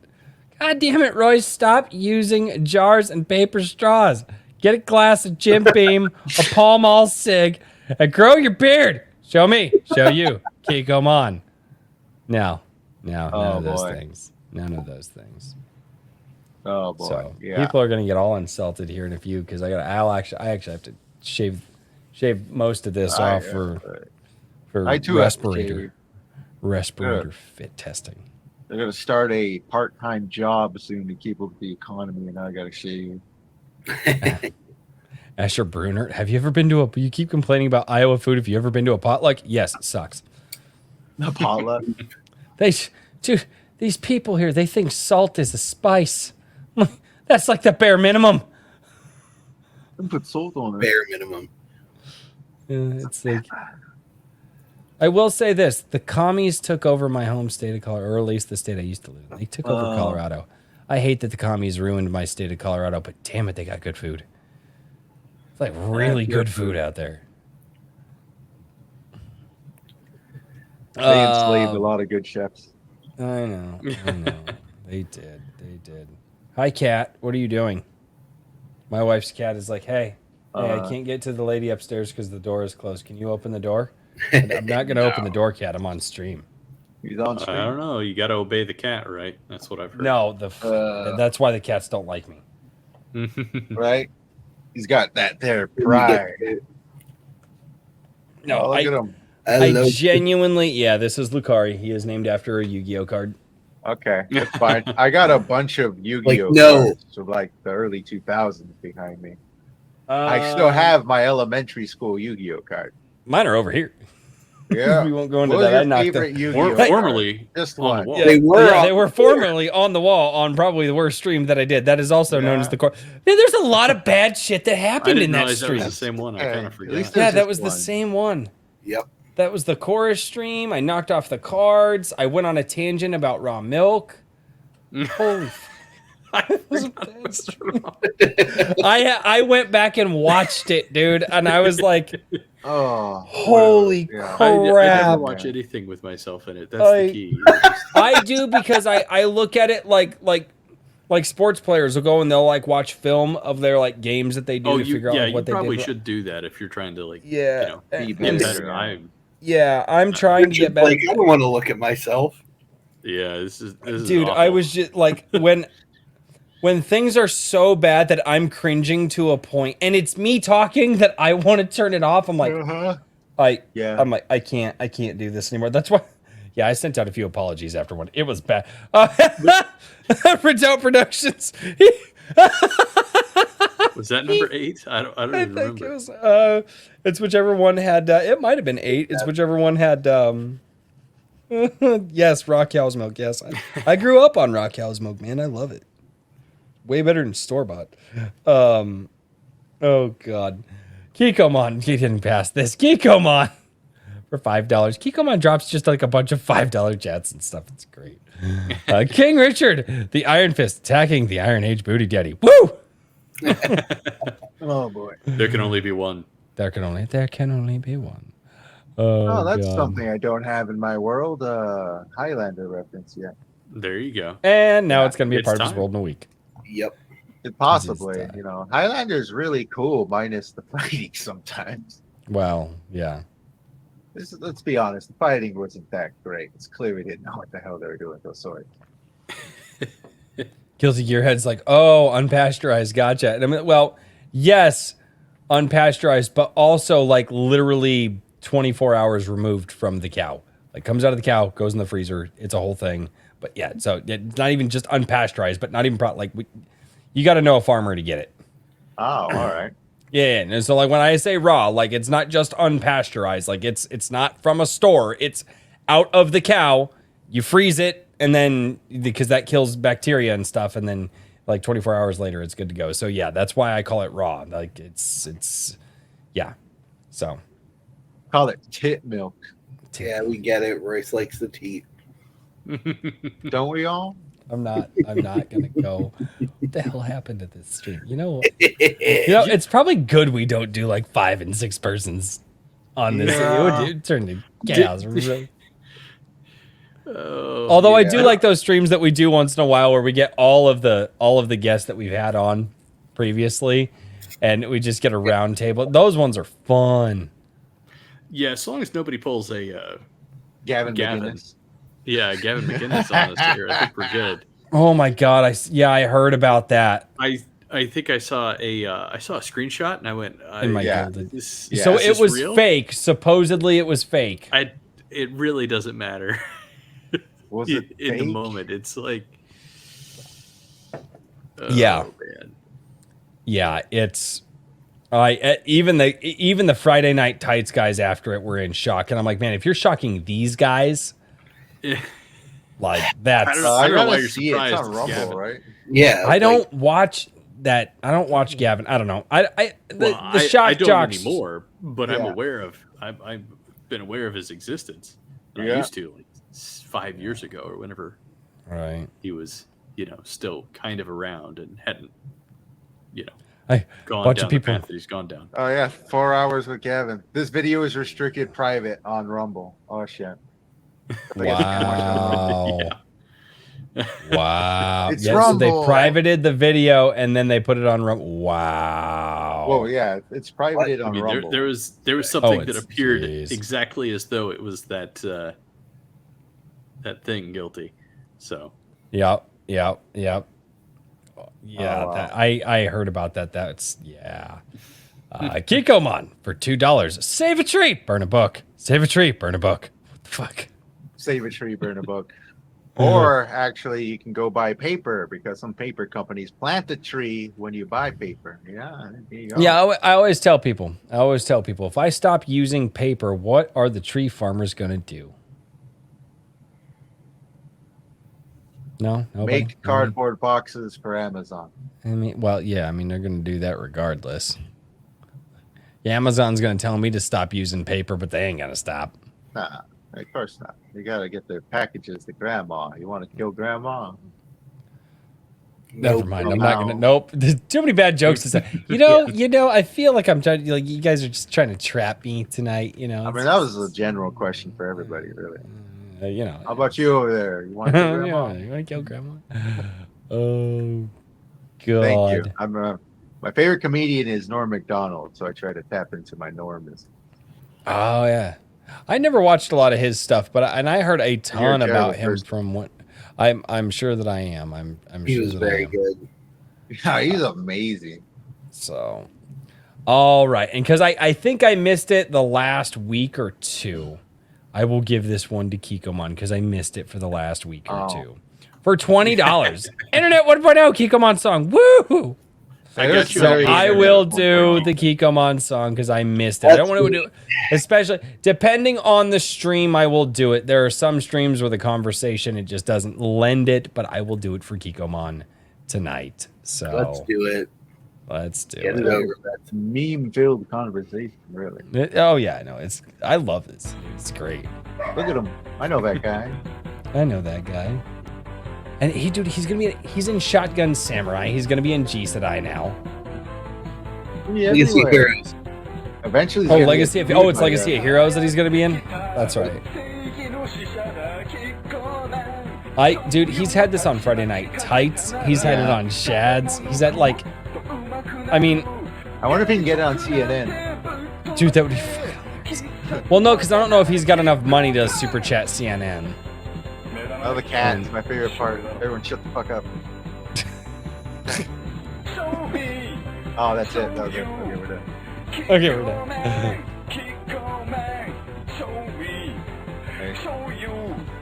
God damn it, Royce. Stop using jars and paper straws. Get a glass of Jim Beam, a Pall Mall cig, and grow your beard. Show me. Show you. Come on. No. No, none Oh, of those boy. things. None of those things. Oh boy, So yeah. people are gonna get all insulted here in a few because I actually have to shave most of this off for I too have to respirator fit testing. They're gonna start a part-time job soon to keep up with the economy, and I gotta shave. Asher Bruner, have you ever been to you keep complaining about Iowa food? Have you ever been to a potluck? Yes, it sucks. The potluck. Dude, these people here, they think salt is a spice. That's like the bare minimum. Put salt on it. Bare minimum. It's like, I will say this: the commies took over my home state of Colorado, or at least the state I used to live in. They took over Colorado. I hate that the commies ruined my state of Colorado, but damn it, they got good food. It's like really good food out there. They enslaved a lot of good chefs. I know. They did. Hi, cat. What are you doing? My wife's cat is like, hey, I can't get to the lady upstairs because the door is closed. Can you open the door? And I'm not going to open the door, cat. I'm on stream. He's on I stream. don't know. You got to obey the cat, right? That's what I've heard. No, that's why the cats don't like me. Right? He's got that there pride. No, Oh, look at him. Hello. I genuinely, yeah, this is Lucari. He is named after a Yu-Gi-Oh card. Okay, that's fine. I got a bunch of Yu-Gi-Oh Like, no. cards from like the early 2000s behind me. I still have my elementary school Yu-Gi-Oh card. Mine are over here. Yeah. We won't go into What was that. I your knocked favorite them. Yu-Gi-Oh For- card? formerly Just on the one. wall. Yeah, They were yeah, on they were the floor. formerly on the wall on probably the worst stream that I did. That is also known Yeah. as the core. Man, there's a lot of bad shit that I happened in didn't that realize that stream. was the same one. I Hey, kind at of least forgot. there's Yeah, that just was the one. same one. Yep. That was the chorus stream. I knocked off the cards. I went on a tangent about raw milk. Holy I went back and watched it, dude, and I was like, Oh, holy yeah. I crap. never watch anything with myself in it. That's I- the key. I do because I look at it like sports players will go and they'll like watch film of their like games that they do to figure out yeah, like, you what they probably did. should do that if you're trying to like, Yeah. you know, Be get better. better. I'm trying to get better. Like, I don't want to look at myself. Yeah, this is Dude, awful. I was just like when things are so bad that I'm cringing to a point and it's me talking that I want to turn it off. I'm like, Uh-huh. Yeah. I'm like, I can't do this anymore. That's why. Yeah, I sent out a few apologies after one. It was bad. Redoubt Productions. Was that number 8? I don't I even think remember. it was. It's whichever one had. It might have been 8. It's whichever one had. Yes, raw cow's milk. Yes, I grew up on raw cow's milk, man. I love it. Way better than store bought. Oh God, Kikomon, he didn't pass this. Kikomon for $5. Kikomon drops just like a bunch of $5 chats and stuff. It's great. King Richard, the Iron Fist attacking the Iron Age booty daddy. Woo! Oh boy. There can only be one. There can only be one. Oh, that's God. something I don't have in my world. Highlander reference yet. There you go. And now Yeah, it's going to be a it's part of his time. world in a week. Yep. Possibly, This is, you know, Highlander's really cool, minus the fighting sometimes. Well, yeah. Let's be honest, the fighting wasn't that great. It's clear we didn't know what the hell they were doing with those swords. Guilty Gearhead's like, oh, unpasteurized, gotcha. And I mean, well, yes, unpasteurized, but also like literally 24 hours removed from the cow. Like comes out of the cow, goes in the freezer. It's a whole thing. But yeah, so it's not even just unpasteurized, but not even you got to know a farmer to get it. Oh, all right. Yeah, and so like when I say raw, like it's not just unpasteurized. Like it's not from a store. It's out of the cow. You freeze it, and then because that kills bacteria and stuff, and then like 24 hours later, it's good to go. So yeah, that's why I call it raw. Like it's yeah. So Call it tit milk. Yeah, we get it. Royce likes the teeth. Don't we all? I'm not gonna go. What the hell happened to this stream? You know, it's probably good we don't do like 5 and 6 persons on this. Yeah. It would turn to chaos. Oh, Although I yeah. do like those streams that we do once in a while where we get all of the guests that we've had on previously, and we just get a round table. Those ones are fun. yeah, as long as nobody pulls a Gavin Gavin. McGinnis. Gavin McGinnis on us here. I think we're good. Oh my god! I heard about that I think I saw a screenshot and I went, in my yeah. gilded. This, Yeah. So is it this was real? fake. Supposedly it was fake. It really doesn't matter. Was in it the fake? moment, it's like, Yeah. man. Yeah, it's. Even the Friday Night Tights guys after it were in shock, and I'm like, man, if you're shocking these guys, Yeah. like that's. I don't know I why gotta you're see it. It's surprised on it's Rumble, Gavin. right? Yeah. I don't watch that. I don't watch Gavin. I don't know. The shock I don't jocks anymore, but I'm Yeah. aware of. I've been aware of his existence. I Yeah. used to like 5 years ago or whenever Right. he was, still kind of around and hadn't, Hey, gone bunch down of the people- path that he's gone down. Oh yeah, 4 hours with Gavin. This video is restricted private on Rumble. Oh shit. Wow. Wow. It's Yes, so they Rumble. privated the video and then they put it on Rumble. Wow. Whoa, yeah, it's privated I on mean, Rumble. there was something that it's- appeared jeez. exactly as though it was that thing guilty. So Yep. Yeah. Oh, wow. I heard about that. That's yeah. Kikomon for $2. Save a tree, burn a book. Save a tree, burn a book. What the fuck? Save a tree, burn a book. Or actually, you can go buy paper because some paper companies plant a tree when you buy paper. Yeah, there you go. Yeah, I always tell people. If I stop using paper, what are the tree farmers gonna do? No, nobody? Make cardboard boxes for Amazon. I mean, well, yeah. I mean, they're gonna do that regardless. Yeah, Amazon's gonna tell me to stop using paper, but they ain't gonna stop. Nah, of course not. You gotta get their packages to grandma. You want to kill grandma? Never mind. I'm not gonna. Nope. There's too many bad jokes to say. You know. I feel like I'm trying. Like you guys are just trying to trap me tonight. You know. I mean, that was a general question for everybody, really. You know. How about you over there? You want to kill grandma? Yeah, you want to kill grandma? Oh, God. Thank you. My favorite comedian is Norm Macdonald, so I try to tap into my Normism. Oh yeah, I never watched a lot of his stuff, but I heard a ton about him from what I'm sure that I am. I'm He sure was that very I am. good. Yeah, he's amazing. So, all right, and because I think I missed it the last week or two, I will give this one to Kikomon because I missed it for the last week or two. For $20, Internet 1.0 Kikomon song. Woo! I got you. So Very I Internet will 1.0. do the Kikomon song because I missed it. I don't want to do it, especially depending on the stream. I will do it. There are some streams where the conversation it just doesn't lend it, but I will do it for Kikomon tonight. So Let's do it. Let's do Get it. it over with. It's meme-filled conversation, really. Oh yeah, I know. I love this. It's great. Look at him. I know that guy. I know that guy. And he's in Shotgun Samurai. He's gonna be in G Sedai now. Yeah, Legacy everywhere. Heroes. Eventually, he's Oh, gonna Legacy get of it's sued by Legacy of Heroes that he's gonna be in. That's right. Dude, he's had this on Friday Night Tights. He's had it on Shads. He's had I mean, I wonder if he can get it on CNN. dude, that would be fucking hilarious. Well, no, because I don't know if he's got enough money to super chat CNN. Oh, the cat is my favorite part. Everyone shut the fuck up. Oh, that's it. That was it. Okay, we're done. Okay, we're done.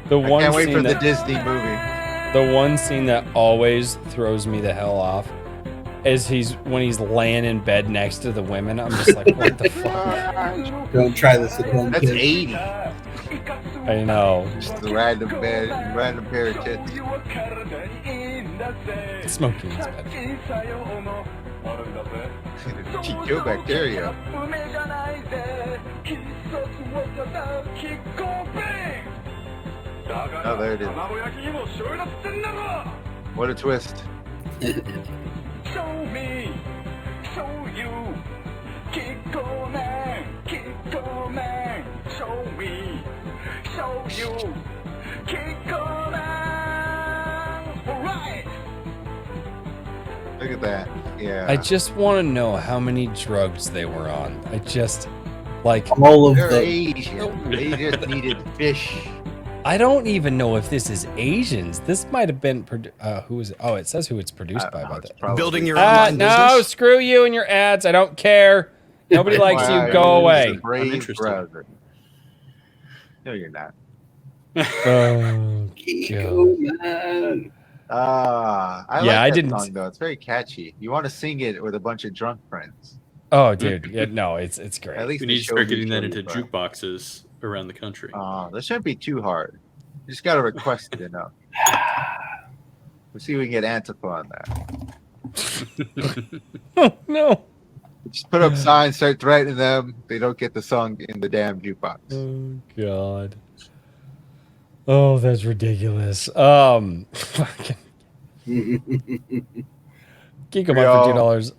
The I one can't wait scene for the that, Disney movie. the one scene that always throws me the hell off is when he's laying in bed next to the women. I'm just like, what the fuck? Don't try this at home, That's kids. 80. I know. Just the random bed, random pair of tits. Smoking his bed. She killed bacteria. Oh, there it is. What a twist. Look at that. Yeah. I just want to know how many drugs they were on. I just All of They're the Asian. They just needed fish. I don't even know if this is Asians. This might have been who is it? Oh, it says who it's produced by. It's The probably- Building your Ah, online no, business. screw you and your ads. I don't care. Nobody likes Wow, you. Go you're away. just a brave I'm interested. brother. No, you're not. Oh, Kiko, man. I like Yeah, I that didn't- song though. It's very catchy. You want to sing it with a bunch of drunk friends. oh, dude. Yeah, no, it's great. At least We the need to show start you getting that show into you, but- jukeboxes around the country. That shouldn't be too hard. You just gotta request it enough. We'll see if we can get Antifa on that. Oh, no. Just put up signs, start threatening them. They don't get the song in the damn jukebox. Oh, God. Oh, that's ridiculous. Fucking Geek 'em up for $2.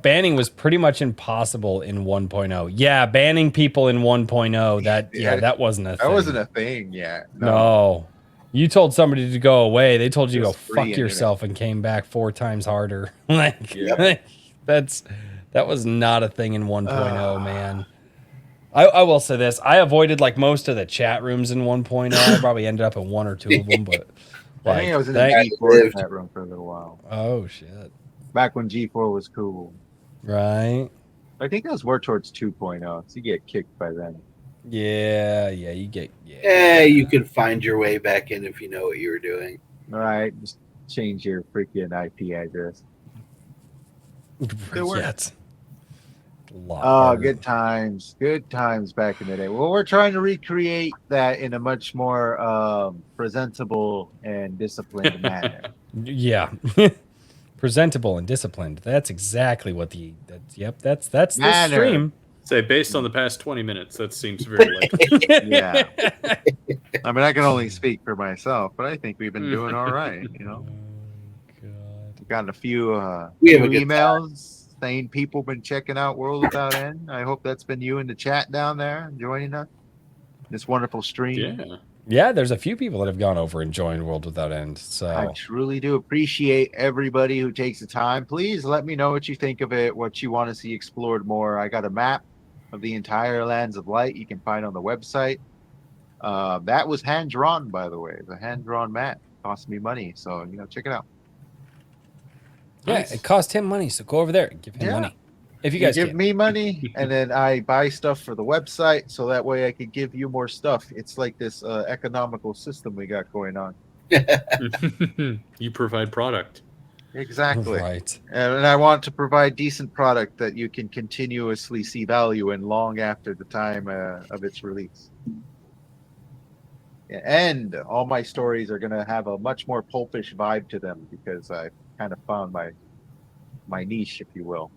Banning was pretty much impossible in 1.0. Yeah, banning people in 1.0. That wasn't a thing. That wasn't a thing yet. No. You told somebody to go away. They told you to go Just free fuck internet. yourself and came back 4 times harder. Yep. That was not a thing in 1.0, man. I will say this. I avoided most of the chat rooms in 1.0. I probably ended up in 1 or 2 of them, but I think I was in the thank- G4 chat room for a little while. oh shit. Back when G4 was cool. Right. I think that was more towards 2.0, so you get kicked by then. Yeah, you get You could find your way back in if you know what you were doing. All right, just change your freaking IP address. work. Yeah, it's a lot Oh, harder. good times back in the day. Well, we're trying to recreate that in a much more presentable and disciplined manner. Yeah. Presentable and disciplined. That's exactly what that's this Manner. stream. Say, based on the past 20 minutes, that seems very likely. Yeah. I mean, I can only speak for myself, but I think we've been doing all right. You know, God. gotten a few We have a few good emails saying people been checking out World Without End. I hope that's been you in the chat down there joining us. This wonderful stream. Yeah. Yeah, there's a few people that have gone over and joined World Without End. I So truly do appreciate everybody who takes the time. Please let me know what you think of it, what you want to see explored more. I got a map of the entire Lands of Light you can find on the website. That was hand drawn, by the way. The hand drawn map cost me money, so check it out. yeah, Nice. it cost him money, so go over there and give him Yeah. money. If you You guys give can. me money, and then I buy stuff for the website, so that way I could give you more stuff. It's like this economical system we got going on. You provide product. Exactly. Right. And I want to provide decent product that you can continuously see value in long after the time of its release. Yeah, and all my stories are going to have a much more pulpish vibe to them because I kind of found my niche, if you will.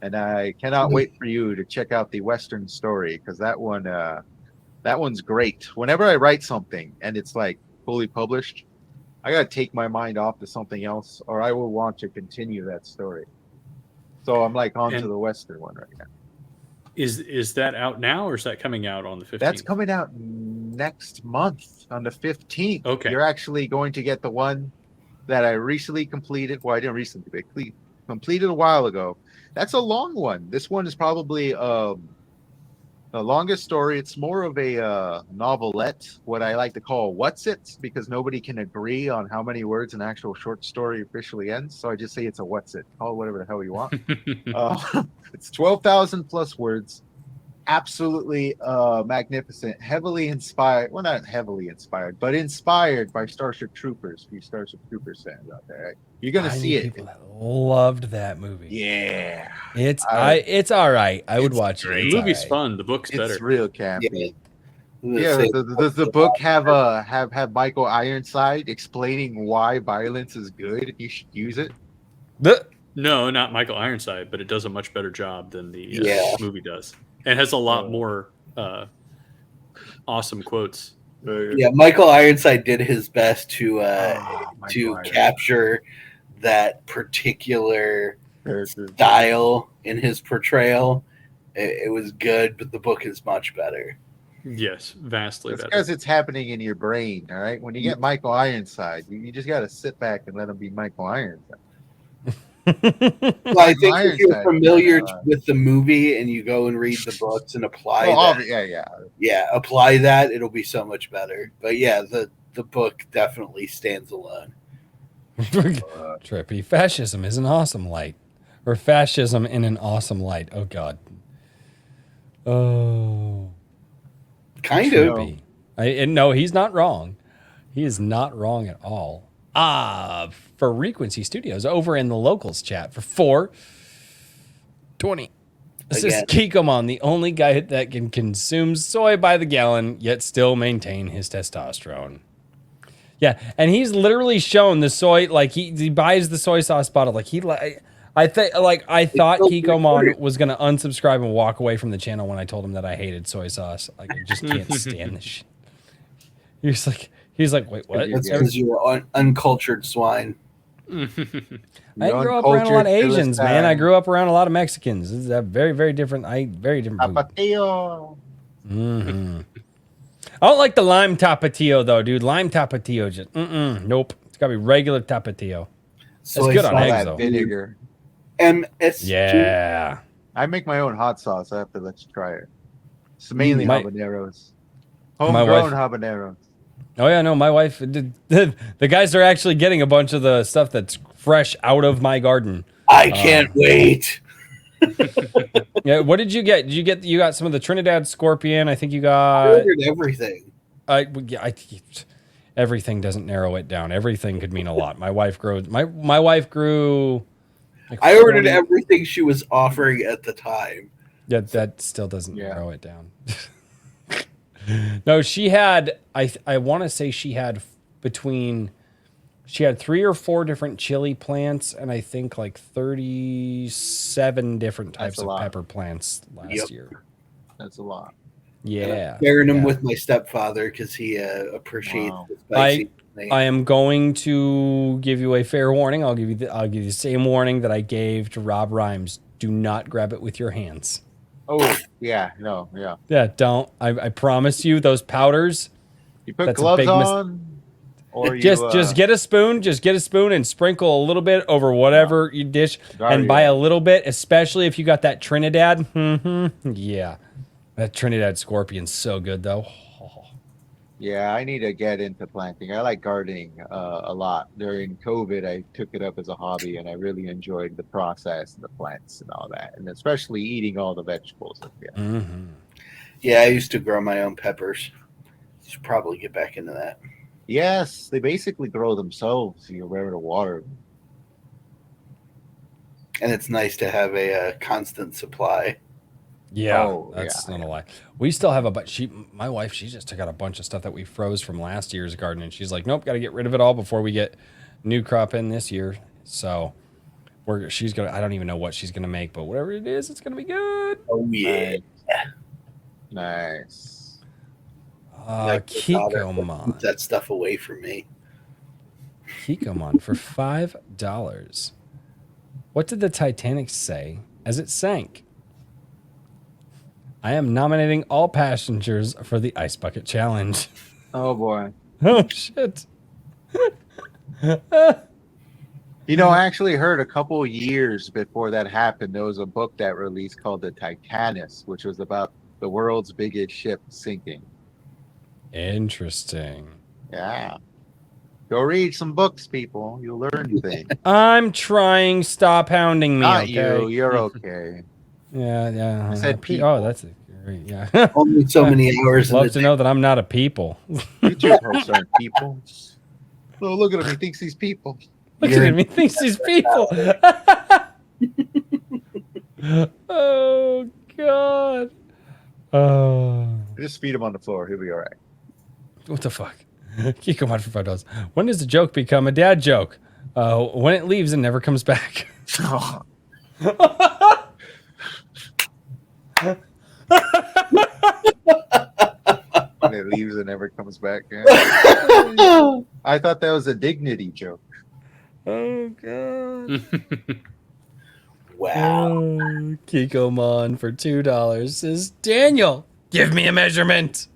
And I cannot wait for you to check out the Western story because that one's great. Whenever I write something and it's like fully published, I gotta take my mind off to something else, or I will want to continue that story. So I'm like on to And- the Western one right now. Is that out now, or is that coming out on the 15th? That's coming out next month on the 15th. Okay. You're actually going to get the one that I recently completed. Well, I didn't recently completed a while ago. That's a long one. This one is probably the longest story. It's more of a novelette, what I like to call what's it, because nobody can agree on how many words an actual short story officially ends. So I just say it's a what's it. Call it whatever the hell you want. It's 12,000 plus words. Absolutely magnificent. Heavily inspired. Well, not heavily inspired, but inspired by Starship Troopers. You Starship Troopers fans out there, right? You're gonna I see knew it. people that loved that movie. Yeah, It's I- it's all right. I would It's watch it. The It's movie's all right. fun. The book's it's better. real campy. Yeah. Yeah, does the book have Michael Ironside explaining why violence is good and you should use it? No, not Michael Ironside, but it does a much better job than the Yeah. movie does. And has a lot more awesome quotes. Yeah, Michael Ironside did his best to Michael Ironside. capture that particular Character. style in his portrayal. It was good, but the book is much better. Yes, vastly It's better. because it's happening in your brain, all right? When you get Michael Ironside, you just got to sit back and let him be Michael Ironside. Well, I think if you're Ironside, familiar yeah. with the movie and you go and read the books and apply Well, that, yeah. apply that, it'll be so much better. But yeah, the book definitely stands alone. Trippy. Fascism is an awesome light. Or fascism in an awesome light. Oh, God. Oh. Kind of. Trippy. No, he's not wrong. He is not wrong at all. For Frequency Studios over in the locals chat for 420. This is Kikomon, the only guy that can consume soy by the gallon, yet still maintain his testosterone. Yeah, and he's literally shown the soy, like he buys the soy sauce bottle, like I thought so Kikomon weird. was gonna unsubscribe and walk away from the channel when I told him that I hated soy sauce. Like I just can't stand this shit. He's like, wait, what? That's because you're uncultured swine. I grew up around a lot of Asians, man. I grew up around a lot of Mexicans. This is a very, very different, very different food. Tapatio. Mm-hmm. I don't like the lime tapatio though, dude. Lime tapatio just nope. It's gotta be regular tapatio. Soy good on sauce. eggs, That though. vinegar. MSG. Yeah. I make my own hot sauce. I have to let you try it. It's mainly My- habaneros. My Homegrown wife- habaneros. Oh yeah, no, my wife did. The guys are actually getting a bunch of the stuff that's fresh out of my garden. I can't wait. Yeah. What did you get? You got some of the Trinidad Scorpion. I think you I got. ordered everything. Everything doesn't narrow it down. Everything could mean a lot. My wife grows. My wife grew. Like I ordered 40 everything she was offering at the time. Yeah, that still doesn't Yeah. narrow it down. No, she had. I want to say she had between. She had 3 or 4 different chili plants, and I think like 37 different types That's a of lot. pepper plants last Yep. year. That's a lot. Yeah, Sharing them yeah. with my stepfather because he appreciates Wow. the spicy. I am going to give you a fair warning. I'll give you the same warning that I gave to Rob Rhymes. Do not grab it with your hands. Oh, yeah, no, yeah. Yeah, don't. I promise you, those powders. You put That's a gloves big on, or you Just get a spoon. Just get a spoon and sprinkle a little bit over whatever you dish, and by a little bit, especially if you got that Trinidad. Yeah, that Trinidad Scorpion's so good though. Yeah, I need to get into planting. I like gardening a lot. During COVID, I took it up as a hobby, and I really enjoyed the process and the plants and all that, and especially eating all the vegetables. Yeah. Mm-hmm. Yeah, I used to grow my own peppers. Should probably get back into that. Yes, they basically grow themselves. You remember to water them. And it's nice to have a constant supply. Yeah, Oh, that's yeah, not a lie. We still have a bunch. My wife, she just took out a bunch of stuff that we froze from last year's garden, and she's like, "Nope, got to get rid of it all before we get new crop in this year." So she's gonna. I don't even know what she's gonna make, but whatever it is, it's gonna be good. Oh yeah. Nice. Like the daughter that Kikomon, keeps that stuff away from me. Kikomon for $5. What did the Titanic say as it sank? I am nominating all passengers for the Ice Bucket Challenge. Oh boy. Oh shit. You know, I actually heard a couple years before that happened, there was a book that released called The Titanus, which was about the world's biggest ship sinking. Interesting. Yeah. Go read some books, people. You'll learn things. I'm trying. Stop hounding me. Not Okay? you. You're okay. Yeah. I said Oh, people. that's a great. Yeah. Only so many hours. Love in to the know that I'm not a people. You two folks aren't people. Oh, look at him. He thinks he's people. Look You're at him. He thinks he's people. Oh God. Oh. Just feed him on the floor. He'll be all right. What the fuck? Kiko on for $5. When does a joke become a dad joke? When it leaves and never comes back. When it leaves and never comes back. Yeah. I thought that was a dignity joke. Oh God. wow. Kikomon for $2 says, Daniel, give me a measurement.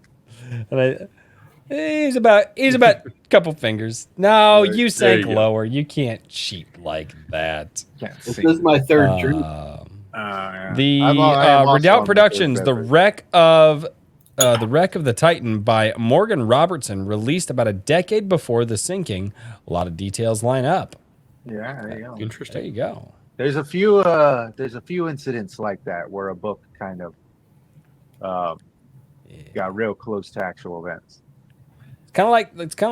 And he's about a couple fingers. No, There- you there sank you go. lower. You can't cheat like that. Can't This sing. is my third dream. The I am also Redoubt on the Productions, third the beverage. wreck of the Titan by Morgan Robertson, released about a decade before the sinking. A lot of details line up. Yeah, there you go. There Interesting. you go. There's a few incidents like that where a book kind of got real close to actual events. It's kind of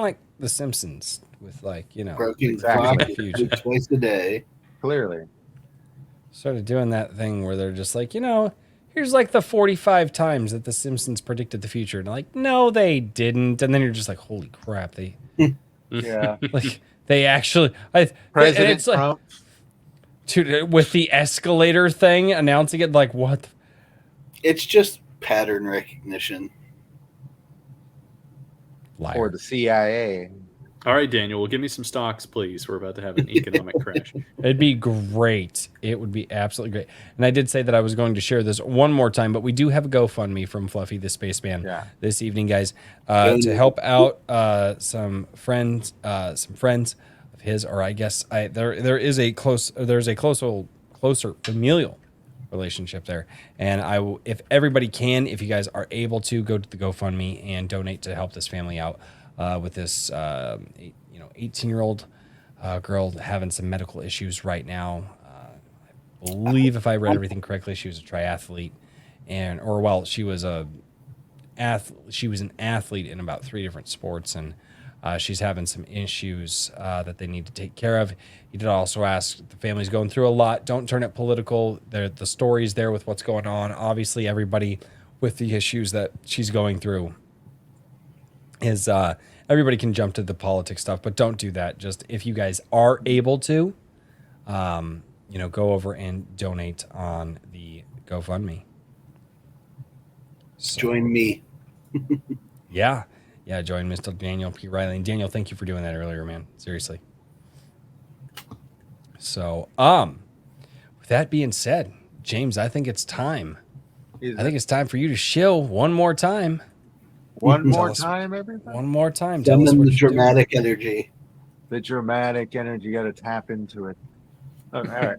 like The Simpsons with Broken Exactly. clock Future. twice a day. Clearly. started doing that thing where they're just like, here's like the 45 times that The Simpsons predicted the future. And like, no, they didn't. And then you're just like, holy crap, they Yeah. like they actually and President it's like, Trump. dude, with the escalator thing announcing it, like what the It's just pattern recognition. liar. Or the CIA. All right, Daniel, well, give me some stocks, please. We're about to have an economic crash. It'd be great. It would be absolutely great. And I did say that I was going to share this one more time, but we do have a GoFundMe from Fluffy the Spaceman this evening, guys, to help out some friends of his, or I guess there's a closer familial relationship there. And I will, if everybody can, if you guys are able to, go to the GoFundMe and donate to help this family out with this 18-year-old girl having some medical issues right now. believe if I read everything correctly, she was a triathlete, she was she was an athlete in about 3 different sports, and she's having some issues that they need to take care of. He did also ask, the family's going through a lot. Don't turn it political. The story's there with what's going on. Obviously, everybody with the issues that she's going through is everybody can jump to the politics stuff, but don't do that. Just if you guys are able to, go over and donate on the GoFundMe. So, Join me. yeah, join Mr. Daniel P. Riley. And Daniel, thank you for doing that earlier, man. Seriously. So, with that being said, James, I think it's time. I think it's time for you to shill one more time. One more Tell us- time, everybody. One more time. Send us them what the you're doing. dramatic energy. The dramatic energy, you got to tap into it. All right.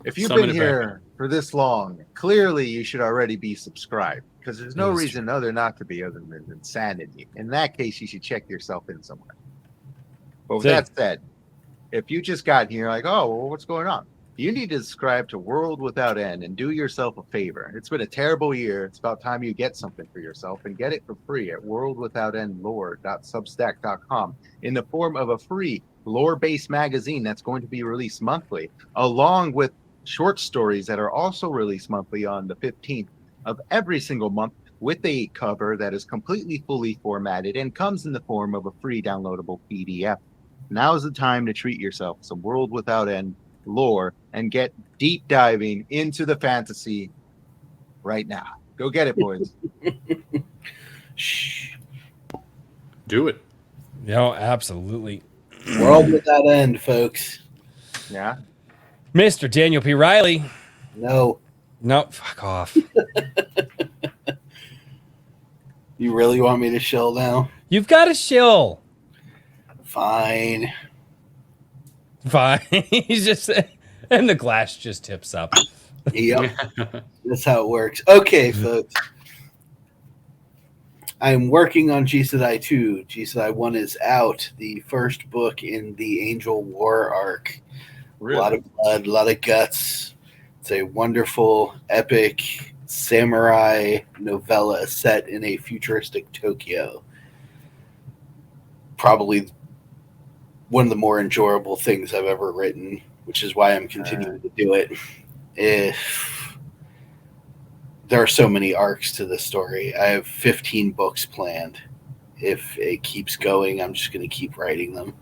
If you've Summon been it back. here for this long, clearly you should already be subscribed because there's no That is reason other not to be other than insanity. In that case, you should check yourself in somewhere. But with That's that said, if you just got here like, oh, well, what's going on? You need to subscribe to World Without End and do yourself a favor. It's been a terrible year. It's about time you get something for yourself and get it for free at worldwithoutendlore.substack.com in the form of a free lore-based magazine that's going to be released monthly, along with short stories that are also released monthly on the 15th of every single month with a cover that is completely fully formatted and comes in the form of a free downloadable PDF. Now is the time to treat yourself some World Without End lore and get deep diving into the fantasy right now. Go get it, boys. Shh. Do it. Absolutely. World Without End, folks. Yeah. Mr. Daniel P. Riley. No. No, fuck off. You really want me to shill now? You've got to shill. Fine. Fine. He's just, and the glass just tips up. Yep. That's how it works. Okay, folks. I'm working on Jisedai 2. Jisedai 1 is out. The first book in the Angel War arc. A lot of blood, a lot of guts. It's a wonderful, epic samurai novella set in a futuristic Tokyo. Probably one of the more enjoyable things I've ever written, which is why I'm continuing to do it. If there are so many arcs to this story, I have 15 books planned. If it keeps going, I'm just going to keep writing them.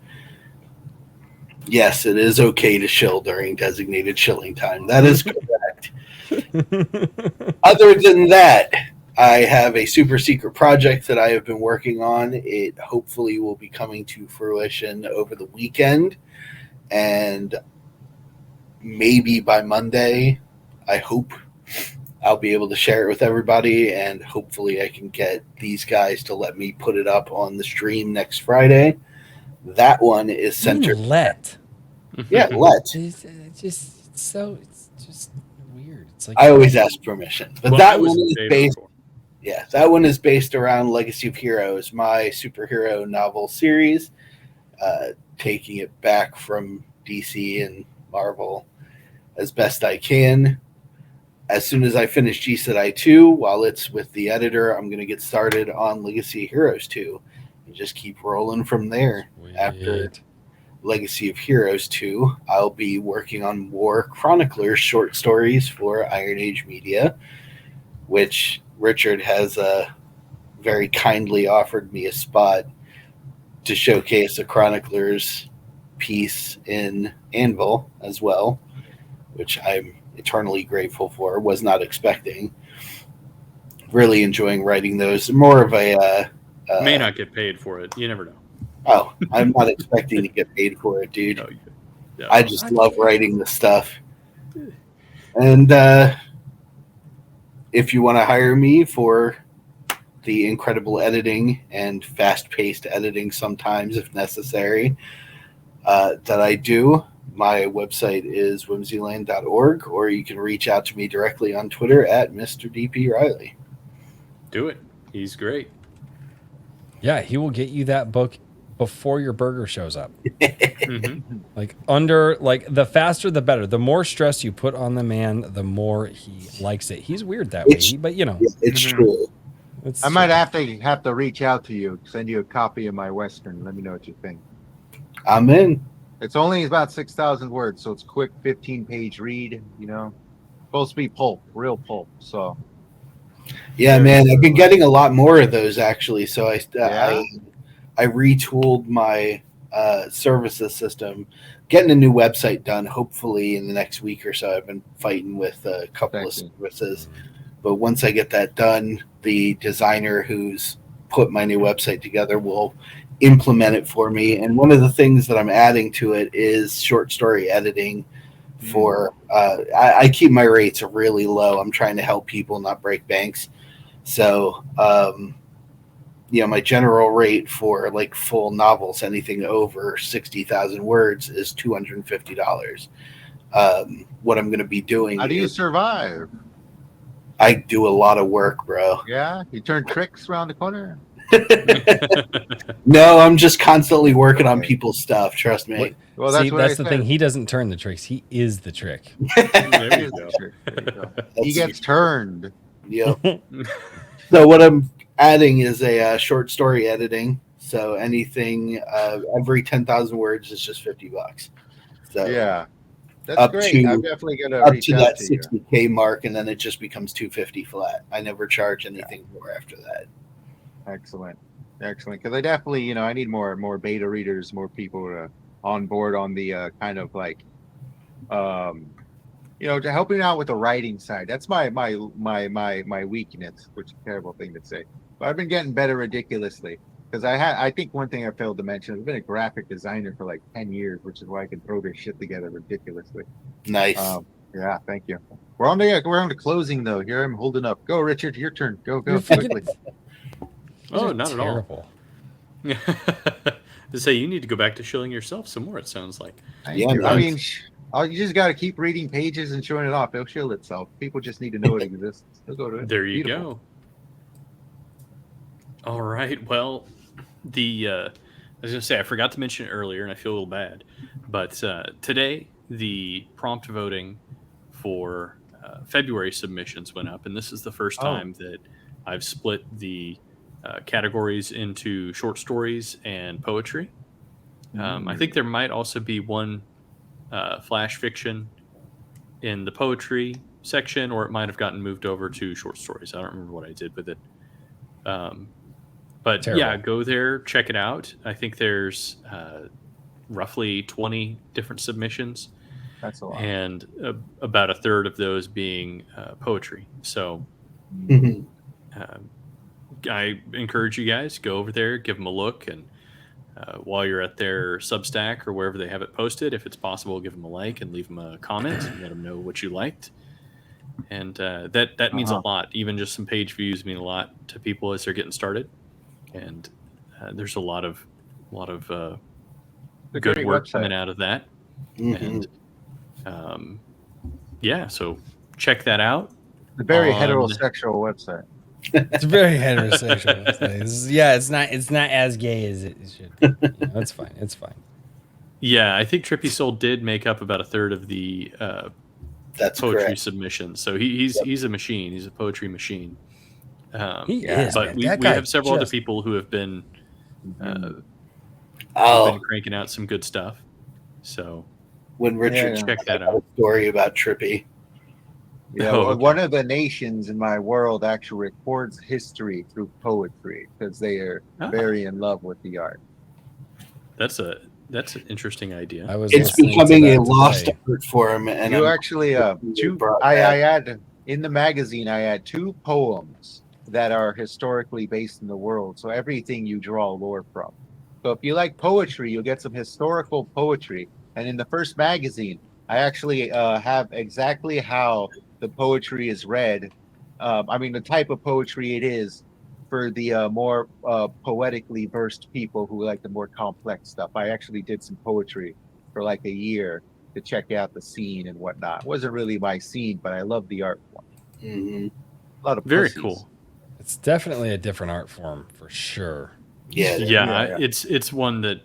Yes, it is okay to shill during designated shilling time. That is correct. Other than that, I have a super secret project that I have been working on. It hopefully will be coming to fruition over the weekend. And maybe by Monday, I hope I'll be able to share it with everybody. And hopefully I can get these guys to let me put it up on the stream next Friday. That one is centered. Let. Yeah, let. It's just weird. It's like I always ask permission. But Well, I that was one in is favor based. for it. Yeah, that one is based around Legacy of Heroes, my superhero novel series, taking it back from DC and Marvel as best I can. As soon as I finish Jisedai 2, while it's with the editor, I'm going to get started on Legacy of Heroes 2 and just keep rolling from there. After Legacy of Heroes 2, I'll be working on War Chroniclers short stories for Iron Age Media, which Richard has very kindly offered me a spot to showcase a Chroniclers piece in Anvil as well, which I'm eternally grateful for. Was not expecting. Really enjoying writing those. More of a May not get paid for it. You never know. oh, I'm not expecting to get paid for it, dude. No, yeah. I just love writing this stuff. And if you want to hire me for the incredible editing and fast-paced editing sometimes if necessary that I do, my website is whimsyland.org, or you can reach out to me directly on Twitter at Mr. DP Riley. Do it. He's great. Yeah, he will get you that book before your burger shows up. Mhm. Like the faster the better. The more stress you put on the man, the more he likes it. He's weird that way, but you know, It's Mhm. true. it's I might true. have to reach out to you, send you a copy of my Western. Let me know what you think. I'm in. It's only about 6,000 words, so it's quick 15-page read, you know. Supposed to be pulp, real pulp. So Yeah, Very man, I've been good. getting a lot more of those actually. So Yeah? I retooled my services system, getting a new website done. Hopefully in the next week or so. I've been fighting with a couple of Sexy. services, but once I get that done, the designer who's put my new website together will implement it for me. And one of the things that I'm adding to it is short story editing. For I keep my rates really low. I'm trying to help people, not break banks. So my general rate for like full novels, anything over 60,000 words, is $250. What I'm going to be doing How do you is survive? I do a lot of work, bro. Yeah? You turn tricks around the corner? No, I'm just constantly working on Okay. people's stuff. Trust me. What- Well, See, that's what that's I the thing. said. He doesn't turn the tricks. He is the trick. There He you is go. the trick. There you go. He That's- gets turned. Yep. So what I'm adding is a short story editing. So anything every 10,000 words is just $50. So Yeah. That's Up great. to- I'm definitely gonna up reach to out that to you. 60K mark, and then it just becomes $250 flat. I never charge anything more after that. Excellent. Excellent. Because I definitely, I need more beta readers, more people to on board on the kind of like to helping out with the writing side. That's my weakness, which is a terrible thing to say. But I've been getting better ridiculously. Because I think one thing I failed to mention, I've been a graphic designer for like 10 years, which is why I can throw this shit together ridiculously. Nice. Yeah, thank you. We're on the closing though. Here I'm holding up. Go, Richard, your turn. Go You're fucking- quickly. Oh, You're not terrible. at all. To say you need to go back to shilling yourself some more. It sounds like. Thank Yeah, you. man. I mean, you just got to keep reading pages and showing it off. It'll shield itself. People just need to know it exists. They'll go to it. There you Beautiful. go. All right. Well, I was gonna say I forgot to mention it earlier, and I feel a little bad. But today, the prompt voting for February submissions went up, and this is the first Oh. time that I've split the categories into short stories and poetry. I think there might also be one flash fiction in the poetry section, or it might have gotten moved over to short stories. I don't remember what I did with it. But Terrible. yeah, go there, check it out. I think there's roughly 20 different submissions, That's a lot. and about a third of those being poetry. So Mhm. I encourage you guys, go over there, give them a look, and while you're at their Substack or wherever they have it posted, if it's possible, give them a like and leave them a comment and let them know what you liked. And that means a lot. Even just some page views mean a lot to people as they're getting started. And there's a lot of It's a good great work website. coming out of that. Mhm. And so check that out. It's a very on- heterosexual website. It's very heterosexual. It's not as gay as it should be. It's fine. It's fine. Yeah, I think Trippy Soul did make up about a third of the That's poetry correct. submissions. So he's a machine. He's a poetry machine. He is, But man. we That guy have several other just- people who have been Oh, been cranking out some good stuff. So when Richard Yeah. check that had a out. story about Trippy. Yeah, Oh, well, okay. one of the nations in my world actually records history through poetry because they are Ah. very in love with the art. That's an interesting I idea. was It's listening to becoming that a lost today. art for him, and You I'm actually, you brought that. I had in the magazine, I had 2 poems that are historically based in the world. So everything you draw lore from. So if you like poetry, you'll get some historical poetry. And in the first magazine, I actually have exactly how the poetry is read. The type of poetry it is for the more poetically versed people who like the more complex stuff. I actually did some poetry for like a year to check out the scene and whatnot. It wasn't really my scene, but I love the art form. Mhm. A lot of Very pussies. cool. It's definitely a different art form for sure. Yeah, Yeah, it's one that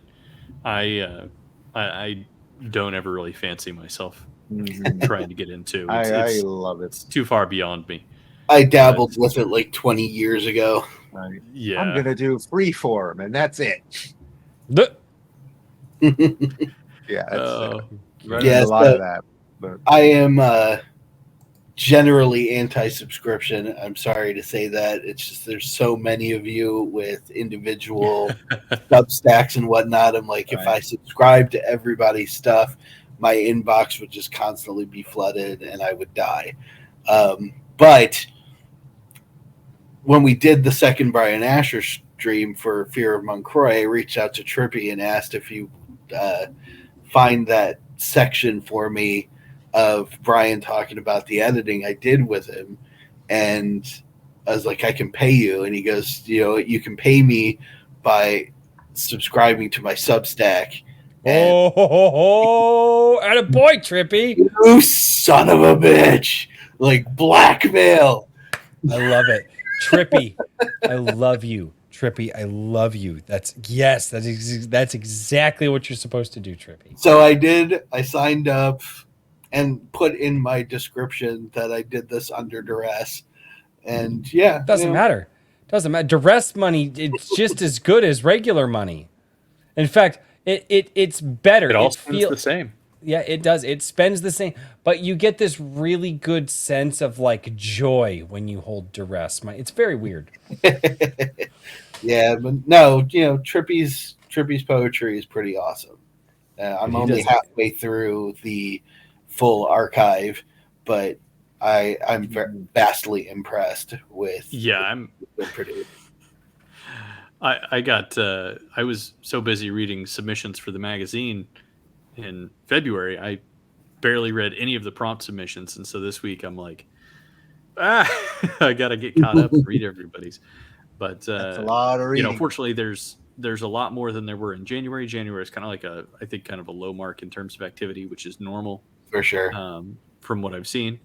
I don't ever really fancy myself Mhm. trying to get into. I love it. It's too far beyond me. I dabbled with it like 20 years ago. Right. Yeah. I'm gonna do freeform, and that's it. The- Yeah, that's Oh, running Yeah, a lot so- of that. But I am generally anti-subscription. I'm sorry to say that. It's just there's so many of you with individual Substacks and whatnot. I'm like, if I subscribe to everybody's stuff, my inbox would just constantly be flooded and I would die. But when we did the second Brian Asher stream for Fear of Moncroy, I reached out to Trippy and asked if you find that section for me of Brian talking about the editing I did with him. And I was like, I can pay you. And he goes, you can pay me by subscribing to my Substack. And Oh, and a boy, Trippy. you son of a bitch. Like blackmail. I love it. Trippy, I love you. Trippy, I love you. That's exactly what you're supposed to do, Trippy. So I did. I signed up and put in my description that I did this under duress. And yeah. Doesn't matter. Doesn't matter. Duress money, it's just as good as regular money. In fact, it's better. it all spends the same. Yeah, it does. It spends the same, but you get this really good sense of like joy when you hold duress money. It's very weird. Yeah, but no, Trippy's poetry is pretty awesome. I'm only halfway through the full archive, but I'm vastly impressed with. Yeah, I'm pretty. I was so busy reading submissions for the magazine in February, I barely read any of the prompt submissions, and so this week I'm like, I gotta get caught up and read everybody's. But that's a lot of reading. Fortunately, there's a lot more than there were in January. January is kind of like I think kind of a low mark in terms of activity, which is normal For sure. from what I've seen.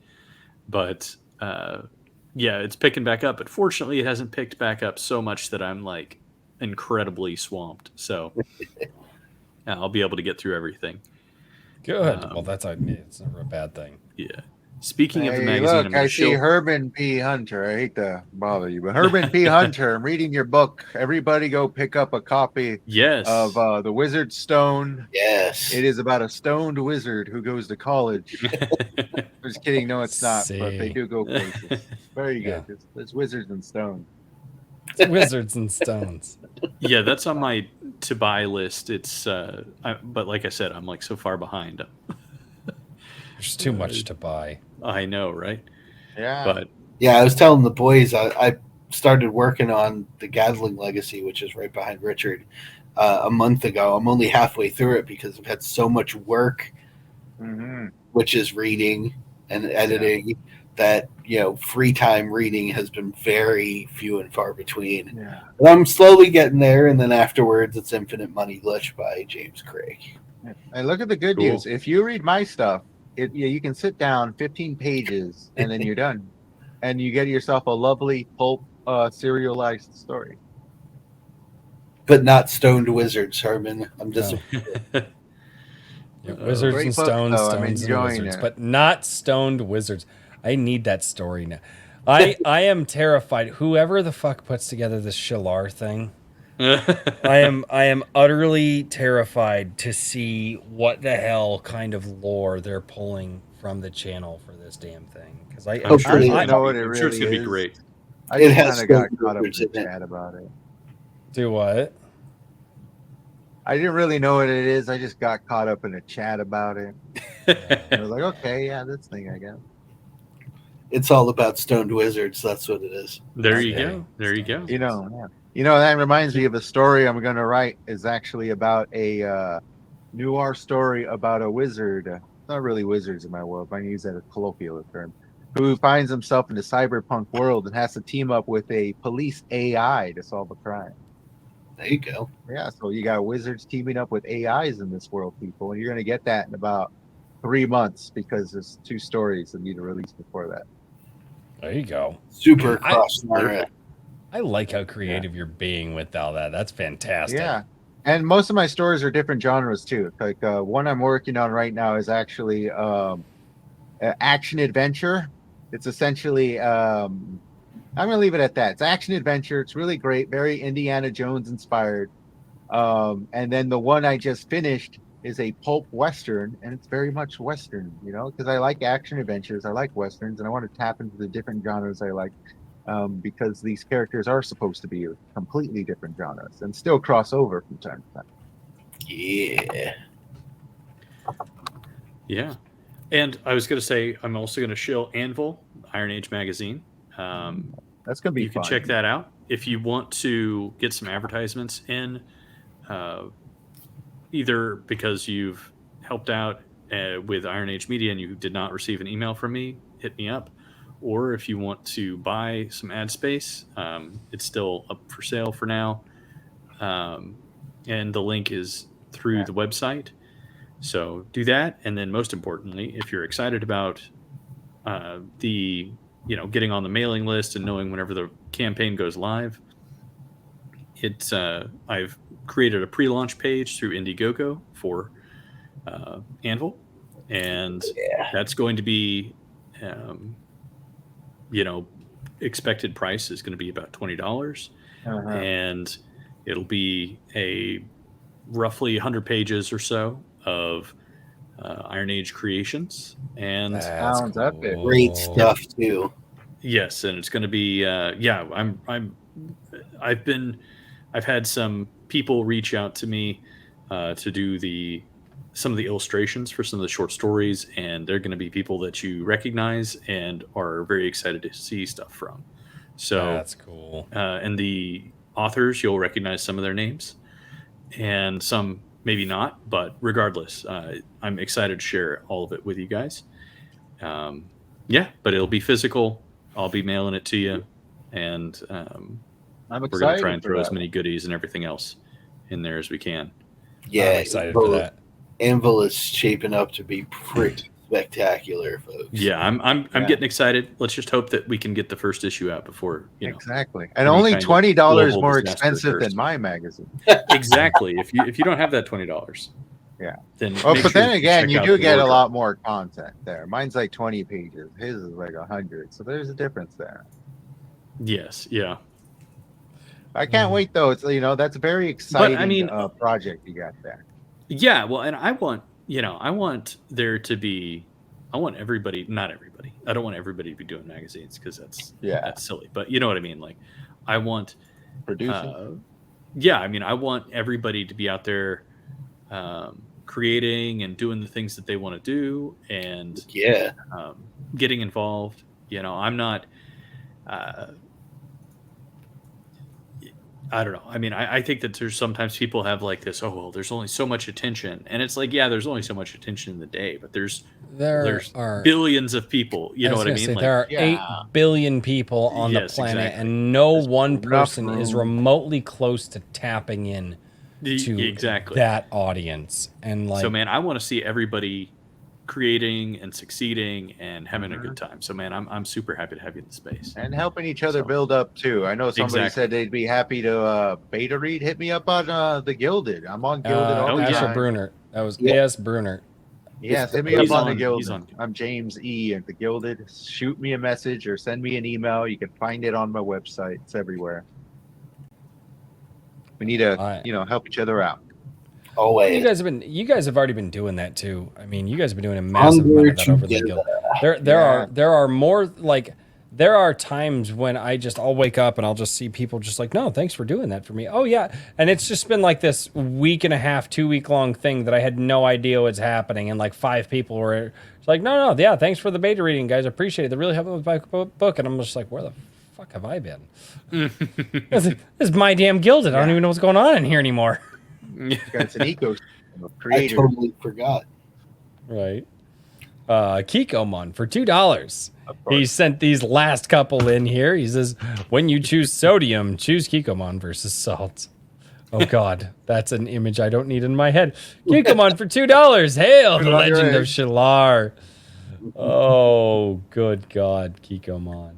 But yeah, it's picking back up. But fortunately, it hasn't picked back up so much that I'm like incredibly swamped. So I'll be able to get through everything. Good. Well, it's never a bad thing. Yeah. Speaking of the Hey, magazine, look, I'm gonna I see Herman P. Hunter. I hate to bother you, but Herman P. Hunter, I'm reading your book. Everybody go pick up a copy yes of The Wizard Stone. Yes. It is about a stoned wizard who goes to college. Just kidding. No, it's not, but they do go places. Very good. Yeah. It's wizards and stone. It's Wizards and Stones. Yeah, that's on my to buy list. It's but like I said, I'm like so far behind. There's too much to buy. I know, right? Yeah. But Yeah, I was telling the boys I started working on the Gadling Legacy, which is right behind Richard, a month ago. I'm only halfway through it because I've had so much work, Mhm. which is reading and editing, that free time reading has been very few and far between. Yeah. But I'm slowly getting there, and then afterwards, it's Infinite Money Glitch by James Craig. And look at the good Cool. news. If you read my stuff, you can sit down 15 pages and then you're done. And you get yourself a lovely pulp serialized story. But not Stoned Wizards, Herman. I'm just Yeah, Wizards Great and book, Stones, though. I'm Stones and enjoying Wizards, it. but not Stoned Wizards. I need that story now. I am terrified. Whoever the fuck puts together this Shalar thing, I am utterly terrified to see what the hell kind of lore they're pulling from the channel for this damn thing. Because I'm Oh, sure, pretty- it's I know what gonna it be- I'm sure it's really gonna be is. great. I It just has kind of got Stoned caught up in Wizards the in it. chat about it. do what? I didn't really know what it is. I just got caught up in a chat about it. I was like, okay, yeah, this thing, I guess. it's all about Stoned Wizards. That's what it is. There you Okay. go. There you go. That reminds me of a story I'm going to write. Is actually about a noir story about a wizard. Not really wizards in my world, but I use that as a colloquial term. Who finds himself in the cyberpunk world and has to team up with a police AI to solve a crime. There you go. Yeah, so you got wizards teaming up with AIs in this world, people, and you're going to get that in about 3 months because there's 2 stories that need to release before that. There you go. Super cross genre. I like how creative you're being with all that. That's fantastic. Yeah. And most of my stories are different genres too. Like one I'm working on right now is actually action adventure. It's essentially I'm gonna leave it at that. It's action adventure. It's really great, very Indiana Jones inspired. And then the one I just finished is a pulp western, and it's very much western, you know, because I like action adventures, I like westerns, and I want to tap into the different genres I like, because these characters are supposed to be completely different genres and still cross over from time to time. Yeah. Yeah. And I was going to say, I'm also going to shill Anvil, Iron Age magazine. That's gonna be You can fun. check that out. If you want to get some advertisements in, either because you've helped out with Iron Age Media and you did not receive an email from me, hit me up. Or if you want to buy some ad space, it's still up for sale for now. And the link is through the website. So do that. And then most importantly, if you're excited about getting on the mailing list and knowing whenever the campaign goes live, I've created a pre-launch page through Indiegogo for Anvil, and that's going to be expected price is going to be about $20, and it'll be a roughly 100 pages or so of Iron Age creations, and Sounds epic. Great stuff too. yes, and it's going to be I've had some people reach out to me to do some of the illustrations for some of the short stories, and they're going to be people that you recognize and are very excited to see stuff from. So That's cool. and the authors, you'll recognize some of their names, and some maybe not. But regardless, I'm excited to share all of it with you guys. But it'll be physical. I'll be mailing it to you, and I'm we're excited. going to try and for throw that. as many goodies and everything else in there as we can. Yeah, I'm excited for that. Anvil is shaping up to be pretty spectacular, folks. Yeah, I'm Yeah. getting excited. Let's just hope that we can get the first issue out before Exactly. And any only kind of $20 global more disaster expensive occurs. than my magazine. Exactly. If you don't have that $20, Yeah. then Oh, make but sure then to again, check you out do the get a wardrobe. lot more content there. Mine's like 20 pages. His is like 100. So there's a difference there. Yes, yeah. I can't wait though. It's that's a very exciting mean- project you got there. Yeah, well, and I want there to be, I want everybody, not everybody. I don't want everybody to be doing magazines because that's silly. But you know what I mean? Like, I want, Producing. I want everybody to be out there creating and doing the things that they want to do and Yeah. getting involved. I'm not. I don't know. I mean, I think that there's sometimes people have like this, oh, well, there's only so much attention. And it's like, yeah, there's only so much attention in the day, but there's There are billions of people. You know was what I gonna mean? say, Like, there are yeah. 8 billion people on the Yes, planet, exactly. and no There's one enough person is room. remotely close to tapping in to exactly. that audience. And like, So, man, I want to see everybody creating and succeeding and having a good time. So, man, I'm super happy to have you in the space. And helping each other So- build up too. I know somebody Exactly. said they'd be happy to beta read. Hit me up on the Gilded. I'm on Gilded all the Asher time. Bruner. That was Yeah. A.S. Bruner. Yes, hit me He's up on the on- Gilded. he's on- I'm James E at the Gilded. Shoot me a message or send me an email. You can find it on my website. It's everywhere. We need to, Alright. help each other out. Always. You guys have already been doing that too. I mean, you guys have been doing a massive amount of that over the guild. There are more like there are times when I'll wake up and I'll just see people just like, no, thanks for doing that for me. Oh yeah. And it's just been like this week and a half, 2 week long thing that I had no idea was happening. And like 5 people were like, no, yeah, thanks for the beta reading, guys. I appreciate it. They really helped with my book. And I'm just like, where the fuck have I been? This is my damn Gilded. I don't even know what's going on in here anymore. It's an ecosystem of I creators. totally forgot. Right. Kikomon for $2. Of course. He sent these last couple in here. He says, when you choose sodium, choose Kikomon versus salt. Oh God, that's an image I don't need in my head. Kikomon for $2. Hail the Put it on your legend of egg. Shalar. Oh, good God, Kikomon.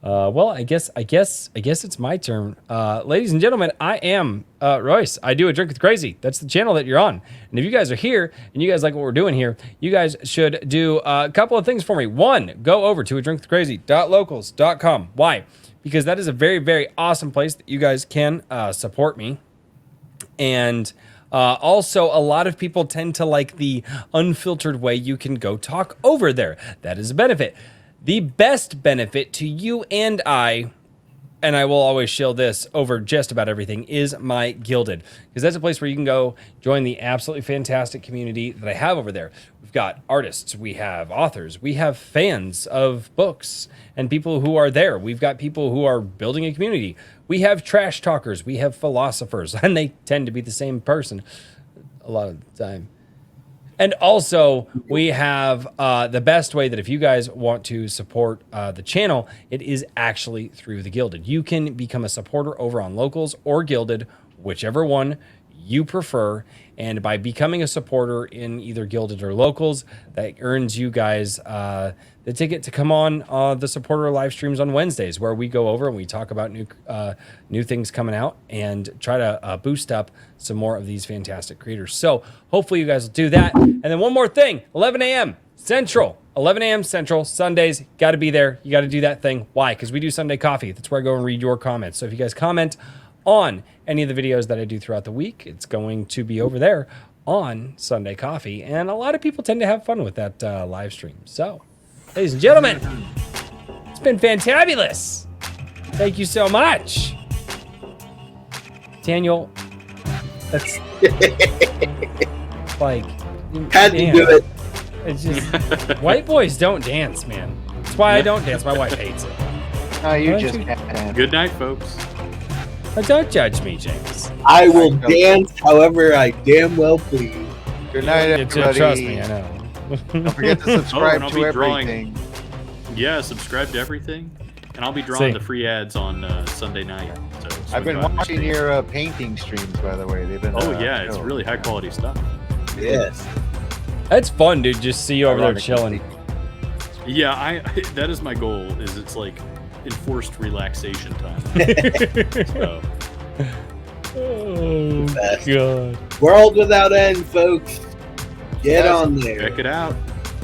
Well, I guess it's my turn. Ladies and gentlemen, I am Royce. I do a Drink with Crazy. That's the channel that you're on. And if you guys are here and you guys like what we're doing here, you guys should do a couple of things for me. One, go over to adrinkwithcrazy.locals.com. Why? Because that is a very, very awesome place that you guys can support me. And also, a lot of people tend to like the unfiltered way you can go talk over there. That is a benefit. The best benefit to you and I will always shill this over just about everything, is my Gilded. Because that's a place where you can go join the absolutely fantastic community that I have over there. We've got artists, we have authors, we have fans of books and people who are there. We've got people who are building a community. We have trash talkers, we have philosophers, and they tend to be the same person a lot of the time. And also, we have the best way that if you guys want to support the channel, it is actually through the Gilded. You can become a supporter over on Locals or Gilded, whichever one you prefer. And by becoming a supporter in either Gilded or Locals, that earns you guys the ticket to come on the supporter live streams on Wednesdays, where we go over and we talk about new things coming out and try to boost up some more of these fantastic creators. So hopefully you guys will do that. And then one more thing, 11 a.m. Central. 11 a.m. Central, Sundays, got to be there. You got to do that thing. Why? Because we do Sunday Coffee. That's where I go and read your comments. So if you guys comment on any of the videos that I do throughout the week, it's going to be over there on Sunday Coffee. And a lot of people tend to have fun with that live stream. So, ladies and gentlemen, it's been fantabulous. Thank you so much. Daniel, that's like... Had to damn. do it. It's just, white boys don't dance, man. That's why I don't dance. My wife hates it. No, you Why just don't you- can't. Good night, folks. But don't judge me, James. I will dance however I damn well please. Good night, everybody. Trust me, I know. Don't forget to subscribe and I'll to be drawing- everything. Yeah, subscribe to everything. And I'll be See. drawing the free ads on Sunday night. So I've been swing by my watching stream. your painting streams, by the way. They've been. Oh, yeah, it's really high quality stuff. Yes. That's fun, dude. Just see you over there Ironically. chilling. Yeah, I that is my goal. Is it's like enforced relaxation time. So Oh, Best. God. World without end, folks. Get Yes. on there. check it out.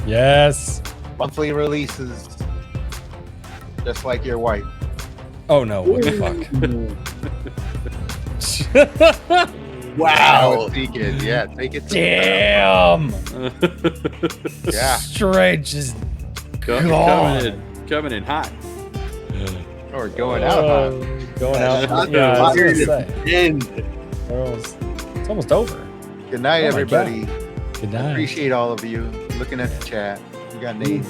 Yes. monthly releases, just like your wife. Oh, no. What the fuck? Wow. Deacon, yeah, take it. To Damn. Yeah, Straight just Coming in hot. or going out. Huh? Going out. Not Yeah, I was here gonna to say. end. It's almost over. Good night, Oh my everybody. Good night. Appreciate all of you looking at the chat. You got names.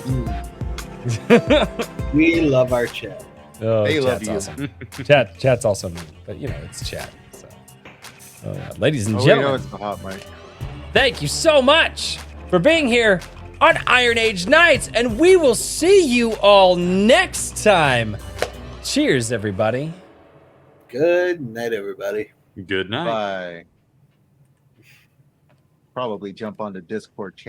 We love our chat. Oh, They love chat's you. Awesome. Chat's also me, but you know it's chat. So, oh, yeah. Ladies and Oh, we know gentlemen, it's the hot mic. thank you so much for being here on Iron Age Nights, and we will see you all next time. Cheers, everybody. Good night, everybody. Good night. Bye. Probably jump on the Discord chat.